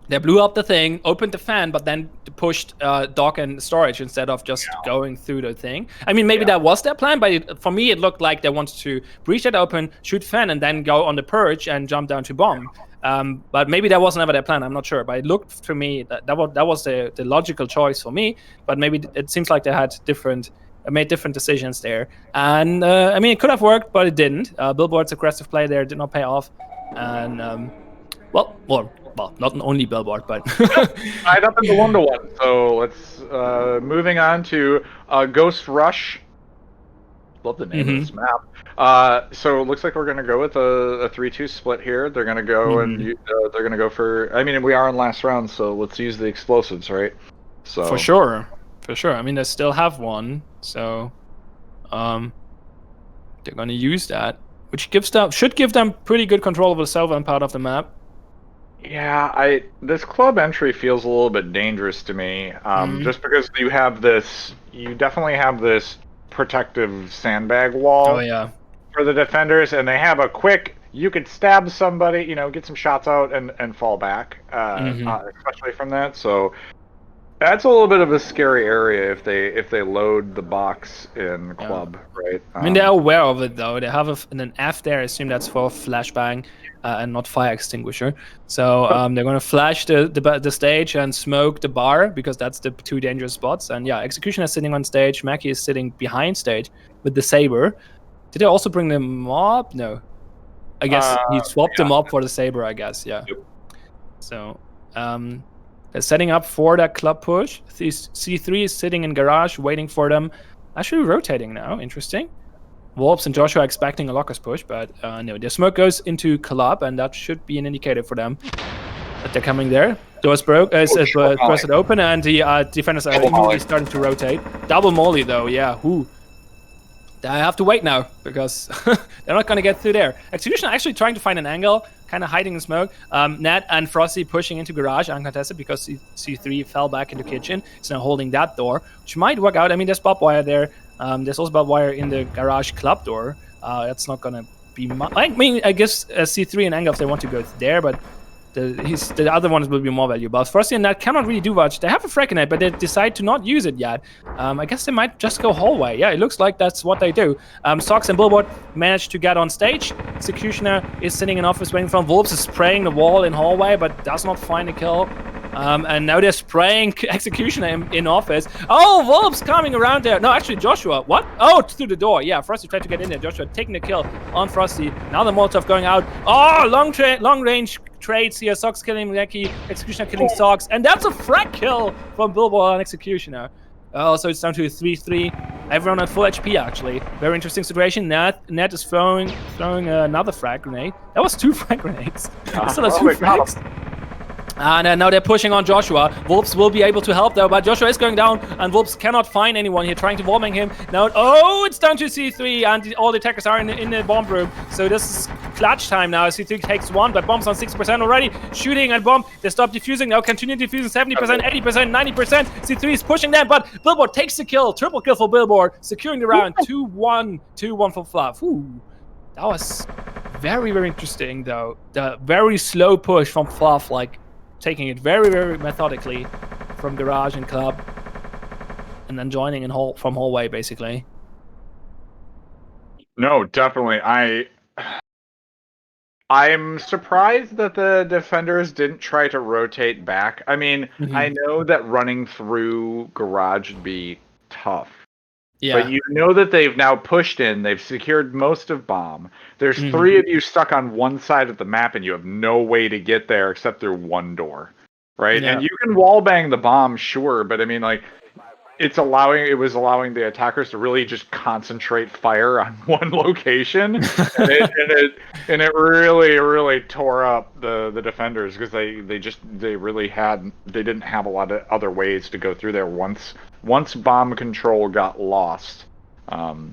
They blew up the thing, opened the fan, but then pushed dock and storage instead of just going through the thing. I mean, maybe that was their plan, but for me, it looked like they wanted to breach that open, shoot fan, and then go on the purge and jump down to bomb. But maybe that was never their plan. I'm not sure. But it looked to me that was the logical choice for me. But maybe it seems like they had made different decisions there. And I mean, it could have worked, but it didn't. Billboard's aggressive play there did not pay off. And well, not only Billboard, but tied up in the 1-to-1. So let's moving on to Ghost Rush. Love the name of this map. So it looks like we're going to go with a 3-2 split here. They're going to go and they're going to go for... I mean, we are in last round, so let's use the explosives, right? So For sure. I mean, they still have one, so they're going to use that, which should give them pretty good control over the southern part of the map. Yeah, this club entry feels a little bit dangerous to me, just because you definitely have this protective sandbag wall for the defenders, and they have a quick, you could stab somebody, get some shots out and fall back, especially from that. So that's a little bit of a scary area if they load the box in club, right? I mean, they're aware of it though. They have an F there. I assume that's for flashbang and not fire extinguisher. So they're going to flash the stage and smoke the bar because that's the two dangerous spots. And yeah, Executioner is sitting on stage. Mackie is sitting behind stage with the Saber. Did they also bring the mob? No. I guess he swapped the mob for the Saber, I guess. Yeah. Yep. So they're setting up for that club push. C3 is sitting in garage waiting for them. Actually rotating now. Interesting. Wolves and Joshua expecting a lockers push, but no. The smoke goes into club, and that should be an indicator for them that they're coming there. Doors busted open, and the defenders are immediately starting to rotate. Double molly though, yeah. I have to wait now because they're not going to get through there. Executioner actually trying to find an angle, kind of hiding in smoke. Nat and Frosty pushing into garage uncontested because C3 fell back into kitchen. It's now holding that door, which might work out. I mean, there's barbed wire there. There's also barbed wire in the garage club door. That's not going to be much. I mean, I guess C3 and Angle if they want to go there, but the other ones will be more valuable. Frosty and Nat cannot really do much. They have a Fragonite, but they decide to not use it yet. I guess they might just go hallway. Yeah, it looks like that's what they do. Sox and Billboard managed to get on stage. Executioner is sitting in office waiting for him. Wolves is spraying the wall in hallway, but does not find a kill. And now they're spraying Executioner in office. Oh, Wolves coming around there. No, actually, Joshua. What? Oh, through the door. Yeah, Frosty tried to get in there. Joshua taking the kill on Frosty. Now the Molotov going out. Oh, long range trades here. Sox killing Mackie, Executioner killing Sox, and that's a frag kill from Billboard on Executioner. So it's down to 3-3. Everyone at full HP actually. Very interesting situation. Nat is throwing another frag grenade. That was 2 frag grenades. Still has 2 frags. And now they're pushing on Joshua. Wolves will be able to help though, but Joshua is going down, and Wolves cannot find anyone here trying to warming him. Now, it's down to C3, and all the attackers are in the bomb room. So this is clutch time now. C3 takes one, but bomb's on 6% already. Shooting and bomb. They stop defusing now. Continue defusing 70%, 80%, 90%. C3 is pushing them, but Billboard takes the kill. Triple kill for Billboard, securing the round. 2-1. 2-1 for Fluff. Ooh, that was very, very interesting though. The very slow push from Fluff, like taking it very, very methodically from garage and club, and then joining in from hallway, basically. No, definitely. I'm surprised that the defenders didn't try to rotate back. I mean, I know that running through garage would be tough. Yeah. But you know that they've now pushed in. They've secured most of bomb. There's 3 of you stuck on one side of the map, and you have no way to get there except through one door. Right, yeah. And you can wallbang the bomb, sure, but I mean, like, it was allowing the attackers to really just concentrate fire on one location, and it really tore up the defenders because they didn't have a lot of other ways to go through there once bomb control got lost. I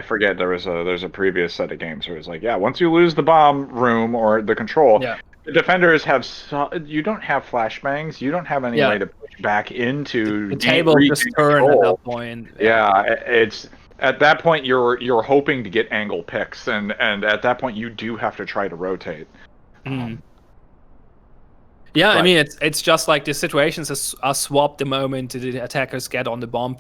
forget, there's a previous set of games where it's like, yeah, once you lose the bomb room or the control. Yeah. The defenders you don't have flashbangs. You don't have any way to push back into the table. Just turn at that point. Yeah, it's at that point you're hoping to get angle picks, and at that point you do have to try to rotate. Yeah, I mean, it's just like the situations are swapped the moment the attackers get on the bomb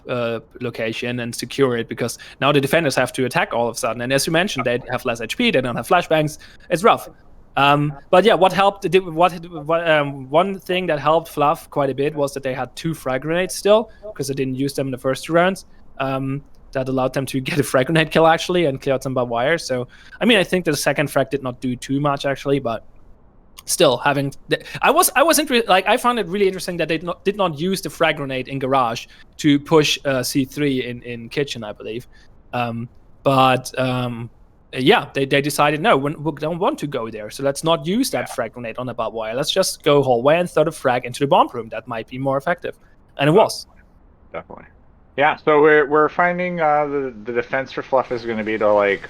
location and secure it, because now the defenders have to attack all of a sudden. And as you mentioned, they have less HP, they don't have flashbangs. It's rough. But yeah, what helped? One thing that helped Fluff quite a bit was that they had 2 frag grenades still, because they didn't use them in the first 2 rounds. That allowed them to get a frag grenade kill actually and clear out some barbed wire. So I mean, I think the second frag did not do too much actually, but still having I found it really interesting that they did not use the frag grenade in garage to push C3 in kitchen, I believe. Yeah, they decided, no, we don't want to go there, so let's not use that frag grenade on the barbed wire. Let's just go hallway and throw the frag into the bomb room. That might be more effective, and it was. Definitely. Yeah, so we're finding the defense for Fluff is going to be to, like,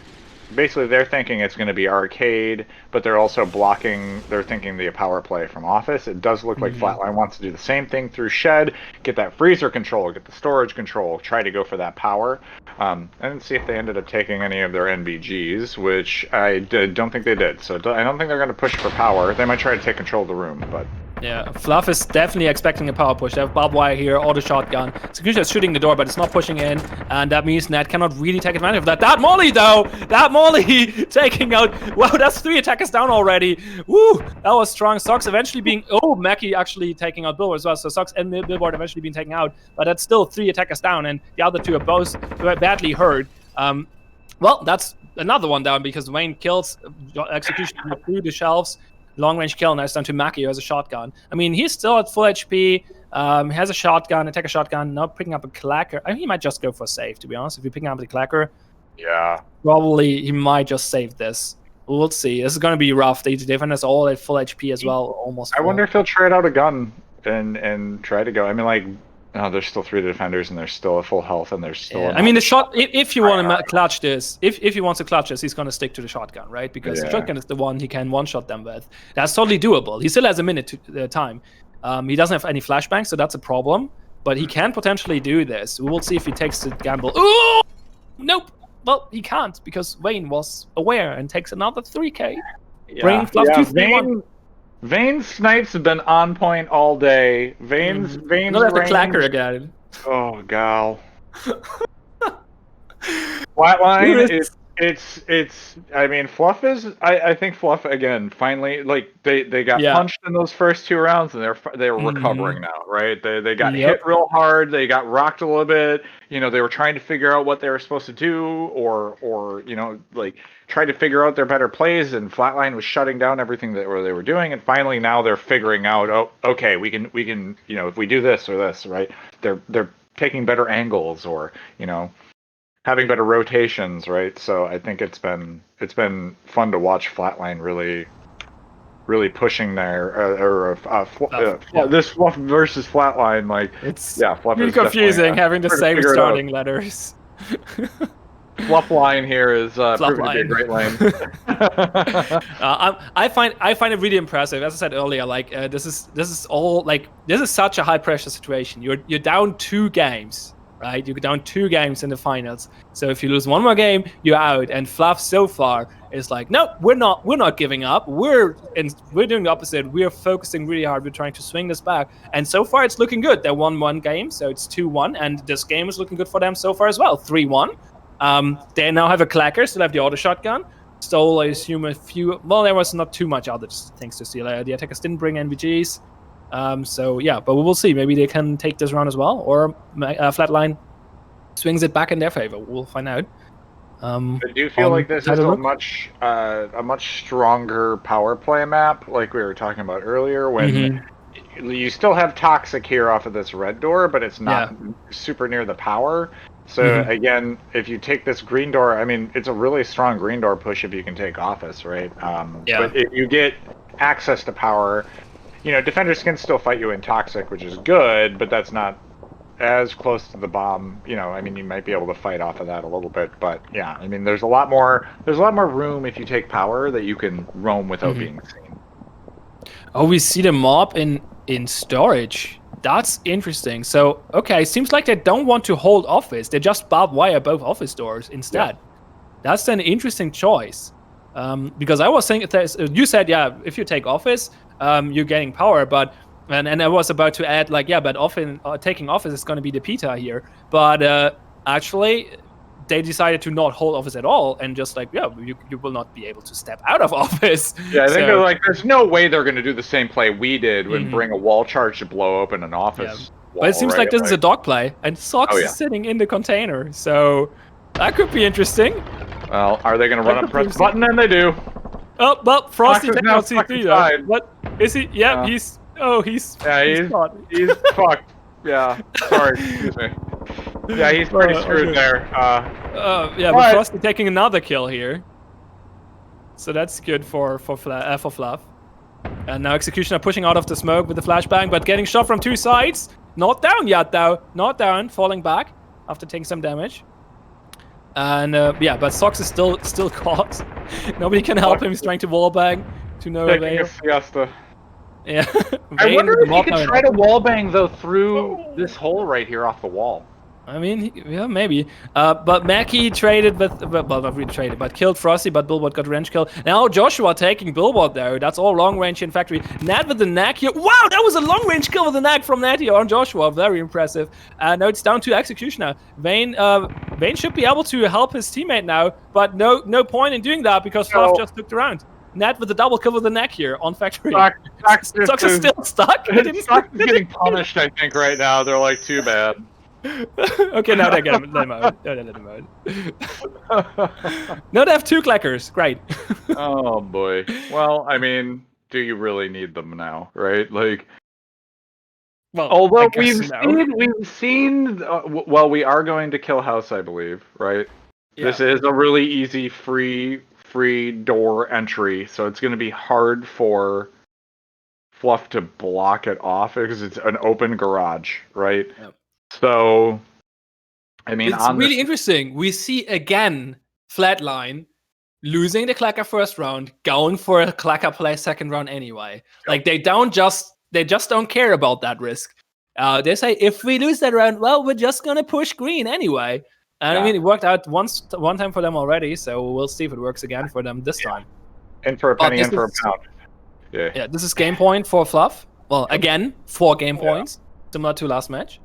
basically they're thinking it's going to be arcade, but they're also they're thinking the power play from office. It does look like Flatline wants to do the same thing through shed, get that freezer control, get the storage control, try to go for that power. I didn't see if they ended up taking any of their NBGs, which I don't think they did. So I don't think they're going to push for power. They might try to take control of the room, but... Yeah, Fluff is definitely expecting a power push. They have barbed wire here, auto shotgun. Execution is shooting the door, but it's not pushing in, and that means Ned cannot really take advantage of that. That Molly, though! That Molly taking out... Wow, that's 3 attackers down already. Woo! That was strong. Socks eventually being... Oh, Mackie actually taking out Billboard as well, so Socks and Billboard eventually being taken out, but that's still 3 attackers down, and the other 2 are both badly hurt. Well, that's another one down, because Wayne kills Execution through the shelves. Long-range kill, now it's down to Mackie, who has a shotgun. I mean, he's still at full HP, has a shotgun, attack a shotgun, not picking up a clacker. I mean, he might just go for save, to be honest. If you're picking up the clacker, yeah, probably he might just save this. We'll see. This is going to be rough. The defenders all at full HP as well, almost. I wonder if he'll trade out a gun and try to go. I mean, like, no, there's still 3 defenders, and they're still at full health, and there's still... I mean, the shot... If you want to clutch this, if he wants to clutch this, he's going to stick to the shotgun, right? Because the shotgun is the one he can one-shot them with. That's totally doable. He still has a minute to time. He doesn't have any flashbangs, so that's a problem. But he can potentially do this. We will see if he takes the gamble. Ooh! Nope! Well, he can't, because Wayne was aware and takes another 3k. Yeah. Bringing Fluff to 3-1. Vayne's snipes have been on point all day. Vayne's Look at the clacker again. Oh, gal. Flatline, it's. I mean, Fluff is. I think Fluff again. Finally, like they got punched in those first 2 rounds, and they're recovering now, right? They got hit real hard. They got rocked a little bit. You know, they were trying to figure out what they were supposed to do, or you know, like try to figure out their better plays. And Flatline was shutting down everything that they were doing. And finally, now they're figuring out. Oh, okay, we can. You know, if we do this or this, right? They're taking better angles, or you know, having better rotations, right? So I think it's been fun to watch Flatline really really pushing there, Yeah. this Fluff versus Flatline, like It's Fluff really is definitely, confusing having the trying to same figure it out. starting letters. Fluff line here is proving to be a Flatline. great lane. I find it really impressive. As I said earlier, like this is all like this is such a high pressure situation. You're down 2 games, right? You're down 2 games in the finals. So if you lose one more game, you're out. And Fluff so far is like, no, we're not giving up. We're doing the opposite. We're focusing really hard. We're trying to swing this back. And so far it's looking good. They won 1 game, so it's 2-1, and this game is looking good for them so far as well. 3-1. They now have a clacker, still have the auto shotgun. Stole, I assume, a few. Well, there was not too much other things to steal. The attackers didn't bring NVGs. So yeah, but we will see. Maybe they can take this round as well, or Flatline swings it back in their favor. We'll find out. I do feel like this is a much stronger power play map, like we were talking about earlier, when you still have Toxic here off of this red door, but it's not super near the power. So again, if you take this green door, I mean, it's a really strong green door push if you can take office, right? But if you get access to power, defenders can still fight you in Toxic, which is good, but that's not as close to the bomb. I mean, you might be able to fight off of that a little bit, but yeah, I mean, there's a lot more room if you take power that you can roam without being seen. Oh, we see the mob in storage. That's interesting. So, okay, seems like they don't want to hold office. They just barbed wire both office doors instead. Yeah. That's an interesting choice. Because I was saying, you said, if you take office, you're getting power, but and I was about to add, like, but often taking office is going to be the Pita here. But actually, they decided to not hold office at all, and just like, you will not be able to step out of office. Yeah, I think they're like, there's no way they're going to do the same play we did when bring a wall charge to blow open an office. Wall, but it seems like this is a dog play, and Socks is sitting in the container, so that could be interesting. Well, are they going to run up, press the button? And they do. Oh, well, Frosty takes out C3 though. What is he? Yeah, he's fucked. Yeah, sorry, excuse me. Yeah, he's pretty screwed there. But Frosty taking another kill here, so that's good for Fluff. And now Executioner pushing out of the smoke with the flashbang, but getting shot from 2 sides. Not down yet though. Not down, falling back after taking some damage. And but Sox is still caught. Nobody can help him. He's trying to wallbang to no avail. Fiesta. Yeah. I wonder if he could try to wallbang though through this hole right here off the wall. I mean, maybe. But Mackie traded with, well, not really traded, but killed Frosty, but Billboard got a range kill. Now Joshua taking Billboard though. That's all long range in factory. Nat with the knack here. Wow, that was a long range kill with the knack from Nat here on Joshua. Very impressive. Now it's down to Executioner. Vayne should be able to help his teammate now, but no point in doing that because Fluff just looked around. Nat with the double kill with the neck here on factory. Sox is still stuck. Sox is getting punished, I think, right now. They're like, too bad. Okay, now they get him. Let him out. No, let him out. No, they have 2 clackers. Great. Oh boy. Well, I mean, do you really need them now, right? Like, well, although we've seen. Well, we are going to kill house, I believe, right? Yeah. This is a really easy free door entry, so it's going to be hard for Fluff to block it off because it's an open garage, right? Yep. So, I mean, it's really interesting. We see again Flatline losing the clacker first round, going for a clacker play second round anyway. Yep. Like they just don't care about that risk. They say if we lose that round, well, we're just gonna push green anyway. And I mean, it worked out one time for them already, so we'll see if it works again for them this time. And for a penny, and for a pound. Yeah, this is game point for Fluff. Well, again, 4 game points, similar to last match.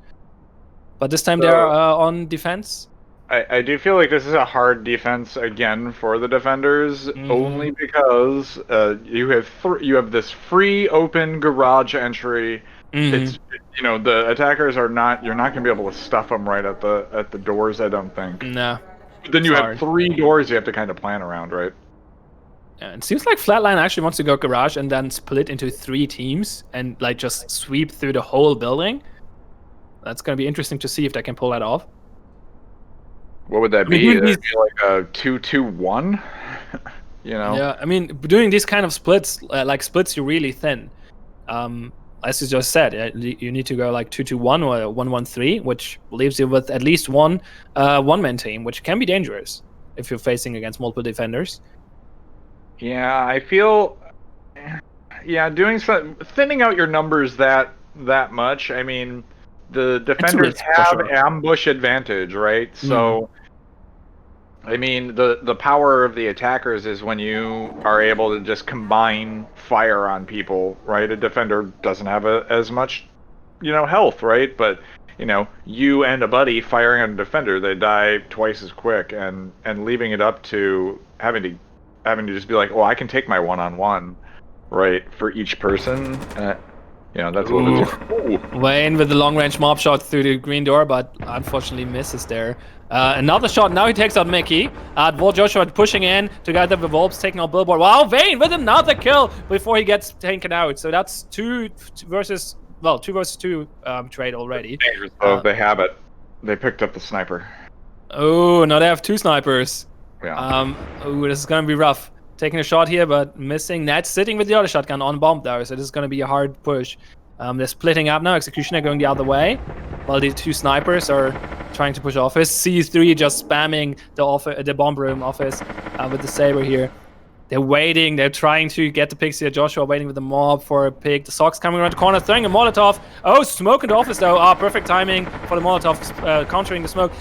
But this time they're on defense. I do feel like this is a hard defense again for the defenders, only because you have this free open garage entry. It's the attackers are not. You're not going to be able to stuff them right at the doors. I don't think. No. But then you have 3 doors you have to kind of plan around, right? Yeah, it seems like Flatline actually wants to go garage and then split into 3 teams and like just sweep through the whole building. That's going to be interesting to see if they can pull that off. What would that be? That'd be like a 2-2-1? You know? Yeah, I mean, doing these kind of splits, like splits you really thin. As you just said, you need to go like 2-2-1 or 1-1-3, which leaves you with at least one one-man team, which can be dangerous if you're facing against multiple defenders. Yeah, I feel. Yeah, thinning out your numbers that much. I mean, the defenders risk, for have sure. ambush advantage, right? So, I mean, the power of the attackers is when you are able to just combine fire on people, right? A defender doesn't have as much, health, right? But you and a buddy firing on a defender, they die twice as quick, and leaving it up to having to just be like, oh, I can take my one-on-one, right, for each person. That's a little bit. Wayne with the long-range mob shot through the green door, but unfortunately misses there. Another shot. Now he takes out Mickey. Vol Joshua pushing in together with Wolves taking out Billboard. Wow, Vayne with another kill before he gets taken out. So that's 2 versus 2 trade already. Dangerous though. They have it. They picked up the sniper. Oh, now they have 2 snipers. Yeah. This is gonna be rough. Taking a shot here, but missing. Ned's sitting with the other shotgun on bomb though, so this is gonna be a hard push. They're splitting up now. Executioner going the other way, while the 2 snipers are trying to push office. C3 just spamming the bomb room office with the saber here. They're waiting. They're trying to get the Pixie. Joshua waiting with the mob for a pick. The Sox coming around the corner, throwing a Molotov. Oh, smoke in the office though. Perfect timing for the Molotov, countering the smoke.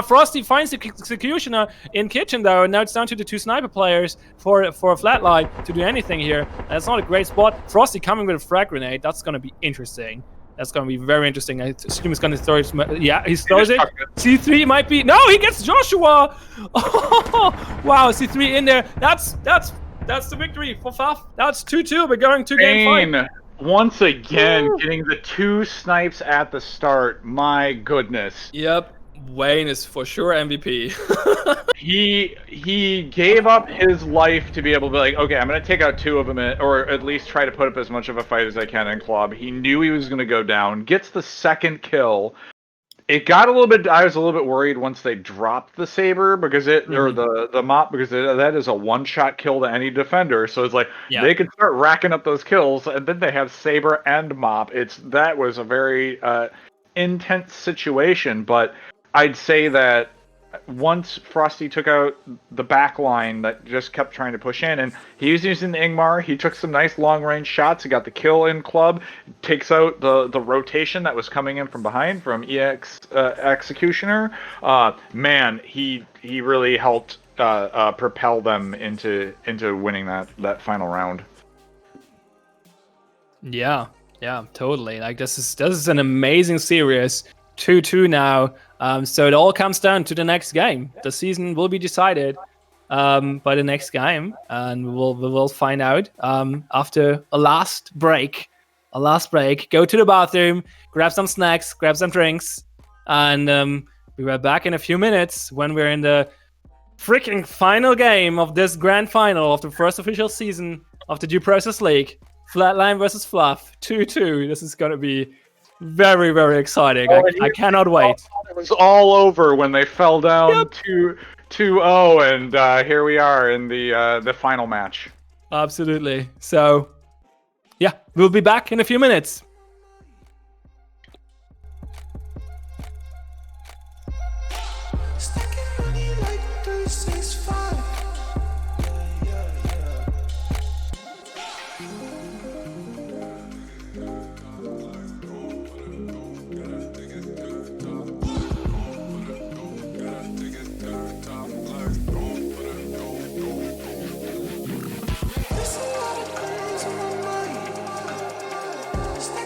Frosty finds the Executioner in kitchen though, and now it's down to the 2 sniper players for a Flatline to do anything here. That's not a great spot. Frosty coming with a frag grenade. That's going to be interesting. That's going to be very interesting. I assume he's going to throw it. Yeah, he throws it. C3 might be. No, he gets Joshua. Oh, wow, C3 in there. That's the victory for Fluff. That's 2-2. We're going to game 5. Once again, getting the 2 snipes at the start. My goodness. Yep. Wayne is for sure MVP. He gave up his life to be able to be like, okay, I'm going to take out 2 of them, or at least try to put up as much of a fight as I can in club. He knew he was going to go down. Gets the 2nd kill. It got a little bit. I was a little bit worried once they dropped the saber or the mop, because that is a 1-shot kill to any defender. So it's like they could start racking up those kills, and then they have saber and mop. That was a very intense situation. But I'd say that once Frosty took out the back line that just kept trying to push in, and he was using the Ingmar, he took some nice long-range shots. He got the kill in club, takes out the rotation that was coming in from behind from Executioner. Man, he really helped propel them into winning that final round. Yeah, totally. Like this is an amazing series. 2-2 now. So it all comes down to the next game. The season will be decided by the next game, and we will find out after a last break. Go to the bathroom, grab some snacks, grab some drinks, and we are back in a few minutes when we're in the freaking final game of this grand final of the first official season of the Due Process League. Flatline versus Fluff, 2-2. This is gonna be very, very exciting. I cannot wait. It was all over when they fell down 2-0, and here we are in the final match. Absolutely. So, yeah, we'll be back in a few minutes. Stay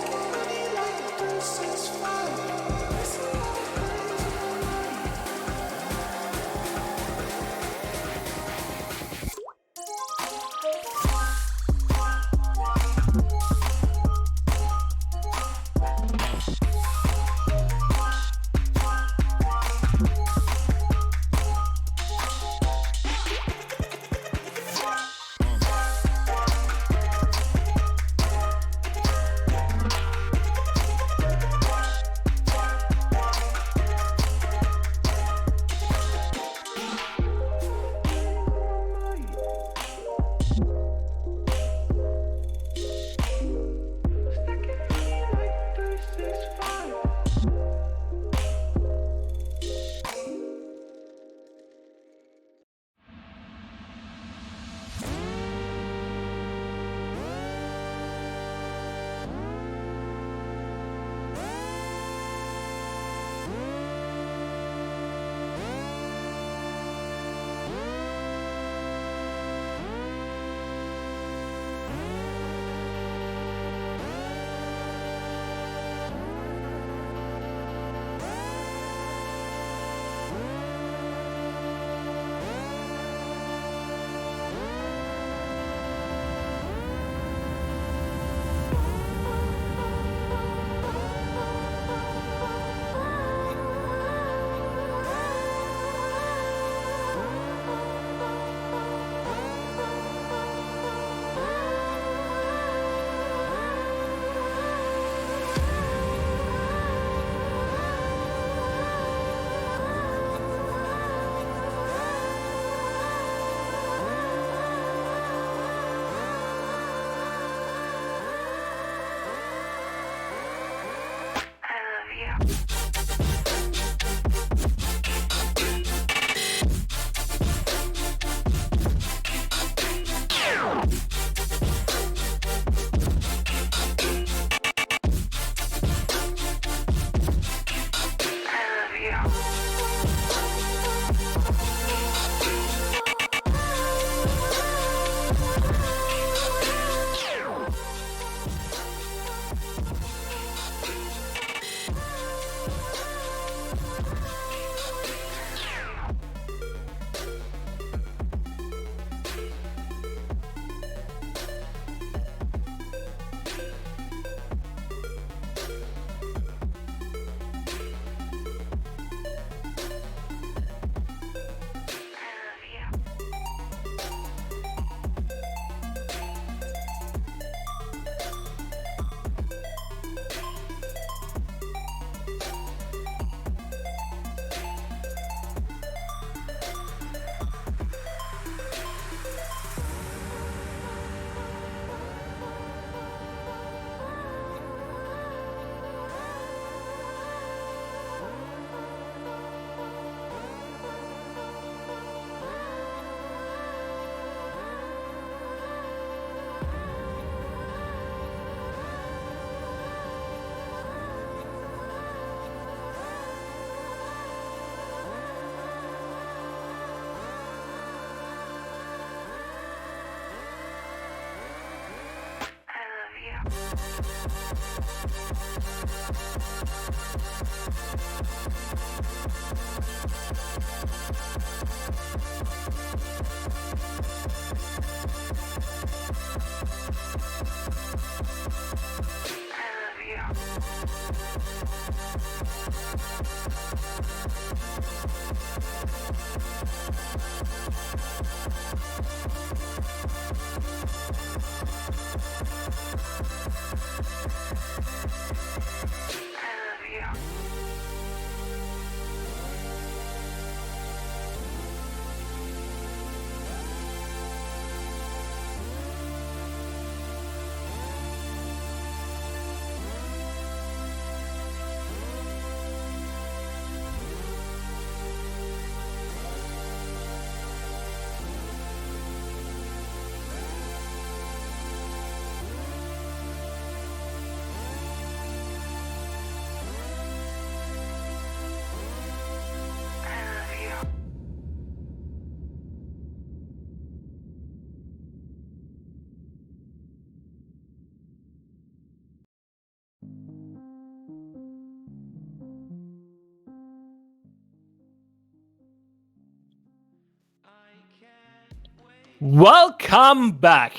Welcome back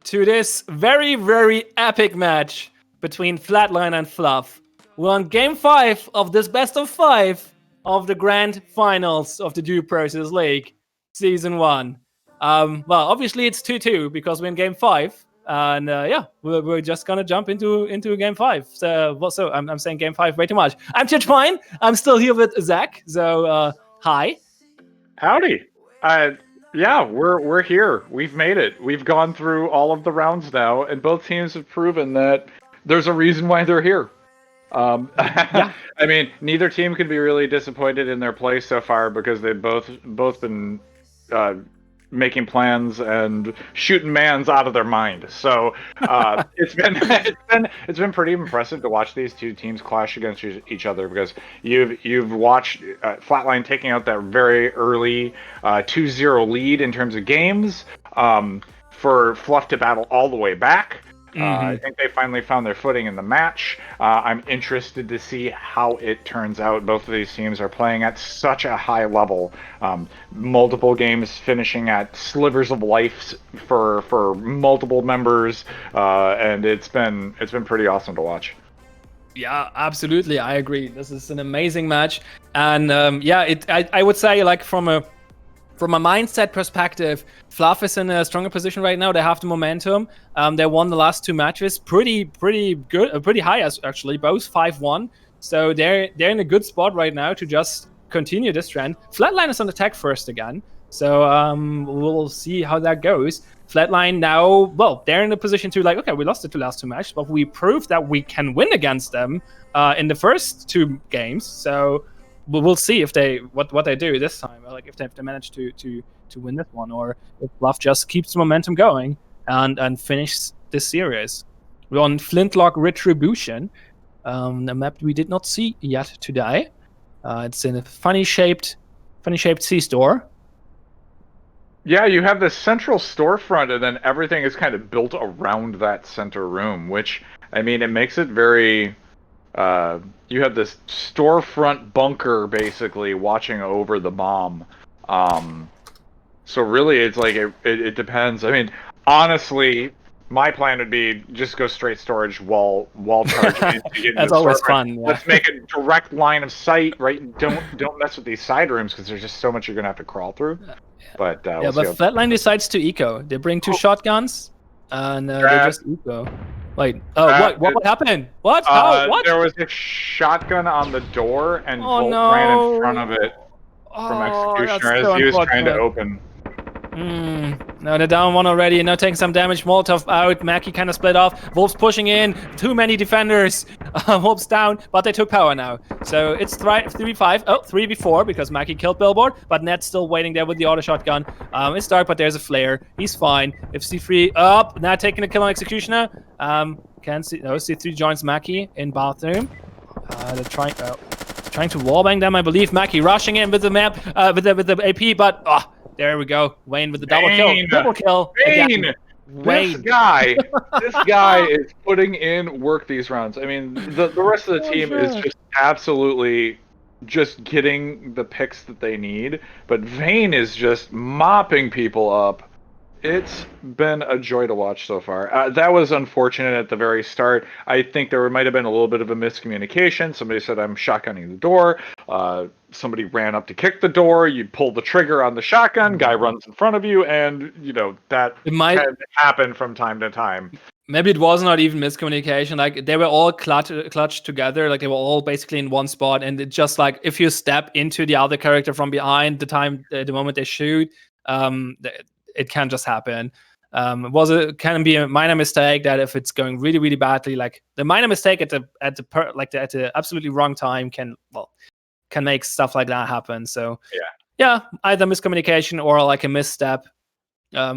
to this very, very epic match between Flatline and Fluff. We're on Game 5 of this best of 5 of the grand finals of the Due Process League Season 1. Well, obviously it's 2-2 because we're in Game 5. And yeah, we're just gonna jump into Game 5. So I'm saying Game 5 way too much. I'm Churchpine. I'm still here with Zach. So hi. Howdy. Yeah, we're here. We've made it. We've gone through all of the rounds now, and both teams have proven that there's a reason why they're here. Yeah. I mean, neither team could be really disappointed in their play so far because they've both been making plans and shooting mans out of their mind. So it's been pretty impressive to watch these two teams clash against each other because you've watched Flatline taking out that very early 2-0 lead in terms of games, for Fluff to battle all the way back. I think they finally found their footing in the match. I'm interested to see how it turns out. Both of these teams are playing at such a high level. Multiple games finishing at slivers of life for multiple members, and it's been pretty awesome to watch. Yeah, absolutely. I agree. This is an amazing match, and yeah, I would say, like, from a mindset perspective, Fluff is in a stronger position right now. They have the momentum. They won the last two matches pretty good, pretty high actually, both 5-1. So they're in a good spot right now to just continue this trend. Flatline is on attack first again, so we'll see how that goes. Flatline now, well, they're in a position to, like, okay, we lost the last two matches, but we proved that we can win against them in the first two games. So we'll see if they what they do this time, like if they manage to win this one, or if Fluff just keeps the momentum going and finish this series. We're on Flintlock Retribution, a map we did not see yet today. It's in a funny shaped C-store. Yeah, you have this central storefront, and then everything is kind of built around that center room, which, I mean, it makes it very... you have this storefront bunker basically watching over the bomb. So really, it's like it depends. I mean, honestly, my plan would be just go straight storage while charging. That's always fun. Yeah. Let's make a direct line of sight, right? Don't mess with these side rooms because there's just so much you're gonna have to crawl through. But but Flatline decides to eco. They bring two shotguns, and they just eco. Wait, what happened? What? How? What? There was a shotgun on the door, and Volt ran in front of it from Executioner as he was trying to open. No, they're down one already, and now taking some damage. Molotov out. Mackie kind of split off. Wolf's pushing in. Too many defenders. Wolf's down, but they took power now. So it's 3v5. Oh, 3v4 because Mackie killed Billboard, but Ned's still waiting there with the auto shotgun. It's dark, but there's a flare. He's fine. If C3 up, now taking a kill on Executioner. Can't see. No, C3 joins Mackie in bathroom. They're trying to wallbang them, I believe. Mackie rushing in with the map, with the AP, but there we go. Wayne with the double kill. Triple kill. Again. This guy is putting in work these rounds. I mean, the rest of the team is just absolutely just getting the picks that they need, but Vayne is just mopping people up. It's been a joy to watch so far. That was unfortunate at the very start. I think there might have been a little bit of a miscommunication. Somebody said, I'm shotgunning the door. Somebody ran up to kick the door. You pull the trigger on the shotgun. Guy runs in front of you. And, that can happen from time to time. Maybe it was not even miscommunication. Like, they were all clutched together. Like, they were all basically in one spot. And it just like, if you step into the other character from behind the moment they shoot, it can just happen. It can be a minor mistake that if it's going really, really badly, like the minor mistake at the absolutely wrong time can make stuff like that happen. So yeah, either miscommunication or like a misstep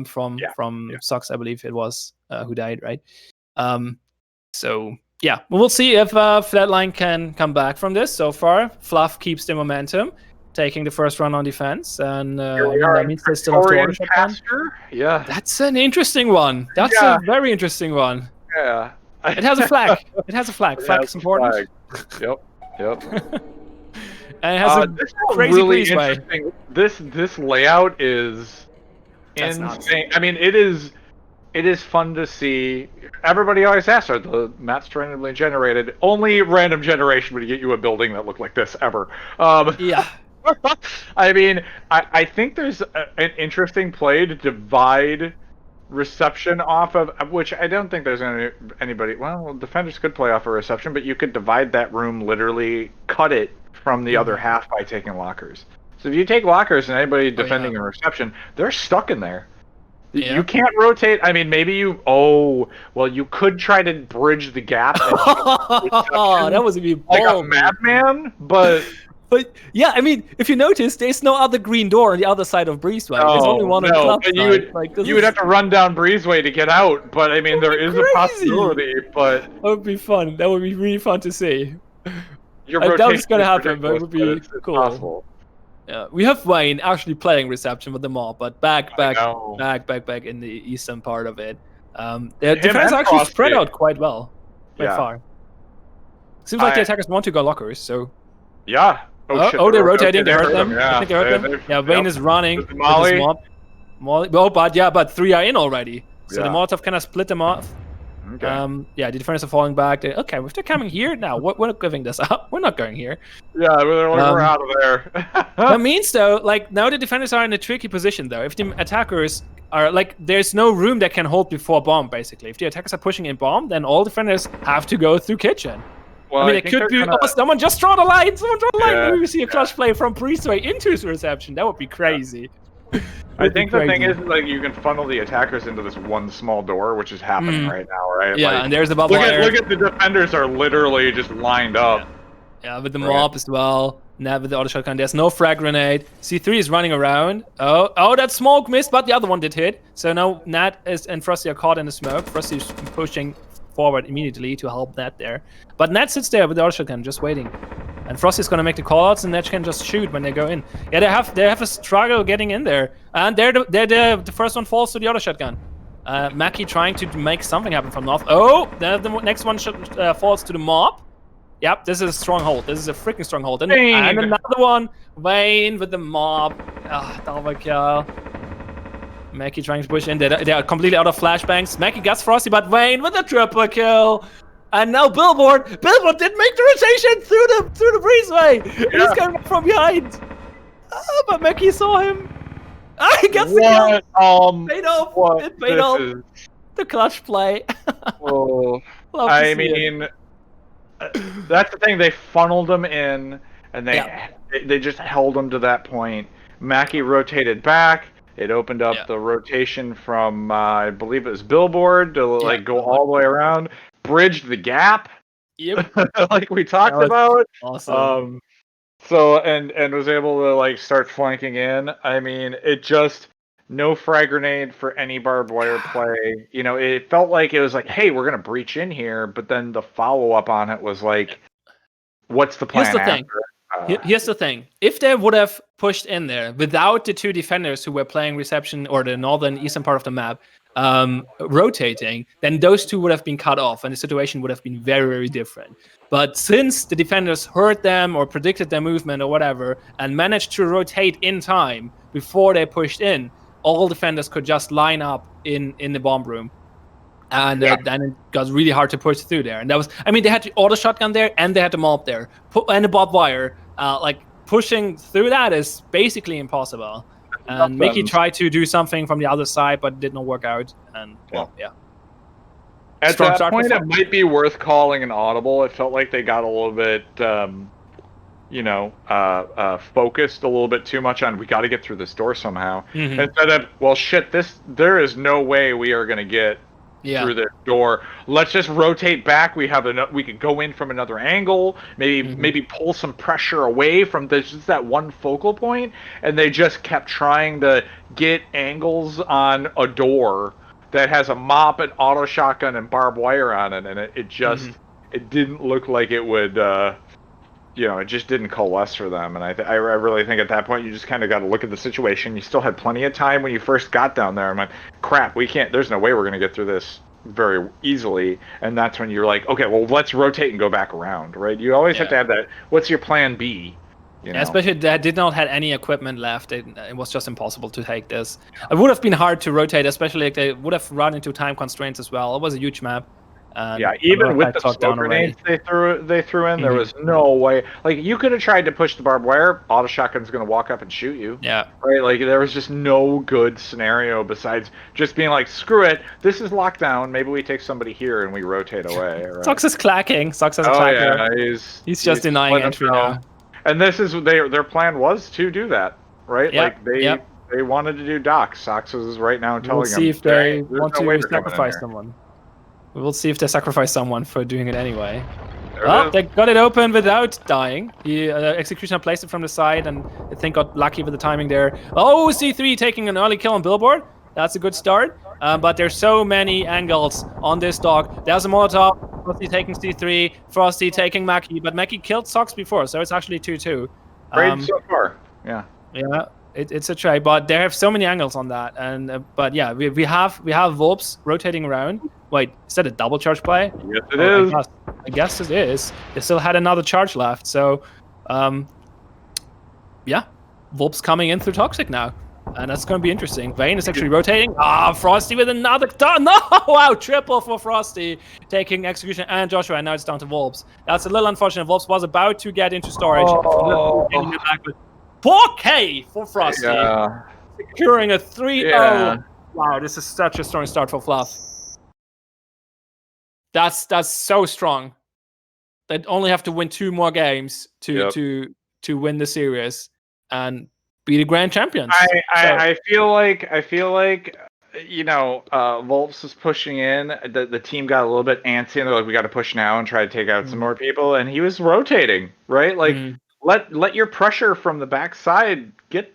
from Sox, I believe it was, who died, right? So yeah, we'll see if Flatline can come back from this. So far, Fluff keeps the momentum, taking the first run on defense, and that means they still have to order shotgun. Yeah, that's an interesting one. That's a very interesting one. Yeah, it has a flag. Flag is important. Yep. And it has a crazy really breezeway. Interesting. This layout is insane. I mean, it is fun to see. Everybody always asks, are the maps randomly generated? Only random generation would get you a building that looked like this ever. Yeah. I mean, I think there's an interesting play to divide reception off of, which I don't think there's anybody. Well, defenders could play off a reception, but you could divide that room, literally cut it from the other half by taking lockers. So if you take lockers and anybody defending a reception, they're stuck in there. Yeah. You can't rotate. I mean, maybe you could try to bridge the gap. That was like a madman, but yeah, I mean, if you notice, there's no other green door on the other side of Breezeway. There's only one on the club side. You would have to run down Breezeway to get out, but I mean, there is a possibility. But that would be fun. That would be really fun to see. I doubt it's gonna happen, but it would be cool. Possible. Yeah, we have Wayne actually playing reception with the mob, but back in the eastern part of it. The defense actually spread out quite well, quite far. Seems like the attackers want to go lockers, so. Yeah. Oh, they're rotating. They hurt them. Yeah, I think they hurt them. Yeah, Wayne is running with his mob. Oh, but 3 are in already. So the Molotov kind of split them off. Okay. The defenders are falling back. Okay, if they're coming here, now we're not giving this up. We're not going here. Yeah, we're out of there. That means, though, like, now the defenders are in a tricky position, though. If the attackers are, like, there's no room that can hold before bomb, basically. If the attackers are pushing in bomb, then all defenders have to go through kitchen. Well, I mean, it could be. Someone just draw the line. Maybe we see a clutch play from Breezeway into his reception. That would be crazy. I think the thing is, like, you can funnel the attackers into this one small door, which is happening right now, right? Yeah, like, and there's about look at the defenders are literally just lined up. Yeah, with the mob as well. Now with the auto shotgun, there's no frag grenade. C3 is running around. Oh, that smoke missed, but the other one did hit. So now Nat and Frosty are caught in the smoke. Frosty is pushing forward immediately to help Nat there. But Nat sits there with the auto shotgun, just waiting. And Frosty's gonna make the callouts, and Nat can just shoot when they go in. Yeah, they have a struggle getting in there, and the first one falls to the auto shotgun. Mackie trying to make something happen from north. Oh, the next one falls to the mob. Yep, this is a stronghold. This is a freaking stronghold. And another one, Wayne with the mob. Double kill. Mackie trying to push in. They are completely out of flashbangs. Mackie gets Frosty, but Wayne with a triple kill. And now Billboard did make the rotation through the breezeway. Yeah. He's coming from behind. But Mackie saw him. He gets the kill. Paid off. It paid off. The clutch play. I mean, that's the thing. They funneled them in, and they just held them to that point. Mackie rotated back. It opened up the rotation from, I believe it was Billboard, to go all the way around. Bridged the gap. Yep. Like we talked about. Awesome. So and was able to start flanking in. I mean, it just no frag grenade for any barbed wire play. You know, it felt like it was like, hey, we're gonna breach in here, but then the follow up on it was like, what's the plan? Here's the thing. If they would have pushed in there without the two defenders who were playing reception or the northern eastern part of the map, rotating, then those two would have been cut off, and the situation would have been very, very different. But since the defenders heard them or predicted their movement or whatever, and managed to rotate in time before they pushed in, all defenders could just line up in the bomb room. And then it got really hard to push through there. And that was, I mean, they had the auto shotgun there, and they had the mob there, and the barbed wire. Like, pushing through that is basically impossible. And Mickey tried to do something from the other side, but it did not work out. And, well, yeah. At that point, it might be worth calling an audible. It felt like they got a little bit, focused a little bit too much on, we got to get through this door somehow. Instead of, well, shit, there is no way we are going to get through this door. Let's just rotate back. We could go in from another angle. Maybe pull some pressure away from just that one focal point. And they just kept trying to get angles on a door that has a mop and auto shotgun and barbed wire on it, and it just it didn't look like it would. It just didn't coalesce for them. And I really think at that point you just kind of got to look at the situation. You still had plenty of time when you first got down there. I'm like, crap, we can't. There's no way we're going to get through this very easily. And that's when you're like, okay, well, let's rotate and go back around, right? You always have to have that. What's your plan B? Especially that did not have any equipment left. It was just impossible to take this. It would have been hard to rotate, especially like they would have run into time constraints as well. It was a huge map. Even with the smoke grenades they threw in, there was no way. Like, you could have tried to push the barbed wire. Auto shotgun's going to walk up and shoot you. Yeah. Right? Like, there was just no good scenario besides just being like, screw it. This is lockdown. Maybe we take somebody here and we rotate away. Right? Sox is clacking. Sox has a clacker. Yeah, he's just denying entry now. And this is their plan was to do that, right? Yep. Like they wanted to do docs. Sox is right now telling them. We'll see if they want to sacrifice someone. We will see if they sacrifice someone for doing it anyway. Well, they got it open without dying. The Executioner placed it from the side, and I think got lucky with the timing there. Oh, C3 taking an early kill on Billboard. That's a good start. But there's so many angles on this dog. There's a Molotov. Frosty taking C3. Frosty taking Mackie. But Mackie killed Sox before, so it's actually 2-2. Great so far. Yeah. Yeah. It's a try, but they have so many angles on that, and but yeah, we have Volps rotating around. Wait, is that a double charge play? Yes, it is. I guess it is. They still had another charge left, so yeah, Volps coming in through Toxic now, and that's going to be interesting. Vayne is actually rotating. Frosty with another no! Wow, triple for Frosty, taking Execution and Joshua, and now it's down to Volps. That's a little unfortunate. Volps was about to get into storage. Getting it back with 4K for Frosty, securing a 3-0. Yeah. Wow, this is such a strong start for Fluff. That's so strong. They only have to win 2 more games to win the series and be the grand champions. I feel like Volps is pushing in. The team got a little bit antsy, and they're like, we got to push now and try to take out some more people. And he was rotating, right? Like. Let your pressure from the backside get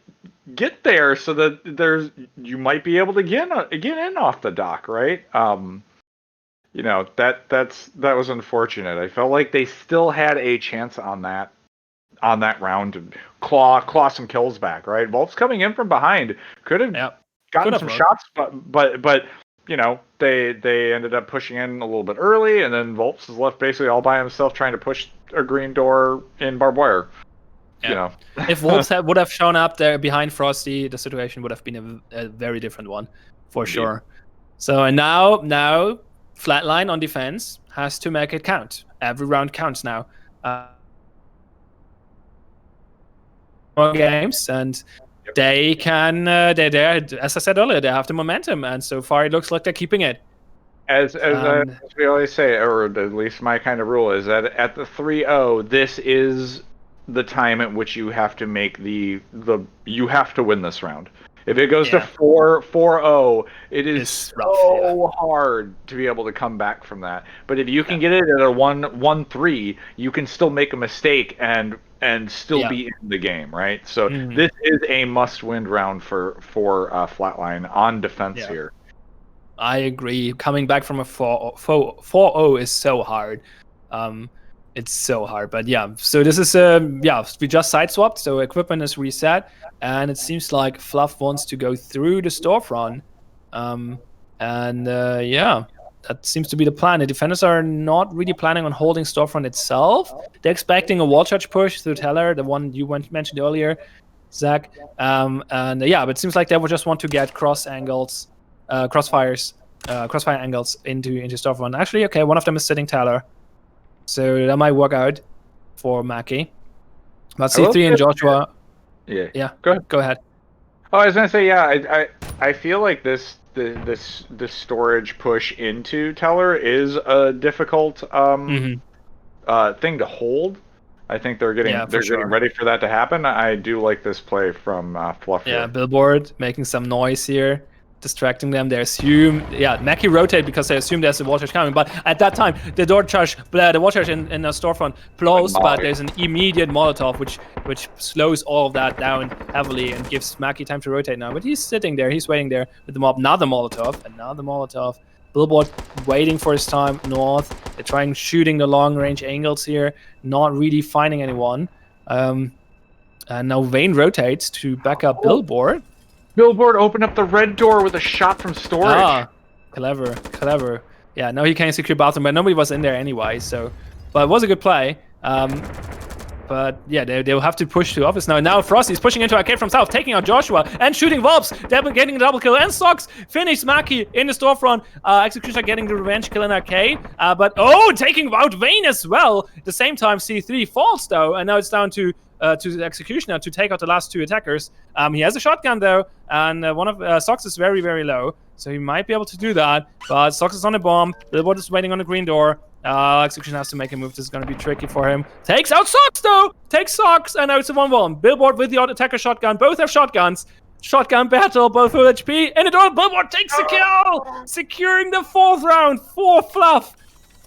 there, so that you might be able to get in off the dock, right? That was unfortunate. I felt like they still had a chance on that round to claw some kills back, right? Volps coming in from behind could have gotten some shots, but they ended up pushing in a little bit early, and then Volps is left basically all by himself trying to push a green door in barbed wire. Yeah. If Volps would have shown up there behind Frosty, the situation would have been a very different one, for sure. So, and now Flatline on defense has to make it count. Every round counts now. More games, and they can. They as I said earlier, they have the momentum, and so far it looks like they're keeping it. As we always say, or at least my kind of rule is that at the 3-0, this is the time at which you have to make you have to win this round. If it goes to 4-0, it is rough, hard to be able to come back from that. But if you can get it at a 1-3, you can still make a mistake and still be in the game, right? So this is a must-win round for Flatline on defense here. I agree. Coming back from a 4-0 is so hard. It's so hard. But yeah, so this is we just side swapped, so equipment is reset, and it seems like Fluff wants to go through the storefront. And yeah, that seems to be the plan. The defenders are not really planning on holding storefront itself. They're expecting a wall charge push through Teller, the one you mentioned earlier, Zach. And yeah, but it seems like they would just want to get crossfire angles into storefront. Actually, okay, one of them is sitting Teller, so that might work out for Mackie. But C3 and Joshua. Yeah. Go ahead. Oh, I was gonna say, yeah, I feel like this storage push into Teller is a difficult thing to hold. I think they're getting getting ready for that to happen. I do like this play from Fluff. Yeah, Billboard making some noise here, distracting them. They assume, Mackie rotate because they assume there's a wall charge coming. But at that time, the wall charge in the storefront blows, but there's an immediate Molotov, which slows all of that down heavily and gives Mackie time to rotate now. But he's sitting there, he's waiting there with the mob. Another Molotov. Billboard waiting for his time north. They're trying shooting the long range angles here, not really finding anyone. And now Vayne rotates to back up Billboard. Billboard opened up the red door with a shot from storage. Ah, clever. Yeah, now he can't secure bathroom, but nobody was in there anyway. So, but it was a good play. But yeah, they'll have to push to office now. And now Frosty's pushing into arcade from south, taking out Joshua and shooting Volps. They're getting a double kill. And Socks finish Mackie in the storefront. Executioner getting the revenge kill in arcade. But taking out Vayne as well. At the same time, C3 falls though, and now it's down to the Executioner to take out the last two attackers. He has a shotgun though, and one of Socks is very, very low, so he might be able to do that. But Socks is on a bomb. Billboard is waiting on the green door. Execution has to make a move. This is going to be tricky for him. Takes out Socks though! Takes Socks, and now it's a 1-1. Billboard with the attacker shotgun. Both have shotguns. Shotgun battle, both full HP. In the door, Billboard takes the kill! Securing the 4th round for Fluff.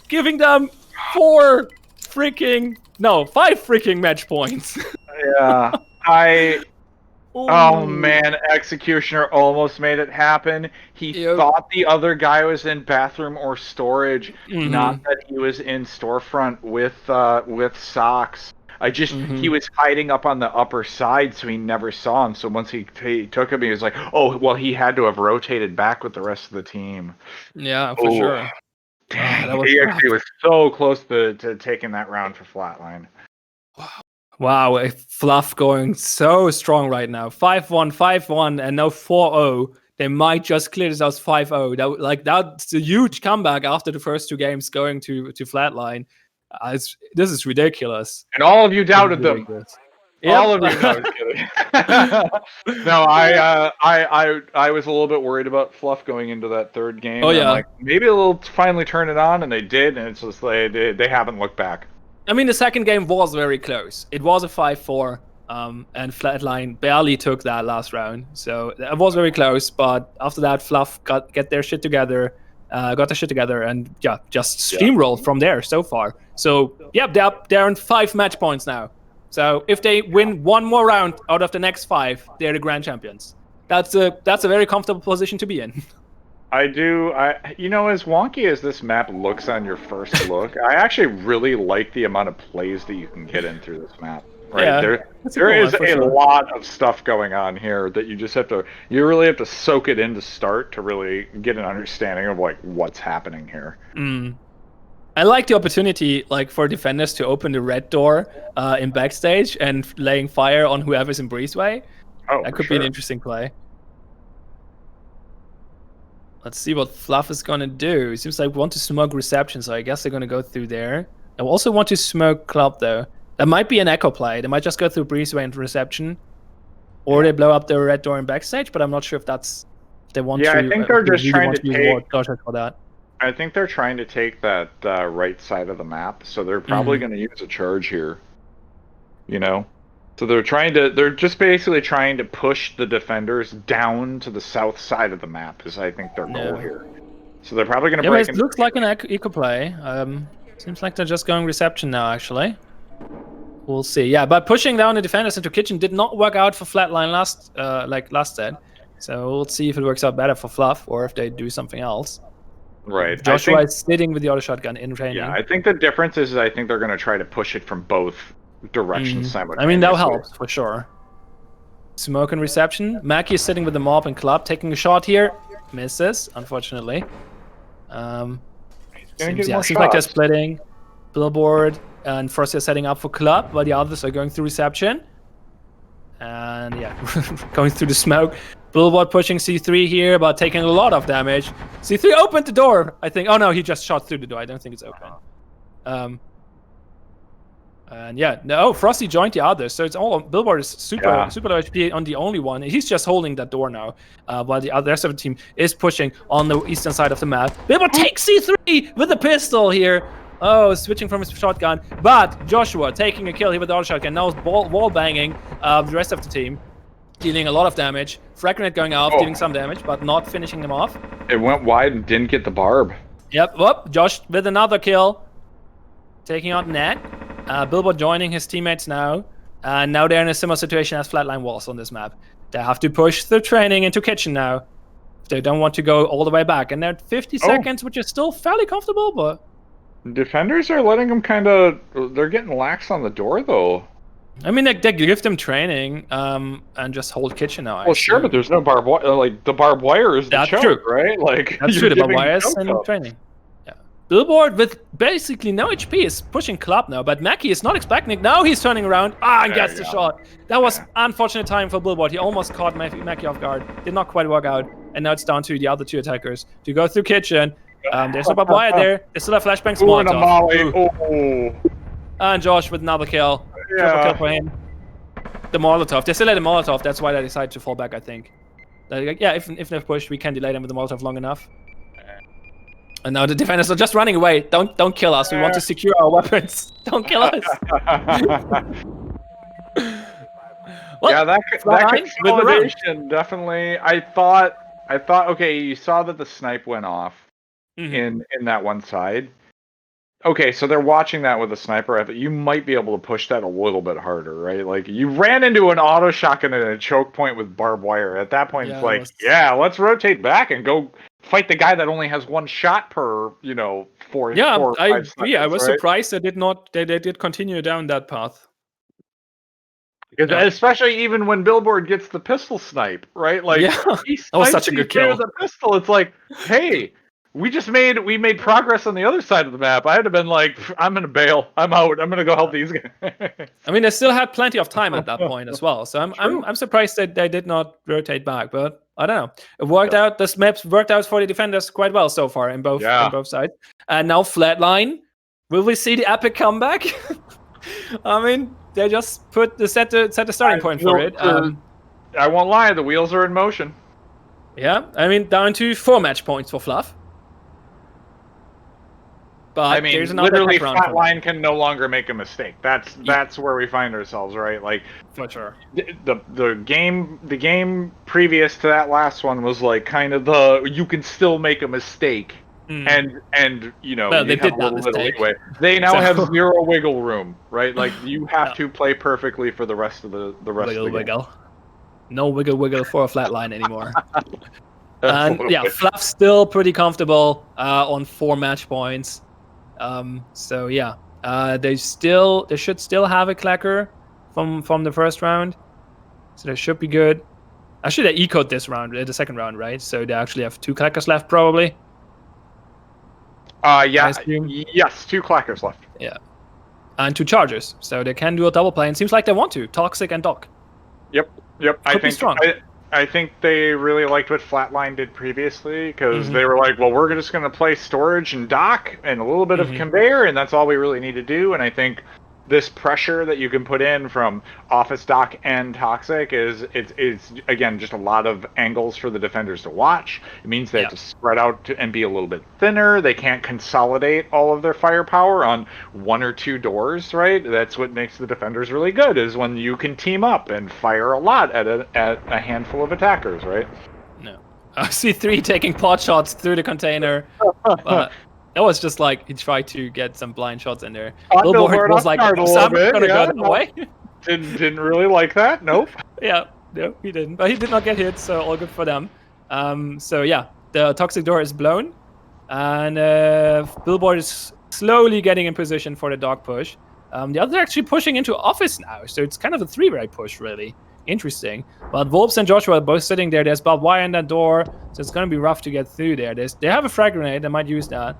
Giving them 5 freaking match points. Yeah. Oh man, Executioner almost made it happen. He thought the other guy was in bathroom or storage, not that he was in storefront with Socks. He was hiding up on the upper side, so he never saw him. So once he took him, he was like, oh, well, he had to have rotated back with the rest of the team. Yeah, for sure. Dang, he actually was so close to taking that round for Flatline. Wow, Fluff going so strong right now. 5-1, 5-1, and now 4-0. They might just clear this out 5-0. That's a huge comeback after the first 2 games going to Flatline. This is ridiculous. And all of you doubted them. Yep. All of you. No, I was kidding. No, I was a little bit worried about Fluff going into that 3rd game. Oh yeah. I'm like, maybe they'll finally turn it on, and they did, and it's just they haven't looked back. I mean, the 2nd game was very close. It was a 5-4, and Flatline barely took that last round. So it was very close, but after that, Fluff got their shit together, and just steamrolled from there so far. So yeah, they're on 5 match points now. So if they win 1 more round out of the next 5, they're the grand champions. That's a very comfortable position to be in. As wonky as this map looks on your first look, I actually really like the amount of plays that you can get in through this map. Right? Yeah, there is a lot of stuff going on here that you really have to soak it in to start to really get an understanding of what's happening here. I like the opportunity for defenders to open the red door in backstage and laying fire on whoever's in breezeway. That could be an interesting play. Let's see what Fluff is going to do. It seems like we want to smoke reception, so I guess they're going to go through there. I also want to smoke club, though. That might be an echo play. They might just go through breezeway and reception. Or they blow up the red door in backstage, but I'm not sure if they want to... I think they're just trying to take... For that. I think they're trying to take that right side of the map, so they're probably going to use a charge here. So they're just basically trying to push the defenders down to the south side of the map is I think their goal here. So they're probably going to break. It looks like an eco play. Seems like they're just going reception now, actually. We'll see. Yeah, but pushing down the defenders into kitchen did not work out for Flatline last set. So we'll see if it works out better for Fluff or if they do something else. Right. Joshua is sitting with the auto shotgun in training. Yeah, I think the difference is I think they're going to try to push it from both directions simultaneously. I mean, that helps for sure. Smoke and reception. Mackie is sitting with the mob and club, taking a shot here. misses, unfortunately. Gonna Seems get more like they're shots. splitting. Billboard and Frosty are setting up for Club, while the others are going through reception. And yeah, going through the smoke. Billboard pushing C3 here, but taking a lot of damage. C3 opened the door, I think. Oh no, he just shot through the door. I don't think it's open. And yeah, no, Frosty joined the others, so it's all Billboard is super low HP on the only one. He's just holding that door now, while the rest of the team is pushing on the eastern side of the map. Billboard takes C3 with a pistol here. Oh, switching from his shotgun, but Joshua taking a kill here with the auto shotgun. Now wall banging the rest of the team, dealing a lot of damage. Frag grenade going off, dealing some damage, but not finishing them off. It went wide and didn't get the barb. Yep, whoop, Josh with another kill, taking out Ned. Billboard joining his teammates now. And now they're in a similar situation as Flatline was on this map. They have to push the training into Kitchen now. They don't want to go all the way back. And they're at 50 seconds, which is still fairly comfortable, but... Defenders are letting them kind of... They're getting lax on the door, though. I mean, they give them training and just hold Kitchen now. Well, sure, but there's no barbed wire. Like, the barbed wire is the choke, right? Like, that's true, the barbed wire is in training. Billboard with basically no HP is pushing Club now, but Mackie is not expecting it. Now he's turning around and gets the shot. That was unfortunate time for Billboard. He almost caught Mackie off guard. Did not quite work out. And now it's down to the other two attackers to go through Kitchen. There's no barbed wire there. There's still a flashbang Molotov. And Josh with another kill. Triple kill for him. The Molotov. They still had a Molotov. That's why they decided to fall back, I think. Like, yeah, if they've pushed, we can delay them with the Molotov long enough. And now the defenders are just running away. Don't kill us. We want to secure our weapons. Don't kill us. Yeah, that consolidation definitely. I thought. Okay, you saw that the snipe went off in that one side. Okay, so they're watching that with a sniper rifle. You might be able to push that a little bit harder, right? Like, you ran into an auto shotgun at a choke point with barbed wire. At that point, it's like, let's rotate back and go fight the guy that only has one shot per, 4 or 5 seconds, I was surprised they did continue down that path. Because especially even when Billboard gets the pistol snipe, right? Like, he that was such a good kill. With a pistol, it's like, hey, we made progress on the other side of the map. I'd have been like, I'm gonna bail. I'm out. I'm gonna go help these guys. I mean, they still had plenty of time at that point as well. So I'm surprised that they did not rotate back. But I don't know. It worked out. This map's worked out for the defenders quite well so far in both sides. And now Flatline. Will we see the epic comeback? I mean, they just set the starting point for it. I won't lie. The wheels are in motion. Yeah, I mean, down to 4 match points for Fluff. But I mean, literally, Flatline can no longer make a mistake. That's where we find ourselves, right? Like, for sure. The game previous to that last one was like kind of you can still make a mistake, and well, they did that mistake. They now have 0 wiggle room, right? Like, you have to play perfectly for the rest of the wiggle. No wiggle for a Flatline anymore. And yeah, Fluff's still pretty comfortable on 4 match points. So yeah, they should still have a clacker from the first round, so they should be good. Actually, they ecoed this round, the second round, right? So they actually have 2 clackers left, probably. Yes, 2 clackers left. Yeah, and 2 chargers, so they can do a double play. And seems like they want to. Toxic and Doc. Yep. I think strong. I think they really liked what Flatline did previously, because they were like, well, we're just going to play storage and dock and a little bit of conveyor, and that's all we really need to do. And I think this pressure that you can put in from office dock and toxic is again just a lot of angles for the defenders to watch. It means they have to spread out and be a little bit thinner. They can't consolidate all of their firepower on 1 or 2 doors, right? That's what makes the defenders really good, is when you can team up and fire a lot at a handful of attackers, right? No, I see 3 taking pot shots through the container. That was just like he tried to get some blind shots in there. Billboard was like, "I'm gonna go that way." Didn't really like that. Nope. Yeah, no, he didn't. But he did not get hit, so all good for them. So yeah, the toxic door is blown, and Billboard is slowly getting in position for the dog push. The others are actually pushing into office now, so it's kind of a 3-way push, really. interesting. But Wolves and Joshua are both sitting there. There's barbed wire in that door, so it's gonna be rough to get through there. They have a frag grenade. They might use that.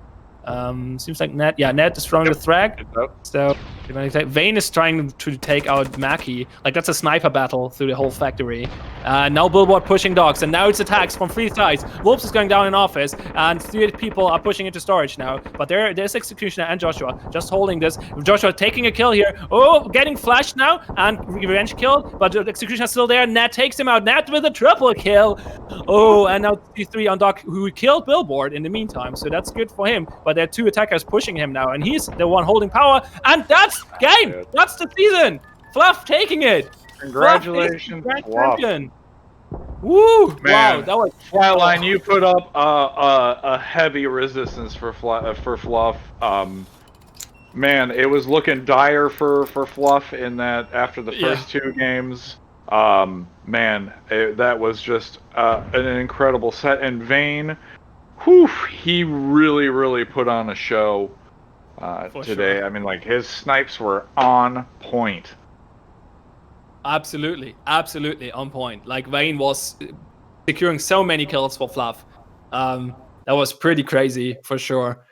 Seems like Ned. Yeah, Ned is throwing the frag. So they're gonna take. Vayne is trying to take out Mackie. Like that's a sniper battle through the whole factory. Now Billboard pushing dogs, and now it's attacks from three sides. Wolves is going down in office, and three people are pushing into storage now. But there's Executioner and Joshua just holding this. Joshua taking a kill here. Oh, getting flashed now and revenge kill. But the Executioner is still there. Ned takes him out. Ned with a triple kill. Oh, and now T3 on Doc, who killed Billboard in the meantime. So that's good for him. But there are two attackers pushing him now, and he's the one holding power. And that's game. That's the season. Fluff taking it. Congratulations, Grand Fluff. champion. Woo! Man, wow, that was Flatline. You put up a heavy resistance for Fluff. Man, it was looking dire for Fluff in that after the first two games. Man, that was just an incredible set. And Vayne, whew, he really put on a show today. Sure. I mean, like his snipes were on point. Absolutely on point. Like Vayne was securing so many kills for Fluff. That was pretty crazy for sure.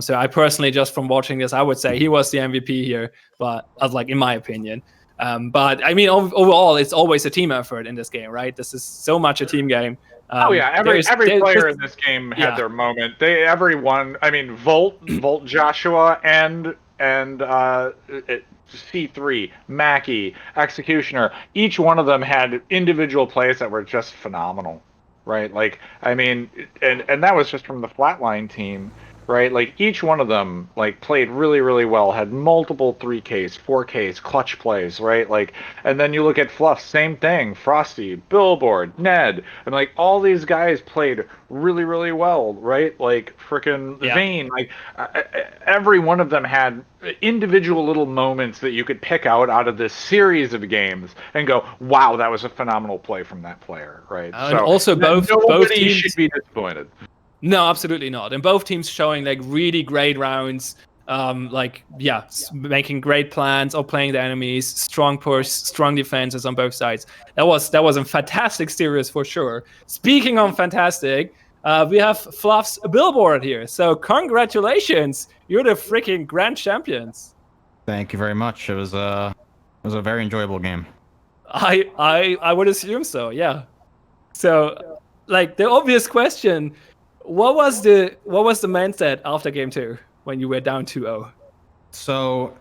So I personally, just from watching this, I would say he was the MVP here, but like in my opinion. But I mean, overall, it's always a team effort in this game, right? This is so much a team game. Every player in this game had their moment. Everyone. I mean, Volt, Joshua, and C3, Mackie, Executioner. Each one of them had individual plays that were just phenomenal, right? Like, I mean, and that was just from the Flatline team. Right, like each one of them like played really well, had multiple 3Ks, 4Ks, clutch plays, right? Like, and then you look at Fluff, same thing, Frosty, Billboard, Ned, and like all these guys played really well, right? Like freaking Vayne, like every one of them had individual little moments that you could pick out of this series of games and go, wow, that was a phenomenal play from that player, right? And so also both teams should be disappointed. No, absolutely not. And both teams showing like really great rounds, making great plans, outplaying the enemies, strong push, strong defenses on both sides. That was a fantastic series for sure. Speaking of fantastic, we have Fluff's Billboard here. So congratulations, you're the freaking grand champions. Thank you very much. It was a very enjoyable game. I would assume so. Yeah. So like the obvious question. What was the mindset after game 2 when you were down 2-0? So,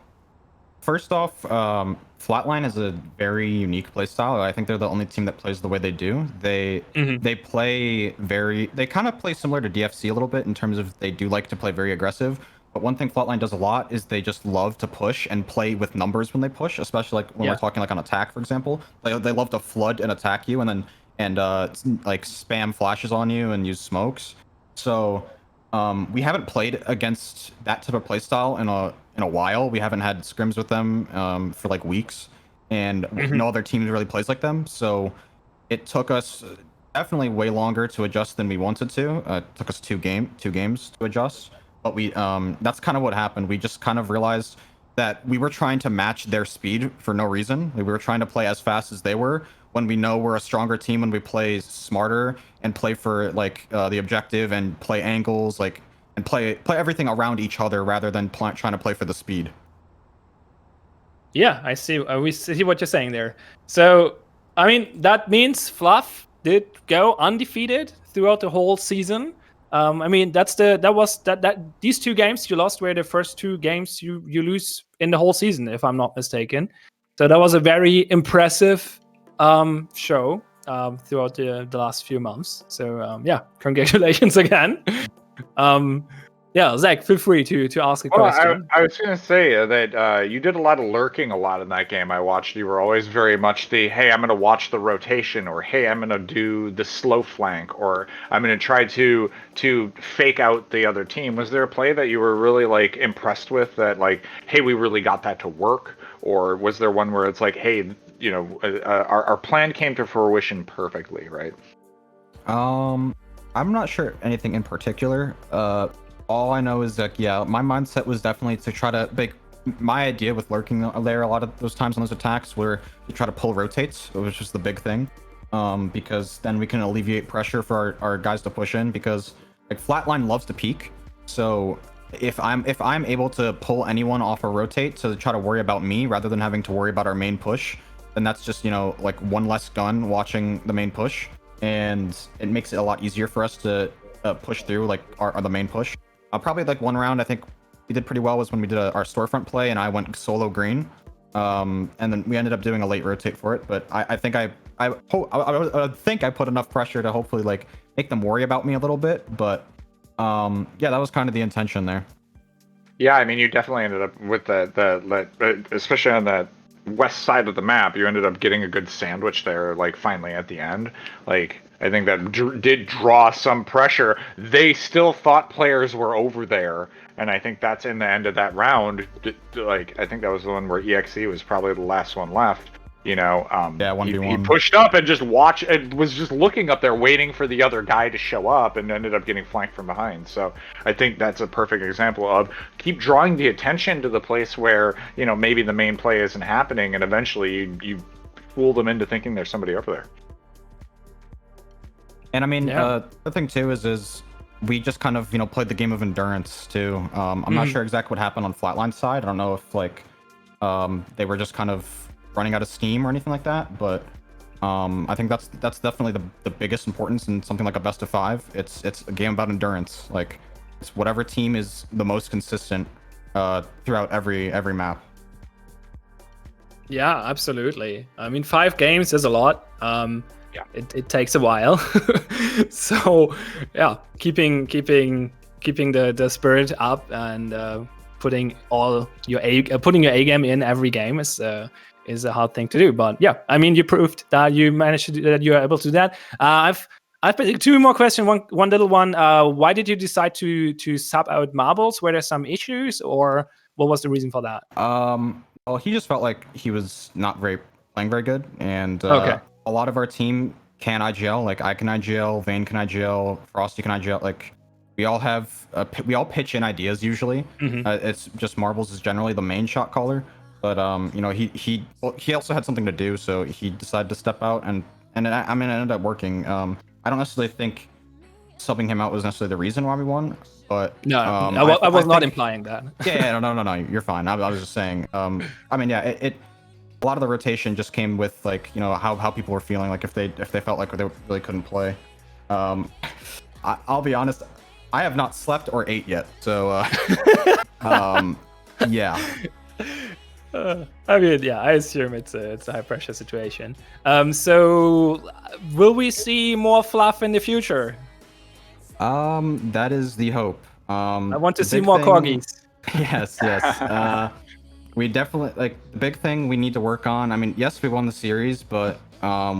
first off, Flatline is a very unique playstyle. I think they're the only team that plays the way they do. They kind of play similar to DFC a little bit in terms of they do like to play very aggressive. But one thing Flatline does a lot is they just love to push and play with numbers when they push, especially like when we're talking like on attack, for example. They love to flood and attack you and like spam flashes on you and use smokes. So we haven't played against that type of playstyle in a while. We haven't had scrims with them for like weeks, and no other team really plays like them. So it took us definitely way longer to adjust than we wanted to. It took us two games to adjust, but we that's kind of what happened. We just kind of realized that we were trying to match their speed for no reason. We were trying to play as fast as they were, when we know we're a stronger team, when we play smarter and play for like the objective and play angles, like, and play everything around each other rather than trying to play for the speed. Yeah, I see. We see what you're saying there. So, I mean, that means Fluff did go undefeated throughout the whole season. I mean, these 2 games you lost were the first 2 games you lose in the whole season, if I'm not mistaken. So that was a very impressive show throughout the last few months. So congratulations again. Zach, feel free to ask a question. I was going to say that you did a lot of lurking a lot in that game. I watched you were always very much the, hey, I'm going to watch the rotation, or hey, I'm going to do the slow flank, or I'm going to try to fake out the other team. Was there a play that you were really like impressed with that, like, hey, we really got that to work? Or was there one where it's like, hey, you know, our plan came to fruition perfectly, right? I'm not sure anything in particular. All I know is that, my mindset was definitely to try to my idea with lurking there a lot of those times on those attacks were to try to pull rotates, which is the big thing, because then we can alleviate pressure for our guys to push in, because like Flatline loves to peek. So if I'm able to pull anyone off a rotate to try to worry about me rather than having to worry about our main push, then that's just, you know, like one less gun watching the main push, and it makes it a lot easier for us to push through like the main push. Probably like one round I think we did pretty well was when we did our storefront play and I went solo green, and then we ended up doing a late rotate for it. But I think I think I put enough pressure to hopefully like make them worry about me a little bit. But yeah, that was kind of the intention there. Yeah, I mean, you definitely ended up with the especially on the west side of the map, you ended up getting a good sandwich there, like finally at the end. Like, I think that did draw some pressure. They still thought players were over there, and I think that's in the end of that round. Like, I think that was the one where EXE was probably the last one left. You know, yeah, 1v1. He pushed up and just watched, and was just looking up there waiting for the other guy to show up, and ended up getting flanked from behind. So I think that's a perfect example of keep drawing the attention to the place where, you know, maybe the main play isn't happening, and eventually you fool them into thinking there's somebody over there. And I mean, the thing too is we just kind of, you know, played the game of endurance too. I'm not sure exactly what happened on Flatline's side. I don't know if like they were just kind of running out of steam or anything like that, but I think that's definitely the biggest importance in something like a best of 5. It's a game about endurance. Like, it's whatever team is the most consistent throughout every map. Yeah, absolutely. I mean, 5 games is a lot. Yeah. It takes a while. So yeah, keeping the spirit up and putting your A game in every game is a hard thing to do. But yeah, I mean, you proved that you managed to do that. You are able to do that. I've 2 more questions. One little one. Why did you decide to sub out Marbles? Were there some issues, or what was the reason for that? Well, he just felt like he was not playing very good, and Okay. A lot of our team can IGL. Like, I can IGL, Vayne can IGL, Frosty can IGL. Like, we all have we all pitch in ideas usually. It's just Marbles is generally the main shot caller. But you know, he also had something to do, so he decided to step out, and I mean, it ended up working. I don't necessarily think subbing him out was necessarily the reason why we won, but No, I was not implying that. Yeah, no, you're fine. I was just saying. I mean, yeah, a lot of the rotation just came with, like, you know, how people were feeling, like if they felt like they really couldn't play. I'll be honest, I have not slept or ate yet, so yeah. I mean, yeah, I assume it's a high pressure situation. So will we see more Fluff in the future? That is the hope. I want to see more corgis. Yes. We definitely, like, the big thing we need to work on. I mean, yes, we won the series, but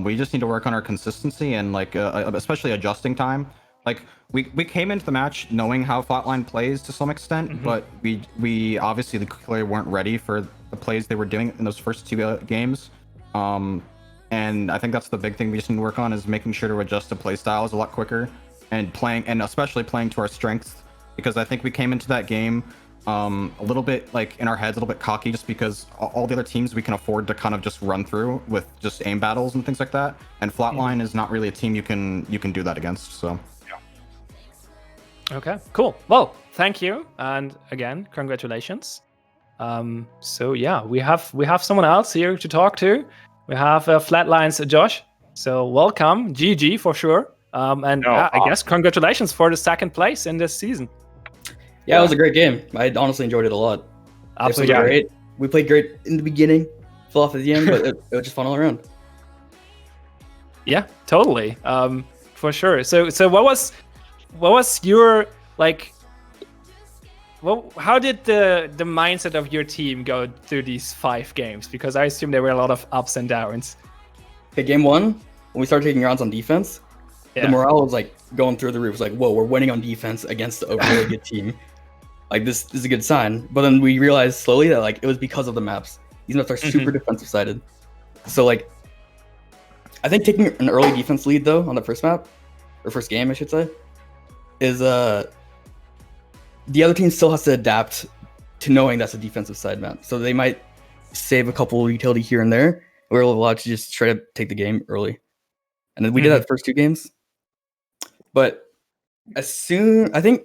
we just need to work on our consistency and, like, especially adjusting time. Like, we came into the match knowing how Flatline plays to some extent, but we obviously clearly weren't ready for the plays they were doing in those first 2 games. And I think that's the big thing we just need to work on, is making sure to adjust to play styles a lot quicker, and especially playing to our strengths, because I think we came into that game a little bit, like, in our heads, a little bit cocky, just because all the other teams we can afford to kind of just run through with just aim battles and things like that, and Flatline is not really a team you can do that against. So okay, cool. Well, thank you, and again, congratulations. So yeah, we have someone else here to talk to. We have Flatline's Josh. So welcome, GG for sure. I guess congratulations for the 2nd place in this season. Yeah, it was a great game. I honestly enjoyed it a lot. Absolutely great. We played great in the beginning, fell off at the end, but it was just fun all around. Yeah, totally. For sure. So what was your, like, well, how did the mindset of your team go through these 5 games? Because I assume there were a lot of ups and downs. Okay, game 1, when we started taking rounds on defense, the morale was like going through the roof. It was like, whoa, we're winning on defense against a really good team. Like, this is a good sign. But then we realized slowly that, like, it was because of the maps. These maps are super defensive sided. So, like, I think taking an early defense lead though on the first map, or first game I should say, is the other team still has to adapt to knowing that's a defensive side map. So they might save a couple utility here and there. We're allowed to just try to take the game early. And then we did that the first 2 games. But I think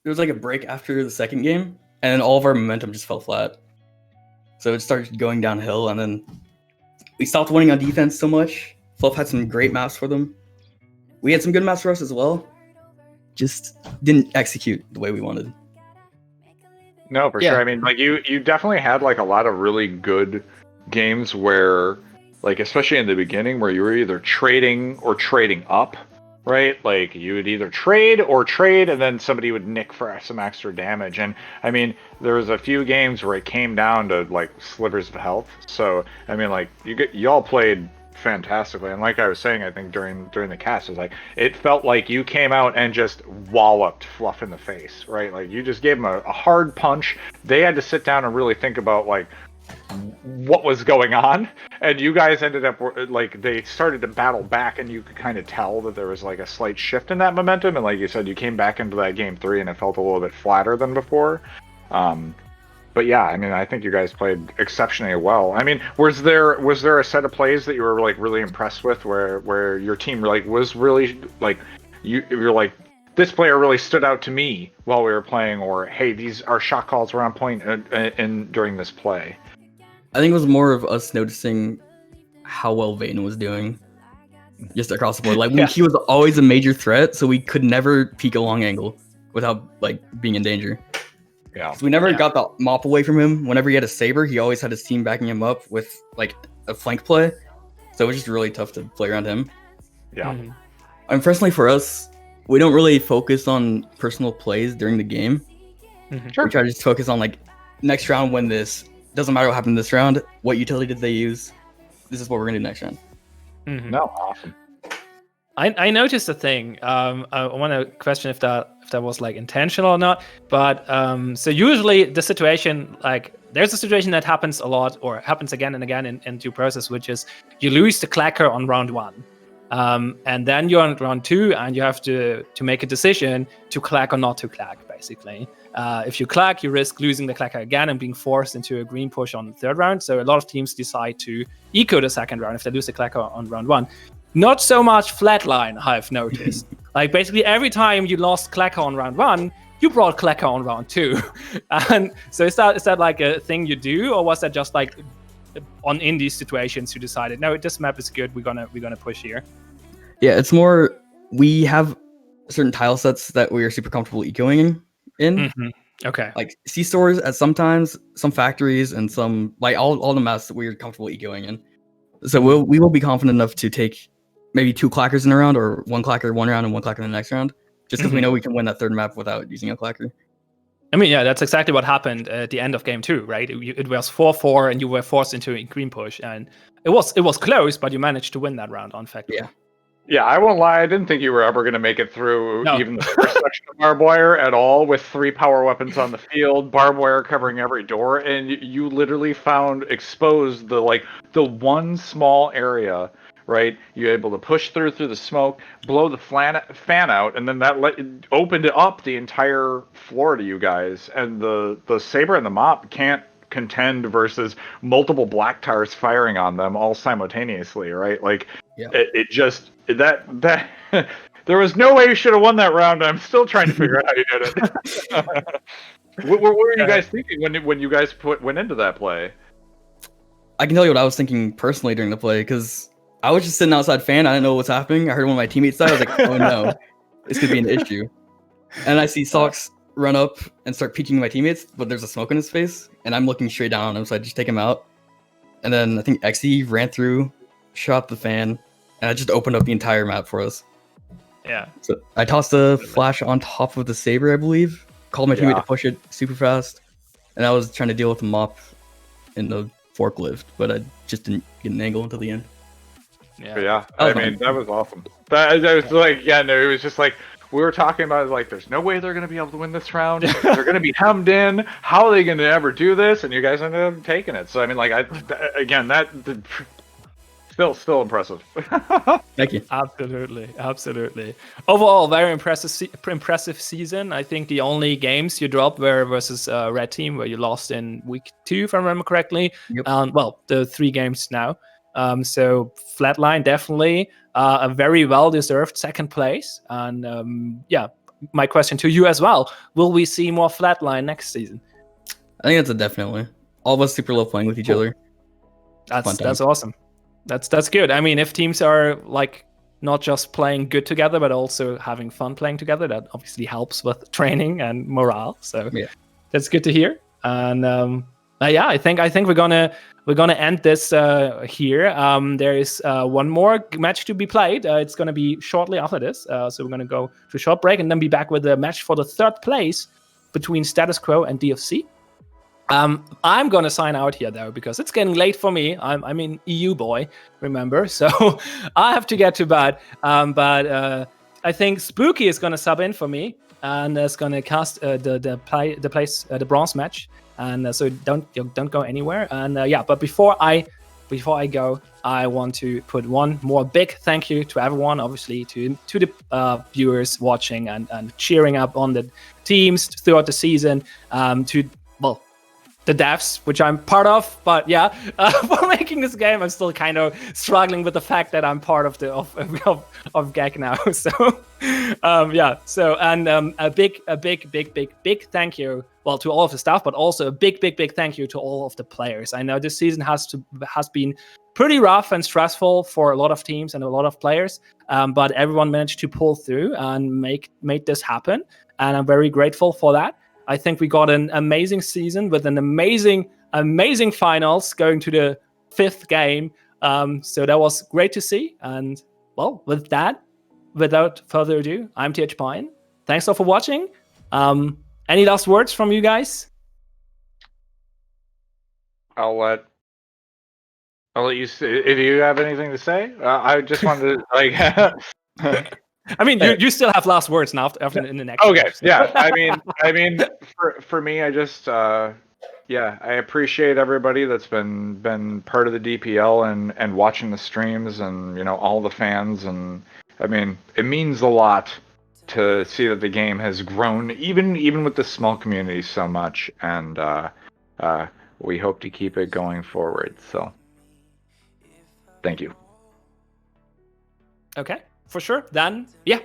there was like a break after the second game, and then all of our momentum just fell flat. So it started going downhill, and then we stopped winning on defense so much. Fluff had some great maps for them. We had some good maps for us as well. Just didn't execute the way we wanted. No, for sure. I mean, like you definitely had like a lot of really good games where, like, especially in the beginning, where you were either trading or trading up, right? Like you would either trade, and then somebody would nick for some extra damage. And I mean, there was a few games where it came down to like slivers of health. So I mean, like y'all played fantastically, and like I was saying, I think during the cast, it felt like you came out and just walloped Fluff in the face, right? Like you just gave them a hard punch. They had to sit down and really think about like what was going on, and you guys ended up like they started to battle back, and you could kind of tell that there was like a slight shift in that momentum. And like you said, you came back into that game 3 and it felt a little bit flatter than before. But yeah, I mean, I think you guys played exceptionally well. I mean, was there a set of plays that you were like really impressed with, where your team like was really like you're like, this player really stood out to me while we were playing, or hey, our shot calls were on point in during this play? I think it was more of us noticing how well Vayne was doing, just across the board. Like he was always a major threat, so we could never peek a long angle without like being in danger. Yeah. So we never got the mop away from him. Whenever he had a saber, he always had his team backing him up with like a flank play. So it was just really tough to play around him. Yeah. And personally for us, we don't really focus on personal plays during the game. Sure. We try to just focus on like next round, win this. Doesn't matter what happened this round. What utility did they use? This is what we're gonna do next round. No, awesome. I noticed a thing. I want to question if that was like intentional or not. But so usually the situation, like there's a situation that happens a lot or happens again and again in due process, which is you lose the clacker on round 1, and then you're on round 2 and you have to make a decision to clack or not to clack, basically. If you clack, you risk losing the clacker again and being forced into a green push on the 3rd round. So a lot of teams decide to eco the 2nd round if they lose the clacker on round 1. Not so much Flatline, I've noticed. Like basically every time you lost clacker on round 1, you brought clacker on round 2. And so is that like a thing you do, or was that just like in these situations you decided, no, this map is good, we're gonna push here? Yeah, it's more we have certain tile sets that we are super comfortable ecoing in. Okay. Like C stores at sometimes, some factories, and some like all the maps that we're comfortable ecoing in. So we will be confident enough to take maybe 2 clackers in a round, or 1 clacker one round and 1 clacker in the next round, just because we know we can win that 3rd map without using a clacker. I mean, yeah, that's exactly what happened at the end of game 2, right? It was 4-4, and you were forced into a green push, and it was close, but you managed to win that round on factory. Yeah, I won't lie. I didn't think you were ever going to make it through even the first section of barbed wire at all, with 3 power weapons on the field, barbed wire covering every door, and you literally found exposed the one small area, right? You're able to push through the smoke, blow the fan out, and then that opened up the entire floor to you guys. And the saber and the mop can't contend versus multiple black tars firing on them all simultaneously, right? Like it just that there was no way you should have won that round. I'm still trying to figure out how you did it. What were you guys thinking when you guys went into that play? I can tell you what I was thinking personally during the play, because I was just sitting outside fan. I didn't know what was happening. I heard one of my teammates die. I was like, oh no, this could be an issue. And I see Socks run up and start peeking my teammates, but there's a smoke in his face, and I'm looking straight down on him, so I just take him out. And then I think Xe ran through, shot the fan, and I just opened up the entire map for us. Yeah. So I tossed a flash on top of the saber, I believe. Called my teammate to push it super fast, and I was trying to deal with the mop in the forklift, but I just didn't get an angle until the end. Yeah. I mean, that was awesome. That was like, it was just like, we were talking about, like, there's no way they're going to be able to win this round. They're going to be hemmed in. How are they going to ever do this? And you guys ended up taking it. So, I mean, like, Still impressive. Thank you. Absolutely. Overall, very impressive season. I think the only games you dropped were versus Red Team, where you lost in week 2, if I remember correctly. Yep. Well, the 3 games now. So Flatline, definitely a very well-deserved second place. And yeah, my question to you as well: will we see more Flatline next season? I think that's a definitely. All of us super love playing with each other. That's awesome. That's good. I mean, if teams are like not just playing good together, but also having fun playing together, that obviously helps with training and morale. So yeah, that's good to hear. And yeah, I think we're gonna end this here. There is one more match to be played. It's gonna be shortly after this. So we're gonna go to a short break and then be back with a match for the 3rd place between Status Quo and DFC. I'm gonna sign out here though, because it's getting late for me. I'm an EU boy, remember, so I have to get to bed. But I think Spooky is gonna sub in for me and is gonna cast the bronze match. And so don't go anywhere. And yeah, but before I go, I want to put one more big thank you to everyone, obviously to the viewers watching and cheering up on the teams throughout the season. To the devs, which I'm part of, but yeah, for making this game, I'm still kind of struggling with the fact that I'm part of of GAG now. So yeah, so and a big thank you, well, to all of the staff, but also a big thank you to all of the players. I know this season has been pretty rough and stressful for a lot of teams and a lot of players, but everyone managed to pull through and made this happen, and I'm very grateful for that. I think we got an amazing season with an amazing finals going to the 5th game. So that was great to see. And well, with that, without further ado, I'm TH Pine. Thanks all for watching. Any last words from you guys? I'll let you say, if you have anything to say. I just wanted to I mean, you still have last words now after in the next. Okay, match, so. yeah. I mean, for me, I just yeah, I appreciate everybody that's been part of the DPL and watching the streams, and all the fans, and I mean, it means a lot to see that the game has grown even with the small community so much, and we hope to keep it going forward. So thank you. Okay, for sure. Then, yeah.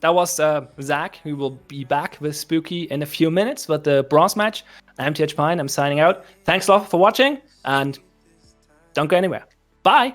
That was Zach, who will be back with Spooky in a few minutes with the bronze match. I'm TH Pine. I'm signing out. Thanks a lot for watching, and don't go anywhere. Bye!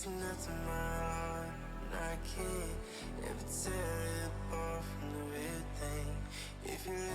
Nothing my heart, I can't ever tell it apart from the real thing. If you let me